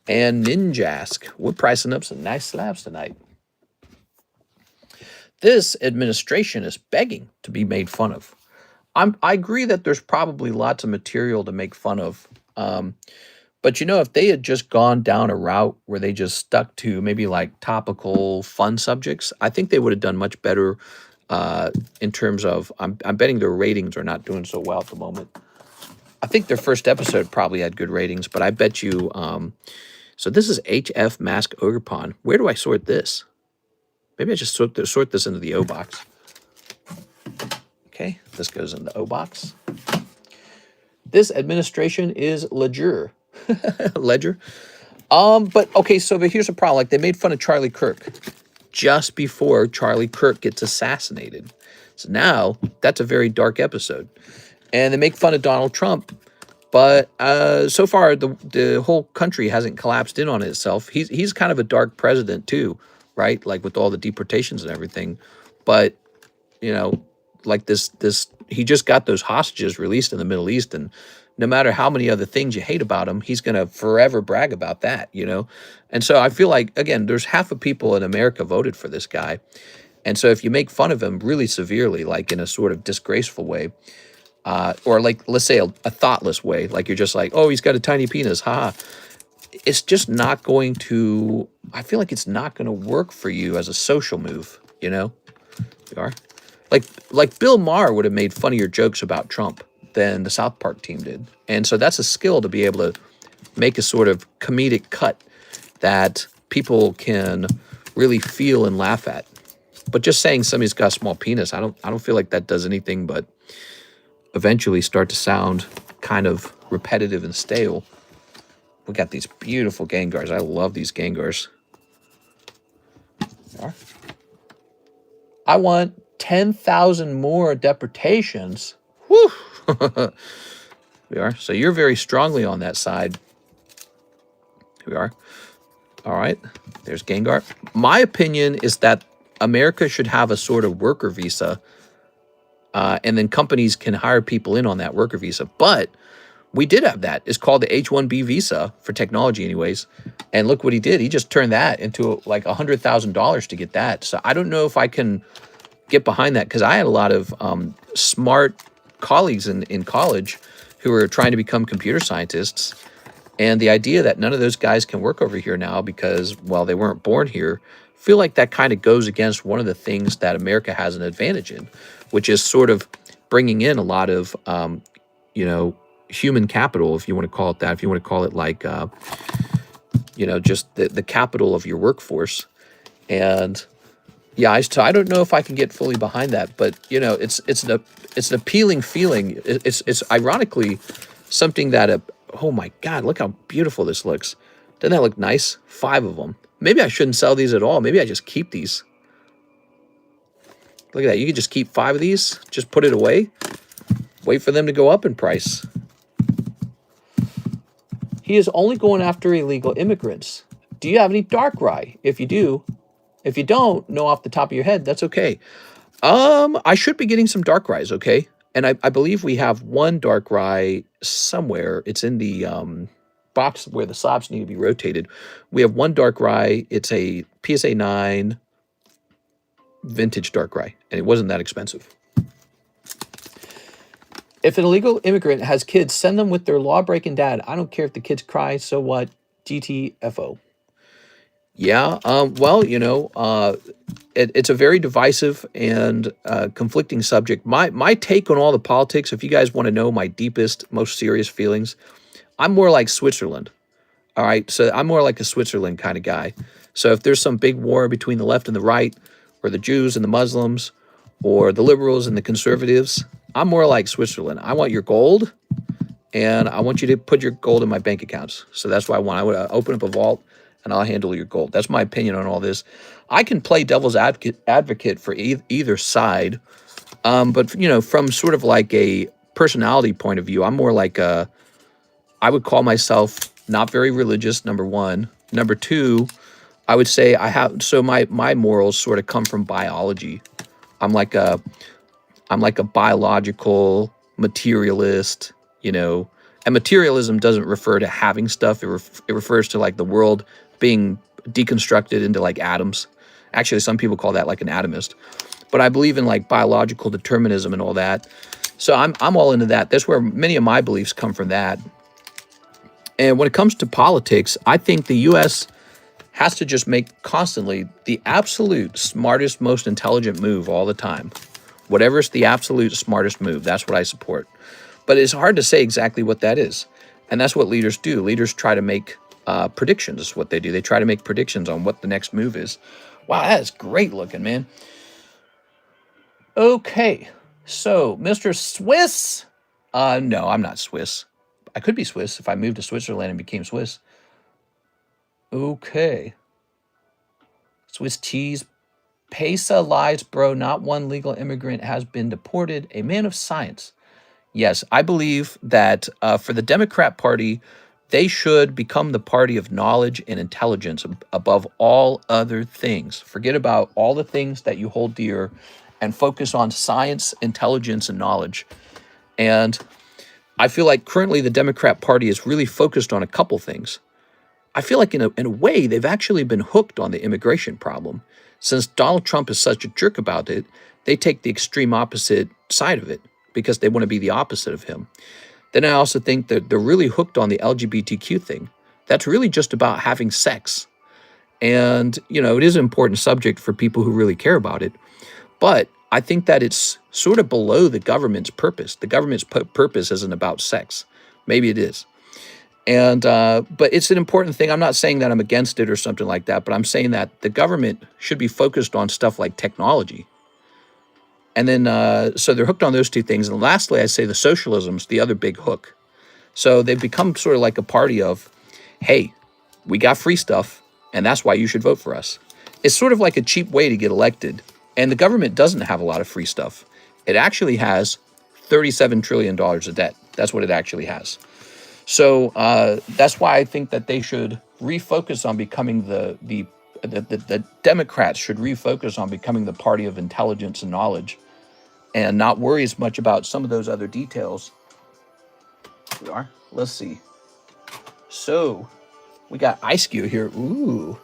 And Ninjask. We're pricing up some nice slabs tonight. This administration is begging to be made fun of. I agree that there's probably lots of material to make fun of. But, you know, if they had just gone down a route where they just stuck to maybe like topical fun subjects, I think they would have done much better in terms of, I'm betting their ratings are not doing so well at the moment. I think their first episode probably had good ratings, but I bet you, so this is HF Mask Ogerpon. Where do I sort this? Maybe I just sort this into the O box. Okay, this goes in the O box. This administration is Ledger. Ledger. But okay, so but here's the problem. Like, they made fun of Charlie Kirk just before Charlie Kirk gets assassinated. So now that's a very dark episode. And they make fun of Donald Trump, but so far the whole country hasn't collapsed in on itself. He's kind of a dark president too, right? Like with all the deportations and everything. But you know, like this he just got those hostages released in the Middle East, and no matter how many other things you hate about him, he's going to forever brag about that, you know? And so I feel like, again, there's half of people in America voted for this guy. And so if you make fun of him really severely, like in a sort of disgraceful way, or like, let's say a thoughtless way, like you're just like, oh, he's got a tiny penis, haha. It's just not going to, I feel like it's not going to work for you as a social move, you know? You are? Like Bill Maher would have made funnier jokes about Trump than the South Park team did. And so that's a skill to be able to make a sort of comedic cut that people can really feel and laugh at. But just saying somebody's got a small penis, I don't feel like that does anything but eventually start to sound kind of repetitive and stale. We got these beautiful Gengars. I love these Gengars. I want 10,000 more deportations. Whew. We are. So you're very strongly on that side. Here we are. All right. There's Gengar. My opinion is that America should have a sort of worker visa, and then companies can hire people in on that worker visa. But we did have that. It's called the H-1B visa for technology anyways. And look what he did. He just turned that into like $100,000 to get that. So I don't know if I can get behind that, because I had a lot of smart colleagues in college who were trying to become computer scientists. And the idea that none of those guys can work over here now because, well, they weren't born here, I feel like that kind of goes against one of the things that America has an advantage in, which is sort of bringing in a lot of, you know, human capital, if you want to call it that, if you want to call it like, you know, just the capital of your workforce. And yeah, I don't know if I can get fully behind that, but you know, it's an appealing feeling. It's ironically something that oh my God, look how beautiful this looks. Doesn't that look nice? 5 of them. Maybe I shouldn't sell these at all. Maybe I just keep these. Look at that. You could just keep 5 of these. Just put it away. Wait for them to go up in price. He is only going after illegal immigrants. Do you have any Darkrai? If you do, if you don't know off the top of your head, that's okay. I should be getting some Darkrai's, okay? And I believe we have one Darkrai somewhere. It's in the box where the slabs need to be rotated. We have one Darkrai. It's a PSA 9 vintage Darkrai, and it wasn't that expensive. If an illegal immigrant has kids, send them with their law-breaking dad. I don't care if the kids cry, so what? GTFO. Yeah, well, you know, it's a very divisive and conflicting subject. My take on all the politics, if you guys want to know my deepest, most serious feelings, I'm more like Switzerland. All right, so I'm more like a Switzerland kind of guy. So if there's some big war between the left and the right, or the Jews and the Muslims, or the liberals and the conservatives, I'm more like Switzerland. I want your gold, and I want you to put your gold in my bank accounts. So that's what I want. I would open up a vault, and I'll handle your gold. That's my opinion on all this. I can play devil's advocate for either side, but you know, from sort of like a personality point of view, I'm more like I would call myself not very religious, number one. Number two, I would say my morals sort of come from biology. I'm like a biological materialist, you know, and materialism doesn't refer to having stuff. It refers to like the world being deconstructed into like atoms. Actually, some people call that like an atomist, but I believe in like biological determinism and all that. So I'm all into that. That's where many of my beliefs come from that. And when it comes to politics, I think the U.S. has to just make constantly the absolute smartest, most intelligent move all the time. Whatever's the absolute smartest move, that's what I support. But it's hard to say exactly what that is. And that's what leaders do. Leaders try to make predictions, is what they do. They try to make predictions on what the next move is. Wow, that is great looking, man. Okay, so Mr. Swiss. No, I'm not Swiss. I could be Swiss if I moved to Switzerland and became Swiss. Okay. Swiss cheese. Pesa lies, bro. Not one legal immigrant has been deported. A man of science. Yes, I believe that for the Democrat Party, they should become the party of knowledge and intelligence above all other things. Forget about all the things that you hold dear and focus on science, intelligence, and knowledge. And I feel like currently the Democrat Party is really focused on a couple things. I feel like in a way, they've actually been hooked on the immigration problem. Since Donald Trump is such a jerk about it, they take the extreme opposite side of it because they want to be the opposite of him. Then I also think that they're really hooked on the LGBTQ thing. That's really just about having sex. And, you know, it is an important subject for people who really care about it. But I think that it's sort of below the government's purpose. The government's purpose isn't about sex. Maybe it is. And but it's an important thing. I'm not saying that I'm against it or something like that, but I'm saying that the government should be focused on stuff like technology. And then, so they're hooked on those two things. And lastly, I say the socialism's the other big hook. So they've become sort of like a party of, hey, we got free stuff, and that's why you should vote for us. It's sort of like a cheap way to get elected. And the government doesn't have a lot of free stuff. It actually has $37 trillion of debt. That's what it actually has. So that's why I think that they should refocus on becoming the Democrats should refocus on becoming the party of intelligence and knowledge and not worry as much about some of those other details. We are. Let's see. So we got Ice Cube here. Ooh.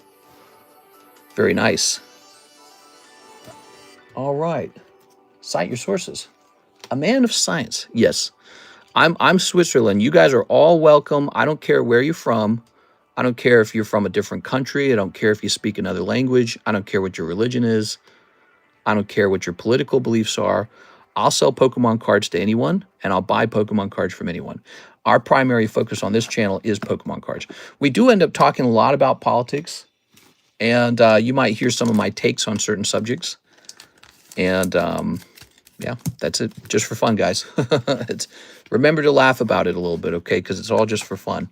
Very nice. All right. Cite your sources. A man of science. Yes. I'm Switzerland. You guys are all welcome. I don't care where you're from. I don't care if you're from a different country. I don't care if you speak another language. I don't care what your religion is. I don't care what your political beliefs are. I'll sell Pokemon cards to anyone, and I'll buy Pokemon cards from anyone. Our primary focus on this channel is Pokemon cards. We do end up talking a lot about politics, and you might hear some of my takes on certain subjects. And yeah, that's it. Just for fun, guys. Remember to laugh about it a little bit, okay? Because it's all just for fun.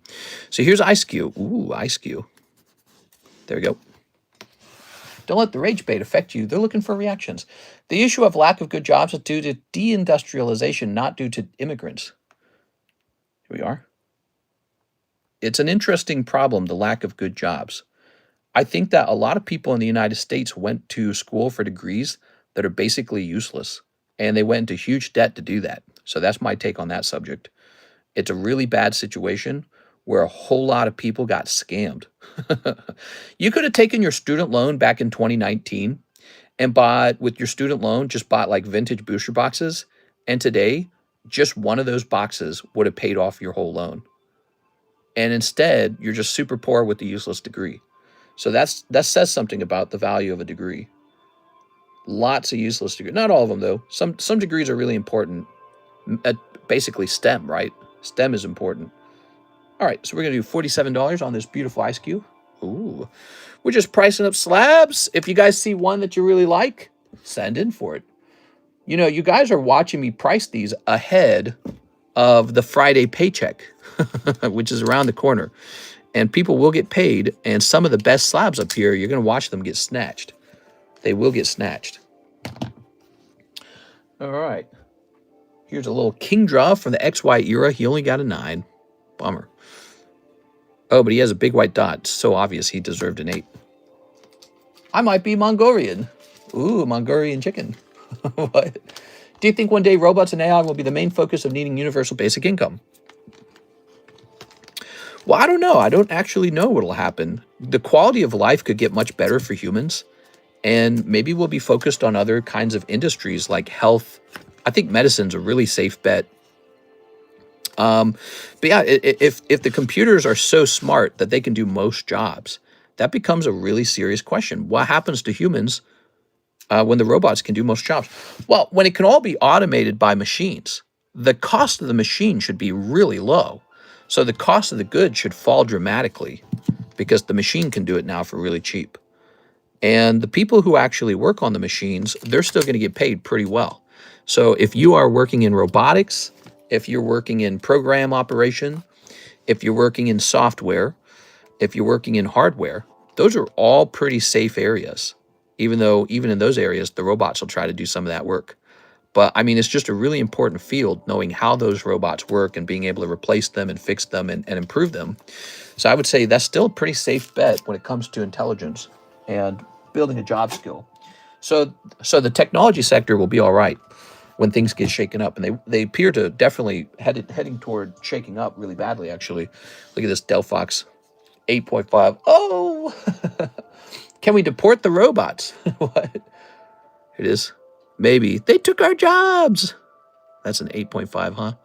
So here's Ice Cube. Ooh, Ice Cube. There we go. Don't let the rage bait affect you. They're looking for reactions. The issue of lack of good jobs is due to deindustrialization, not due to immigrants. Here we are. It's an interesting problem, the lack of good jobs. I think that a lot of people in the United States went to school for degrees that are basically useless, and they went into huge debt to do that. So that's my take on that subject. It's a really bad situation where a whole lot of people got scammed. You could have taken your student loan back in 2019 and with your student loan, just bought like vintage booster boxes. And today, just one of those boxes would have paid off your whole loan. And instead, you're just super poor with a useless degree. So that says something about the value of a degree. Lots of useless degrees. Not all of them, though. Some degrees are really important. Basically STEM, right? STEM is important. All right, so we're going to do $47 on this beautiful Ice Cube. Ooh. We're just pricing up slabs. If you guys see one that you really like, send in for it. You know, you guys are watching me price these ahead of the Friday paycheck, which is around the corner. and people will get paid. And some of the best slabs up here, you're going to watch them get snatched. They will get snatched. All right. Here's a little king draw from the XY era. He only got a 9. Bummer. Oh, but he has a big white dot. It's so obvious he deserved an 8. I might be Mongolian. Ooh, Mongolian chicken. What? Do you think one day robots and AI will be the main focus of needing universal basic income? Well, I don't know. I don't actually know what will happen. The quality of life could get much better for humans, and maybe we'll be focused on other kinds of industries like health. I think medicine's a really safe bet. But yeah, if the computers are so smart that they can do most jobs, that becomes a really serious question. What happens to humans when the robots can do most jobs? Well, when it can all be automated by machines, the cost of the machine should be really low. So the cost of the good should fall dramatically because the machine can do it now for really cheap. And the people who actually work on the machines, they're still going to get paid pretty well. So if you are working in robotics, if you're working in program operation, if you're working in software, if you're working in hardware, those are all pretty safe areas, even though even in those areas, the robots will try to do some of that work. But I mean, it's just a really important field, knowing how those robots work and being able to replace them and fix them and improve them. So I would say that's still a pretty safe bet when it comes to intelligence and building a job skill. So the technology sector will be all right when things get shaken up, and they appear to definitely heading toward shaking up really badly, actually. Look at this Dell Fox 8.5. Oh, can we deport the robots? What? It is. Maybe. They took our jobs. That's an 8.5, huh?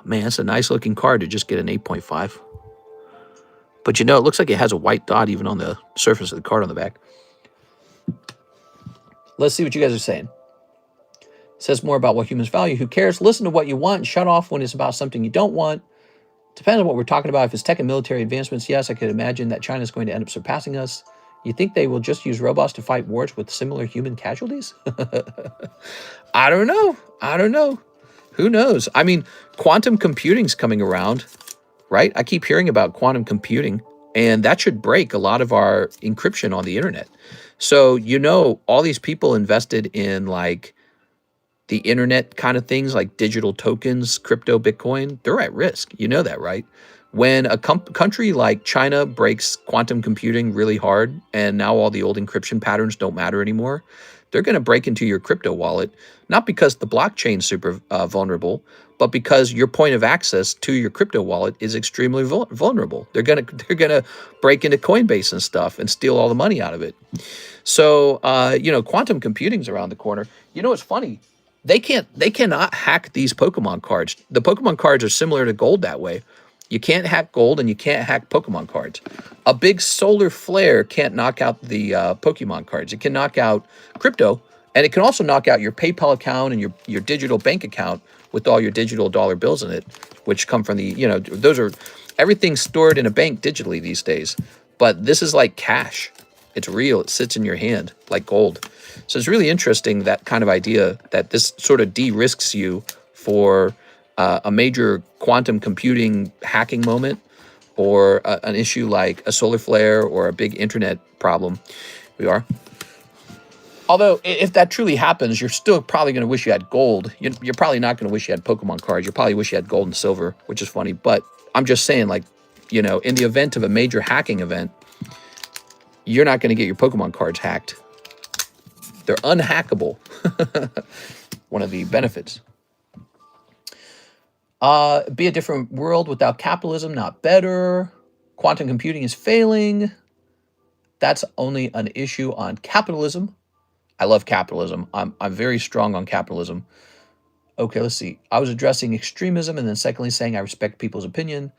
Man, it's a nice looking card to just get an 8.5. But you know, it looks like it has a white dot even on the surface of the card on the back. Let's see what you guys are saying. It says more about what humans value. Who cares? Listen to what you want. Shut off when it's about something you don't want. Depends on what we're talking about. If it's tech and military advancements, yes, I could imagine that China is going to end up surpassing us. You think they will just use robots to fight wars with similar human casualties? I don't know. I don't know. Who knows? I mean, quantum computing's coming around, right? I keep hearing about quantum computing, and that should break a lot of our encryption on the internet. So, you know, all these people invested in like the internet kind of things like digital tokens, crypto, Bitcoin, they're at risk. You know that, right? When a country like China breaks quantum computing really hard, and now all the old encryption patterns don't matter anymore, they're going to break into your crypto wallet, not because the blockchain's super vulnerable, but because your point of access to your crypto wallet is extremely vulnerable. They're gonna break into Coinbase and stuff and steal all the money out of it. So you know, quantum computing's around the corner. You know, it's funny. They cannot hack these Pokemon cards. The Pokemon cards are similar to gold that way. You can't hack gold and you can't hack Pokemon cards. A big solar flare can't knock out the Pokemon cards. It can knock out crypto, and it can also knock out your PayPal account and your digital bank account with all your digital dollar bills in it, which come from the, you know, those are, everything's stored in a bank digitally these days. But this is like cash. It's real. It sits in your hand like gold. So it's really interesting, that kind of idea that this sort of de-risks you for a major quantum computing hacking moment, or an issue like a solar flare or a big internet problem. We are. Although, if that truly happens, you're still probably going to wish you had gold. You're probably not going to wish you had Pokemon cards. You probably wish you had gold and silver, which is funny. But I'm just saying, like, you know, in the event of a major hacking event, you're not going to get your Pokemon cards hacked. They're unhackable. One of the benefits. Be a different world without capitalism, not better. Quantum computing is failing. That's only an issue on capitalism. I love capitalism. I'm very strong on capitalism. Okay, let's see. I was addressing extremism, and then secondly saying I respect people's opinion.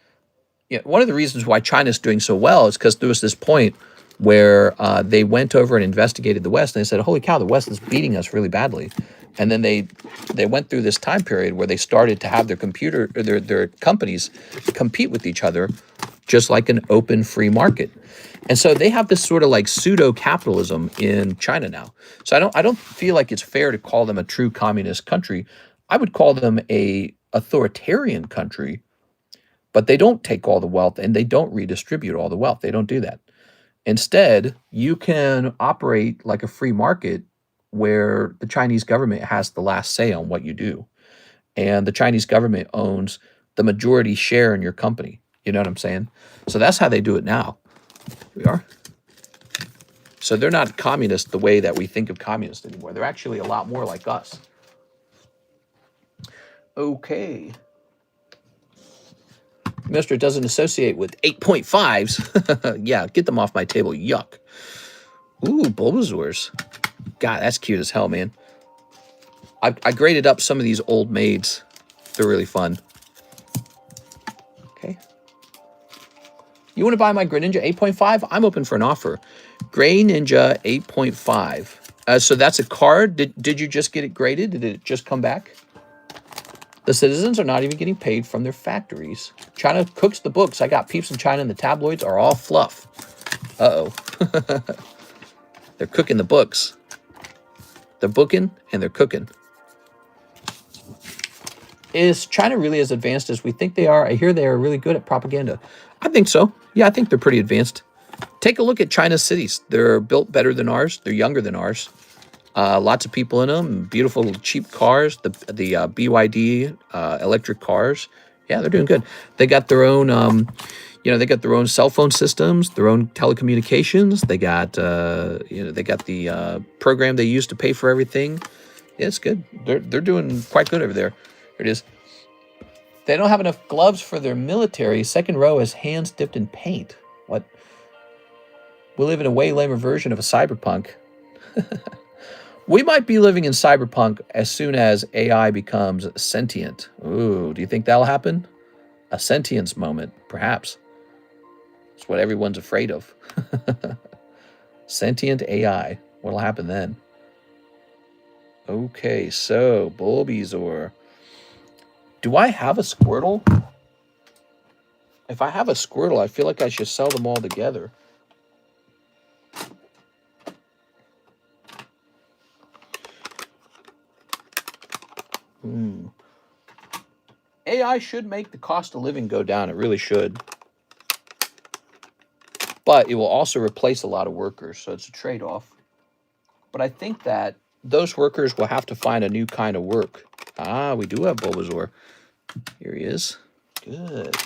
Yeah, one of the reasons why China's doing so well is because there was this point where they went over and investigated the West, and they said, holy cow, the West is beating us really badly. And then they went through this time period where they started to have their companies compete with each other, just like an open free market. And so they have this sort of like pseudo capitalism in China now. So I don't feel like it's fair to call them a true communist country. I would call them a authoritarian country, but they don't take all the wealth and they don't redistribute all the wealth. They don't do that. Instead, you can operate like a free market where the Chinese government has the last say on what you do. And the Chinese government owns the majority share in your company. You know what I'm saying? So that's how they do it now. Here we are. So they're not communist the way that we think of communists anymore. They're actually a lot more like us. Okay. Mister doesn't associate with 8.5s. Yeah, get them off my table. Yuck. Ooh, Bulbasaurs. God, that's cute as hell, man. I graded up some of these old maids. They're really fun. Okay. You want to buy my Greninja 8.5? I'm open for an offer. Greninja 8.5. So that's a card. Did you just get it graded? Did it just come back? The citizens are not even getting paid from their factories. China cooks the books. I got peeps in China and the tabloids are all fluff. Uh-oh. They're cooking the books. They're booking and they're cooking. Is China really as advanced as we think they are? I hear they are really good at propaganda. I think so. Yeah, I think they're pretty advanced. Take a look at China's cities. They're built better than ours. They're younger than ours. Lots of people in them. Beautiful, cheap cars. The BYD electric cars. Yeah, they're doing good. They got their own, they got their own cell phone systems, their own telecommunications. They got, they got the program they use to pay for everything. Yeah, it's good. They're doing quite good over there. Here it is. They don't have enough gloves for their military. Second row has hands dipped in paint. What? We live in a way lamer version of a cyberpunk. We might be living in cyberpunk as soon as AI becomes sentient. Ooh, do you think that'll happen? A sentience moment, perhaps. It's what everyone's afraid of. Sentient AI. What'll happen then? Okay, so Bulbasaur. Do I have a Squirtle? If I have a Squirtle, I feel like I should sell them all together. AI should make the cost of living go down. It really should. But it will also replace a lot of workers, so it's a trade-off. But I think that those workers will have to find a new kind of work. Ah, we do have Bulbasaur. Here he is. Good.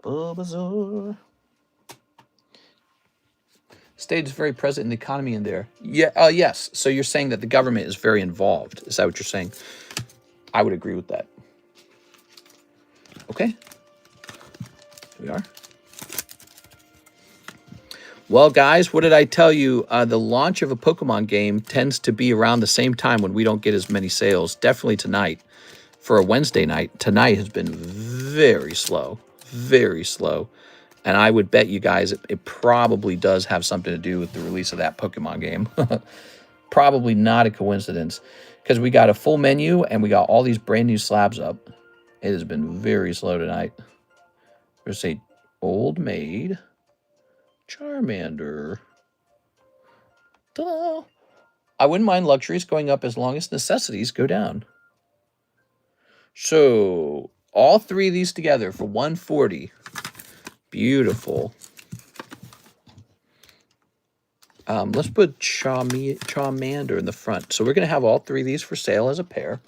Bulbasaur. State is very present in the economy in there. Yeah. Yes. So you're saying that the government is very involved. Is that what you're saying? I would agree with that. Okay. Here we are. Well, guys, what did I tell you? The launch of a Pokemon game tends to be around the same time when we don't get as many sales. Definitely tonight. For a Wednesday night, tonight has been very slow. Very slow. And I would bet you guys it probably does have something to do with the release of that Pokemon game. Probably not a coincidence. Because we got a full menu and we got all these brand new slabs up. It has been very slow tonight. There's a old maid. Charmander. Ta-da! I wouldn't mind luxuries going up as long as necessities go down. So, all three of these together for $140. Beautiful. Let's put Charmander in the front. So we're going to have all three of these for sale as a pair.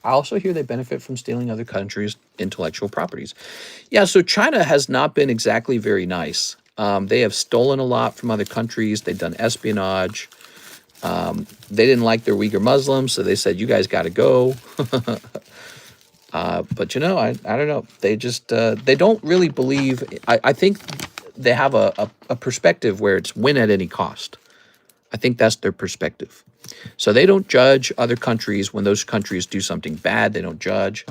I also hear they benefit from stealing other countries' intellectual properties. Yeah, so China has not been exactly very nice. They have stolen a lot from other countries. They've done espionage. They didn't like their Uyghur Muslims, so they said, you guys got to go. But, you know, I don't know. They just, they don't really believe. I think they have a perspective where it's win at any cost. I think that's their perspective. So they don't judge other countries when those countries do something bad. They don't judge.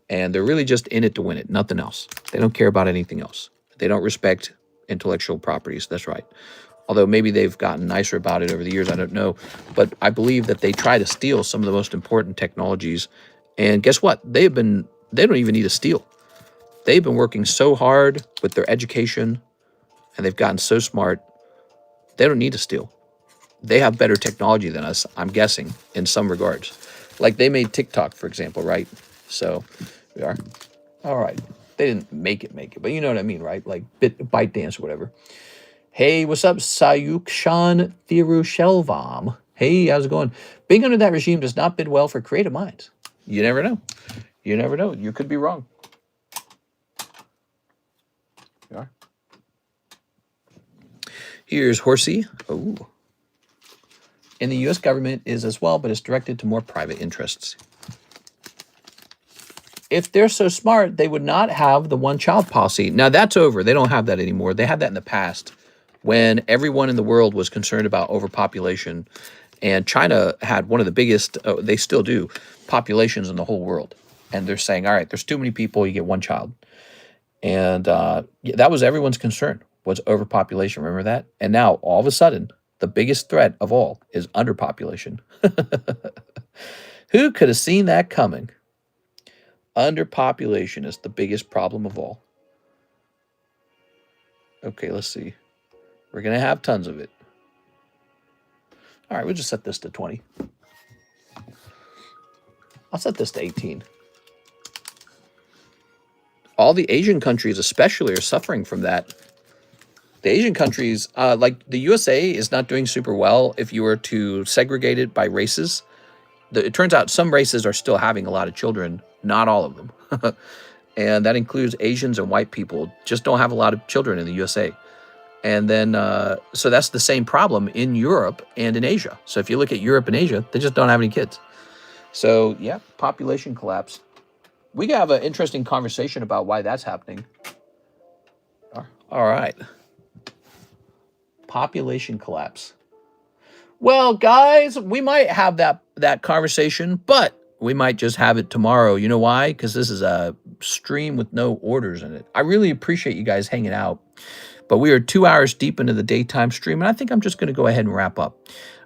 And they're really just in it to win it, nothing else. They don't care about anything else. They don't respect intellectual properties. That's right. Although maybe they've gotten nicer about it over the years, I don't know. But I believe that they try to steal some of the most important technologies. And guess what? They don't even need to steal. They've been working so hard with their education, and they've gotten so smart, they don't need to steal. They have better technology than us, I'm guessing, in some regards. Like they made TikTok, for example, right? So we are. All right. They didn't make it, but you know what I mean, right? Like ByteDance or whatever. Hey, what's up, Sayukshan Thirushelvam? Hey, how's it going? Being under that regime does not bid well for creative minds. You never know. You never know. You could be wrong. You are. Here's Horsey. Oh. And the U.S. government is as well, but it's directed to more private interests. If they're so smart, they would not have the one-child policy. Now, that's over. They don't have that anymore. They had that in the past when everyone in the world was concerned about overpopulation. And China had one of the biggest, they still do, populations in the whole world. And they're saying, all right, there's too many people, you get one child. And that was everyone's concern, was overpopulation. Remember that? And now, all of a sudden, the biggest threat of all is underpopulation. Who could have seen that coming? Underpopulation is the biggest problem of all. Okay, let's see. We're going to have tons of it. All right, we'll just set this to 20. I'll set this to 18. All the Asian countries especially are suffering from that. The Asian countries, like the USA, is not doing super well if you were to segregate it by races. It turns out some races are still having a lot of children, not all of them. And that includes Asians and white people, just don't have a lot of children in the USA. And then, so that's the same problem in Europe and in Asia. So if you look at Europe and Asia, they just don't have any kids. So yeah, population collapse. We can have an interesting conversation about why that's happening. All right. Population collapse. Well, guys, we might have that conversation, but we might just have it tomorrow. You know why? Because this is a stream with no orders in it. I really appreciate you guys hanging out. But we are 2 hours deep into the daytime stream, and I think I'm just going to go ahead and wrap up.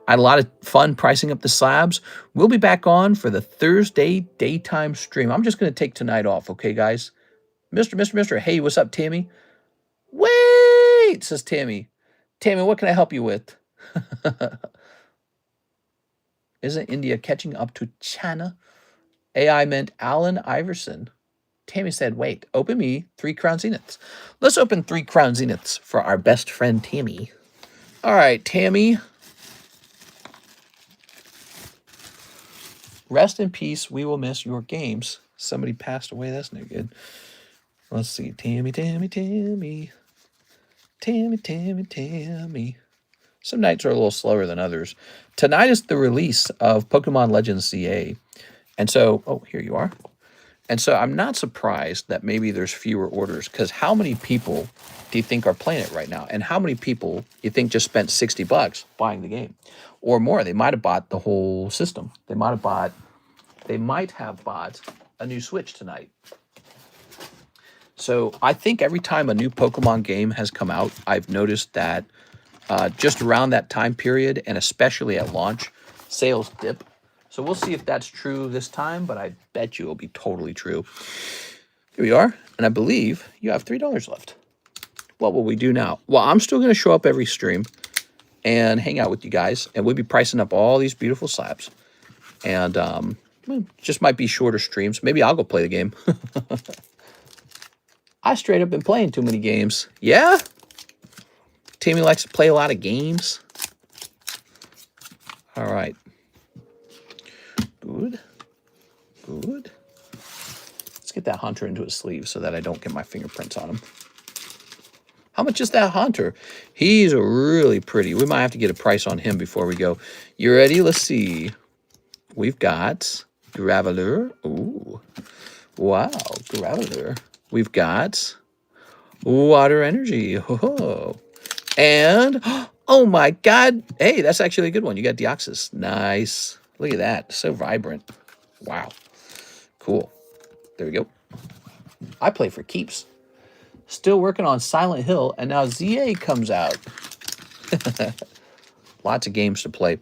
I had a lot of fun pricing up the slabs. We'll be back on for the Thursday daytime stream. I'm just going to take tonight off, okay, guys? Mr. Hey, what's up, Tammy? Wait, says Tammy. Tammy, what can I help you with? Isn't India catching up to China? AI meant Allen Iverson. Tammy said, wait, open me 3 crown zeniths. Let's open 3 crown zeniths for our best friend, Tammy. All right, Tammy. Rest in peace. We will miss your games. Somebody passed away. That's no good. Let's see. Tammy. Some nights are a little slower than others. Tonight is the release of Pokemon Legends CA. And so, oh, here you are. And so I'm not surprised that maybe there's fewer orders, because how many people do you think are playing it right now? And how many people you think just spent $60 buying the game or more? They might have bought the whole system. They might have bought a new Switch tonight. So I think every time a new Pokemon game has come out, I've noticed that just around that time period, and especially at launch, sales dip. So we'll see if that's true this time, but I bet you it'll be totally true. Here we are, and I believe you have $3 left. What will we do now? Well, I'm still going to show up every stream and hang out with you guys, and we'll be pricing up all these beautiful slabs. And just might be shorter streams. Maybe I'll go play the game. I straight up been playing too many games. Yeah? Tammy likes to play a lot of games. All right. Good. Let's get that Hunter into his sleeve so that I don't get my fingerprints on him. How much is that Hunter? He's really pretty. We might have to get a price on him before we go. You ready? Let's see. We've got Graveler. Ooh. Wow, Graveler. We've got Water Energy. Oh. And, oh my God. Hey, that's actually a good one. You got Deoxys. Nice. Look at that. So vibrant. Wow. Cool. There we go. I play for keeps. Still working on Silent Hill, and now ZA comes out. Lots of games to play.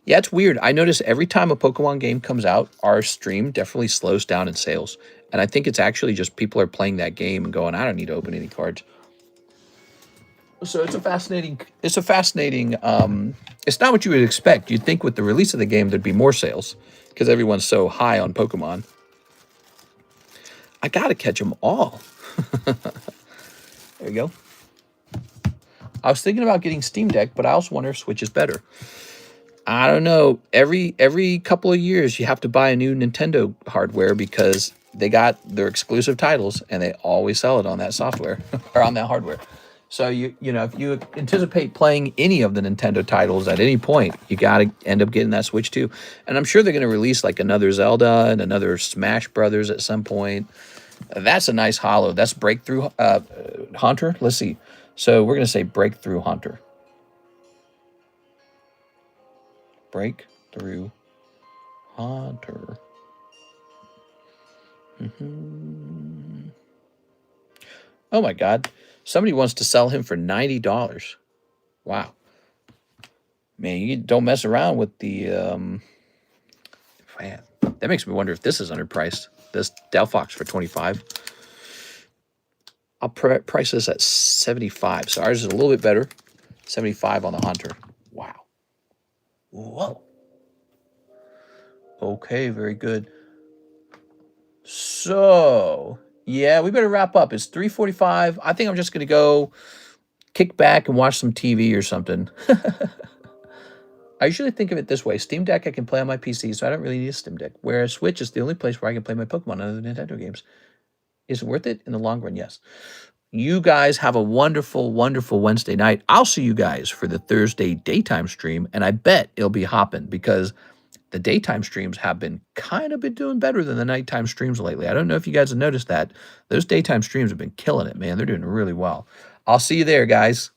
Yeah, it's weird. I notice every time a Pokemon game comes out, our stream definitely slows down in sales. And I think it's actually just people are playing that game and going, I don't need to open any cards. So it's a fascinating, it's not what you would expect. You'd think with the release of the game, there'd be more sales. because everyone's so high on Pokemon. I gotta catch them all. There you go. I was thinking about getting Steam Deck, but I also wonder if Switch is better. I don't know. Every couple of years, you have to buy a new Nintendo hardware because they got their exclusive titles and they always sell it on that software or on that hardware. So you know, if you anticipate playing any of the Nintendo titles at any point, you got to end up getting that Switch too. And I'm sure they're going to release like another Zelda and another Smash Brothers at some point. That's a nice holo. That's Breakthrough Haunter. Let's see. So we're going to say Breakthrough Haunter. Breakthrough Haunter. Oh my God. Somebody wants to sell him for $90. Wow. Man, you don't mess around with the... man, that makes me wonder if this is underpriced. This Delphox for $25. I'll price this at $75. So ours is a little bit better. $75 on the Haunter. Wow. Whoa. Okay, very good. So, yeah, we better wrap up. It's 3:45. I think I'm just going to go kick back and watch some TV or something. I usually think of it this way. Steam Deck I can play on my PC, so I don't really need a Steam Deck. Whereas Switch is the only place where I can play my Pokemon other than Nintendo games. Is it worth it? In the long run, yes. You guys have a wonderful, wonderful Wednesday night. I'll see you guys for the Thursday daytime stream, and I bet it'll be hopping because the daytime streams have been doing better than the nighttime streams lately. I don't know if you guys have noticed that. Those daytime streams have been killing it, man. They're doing really well. I'll see you there, guys.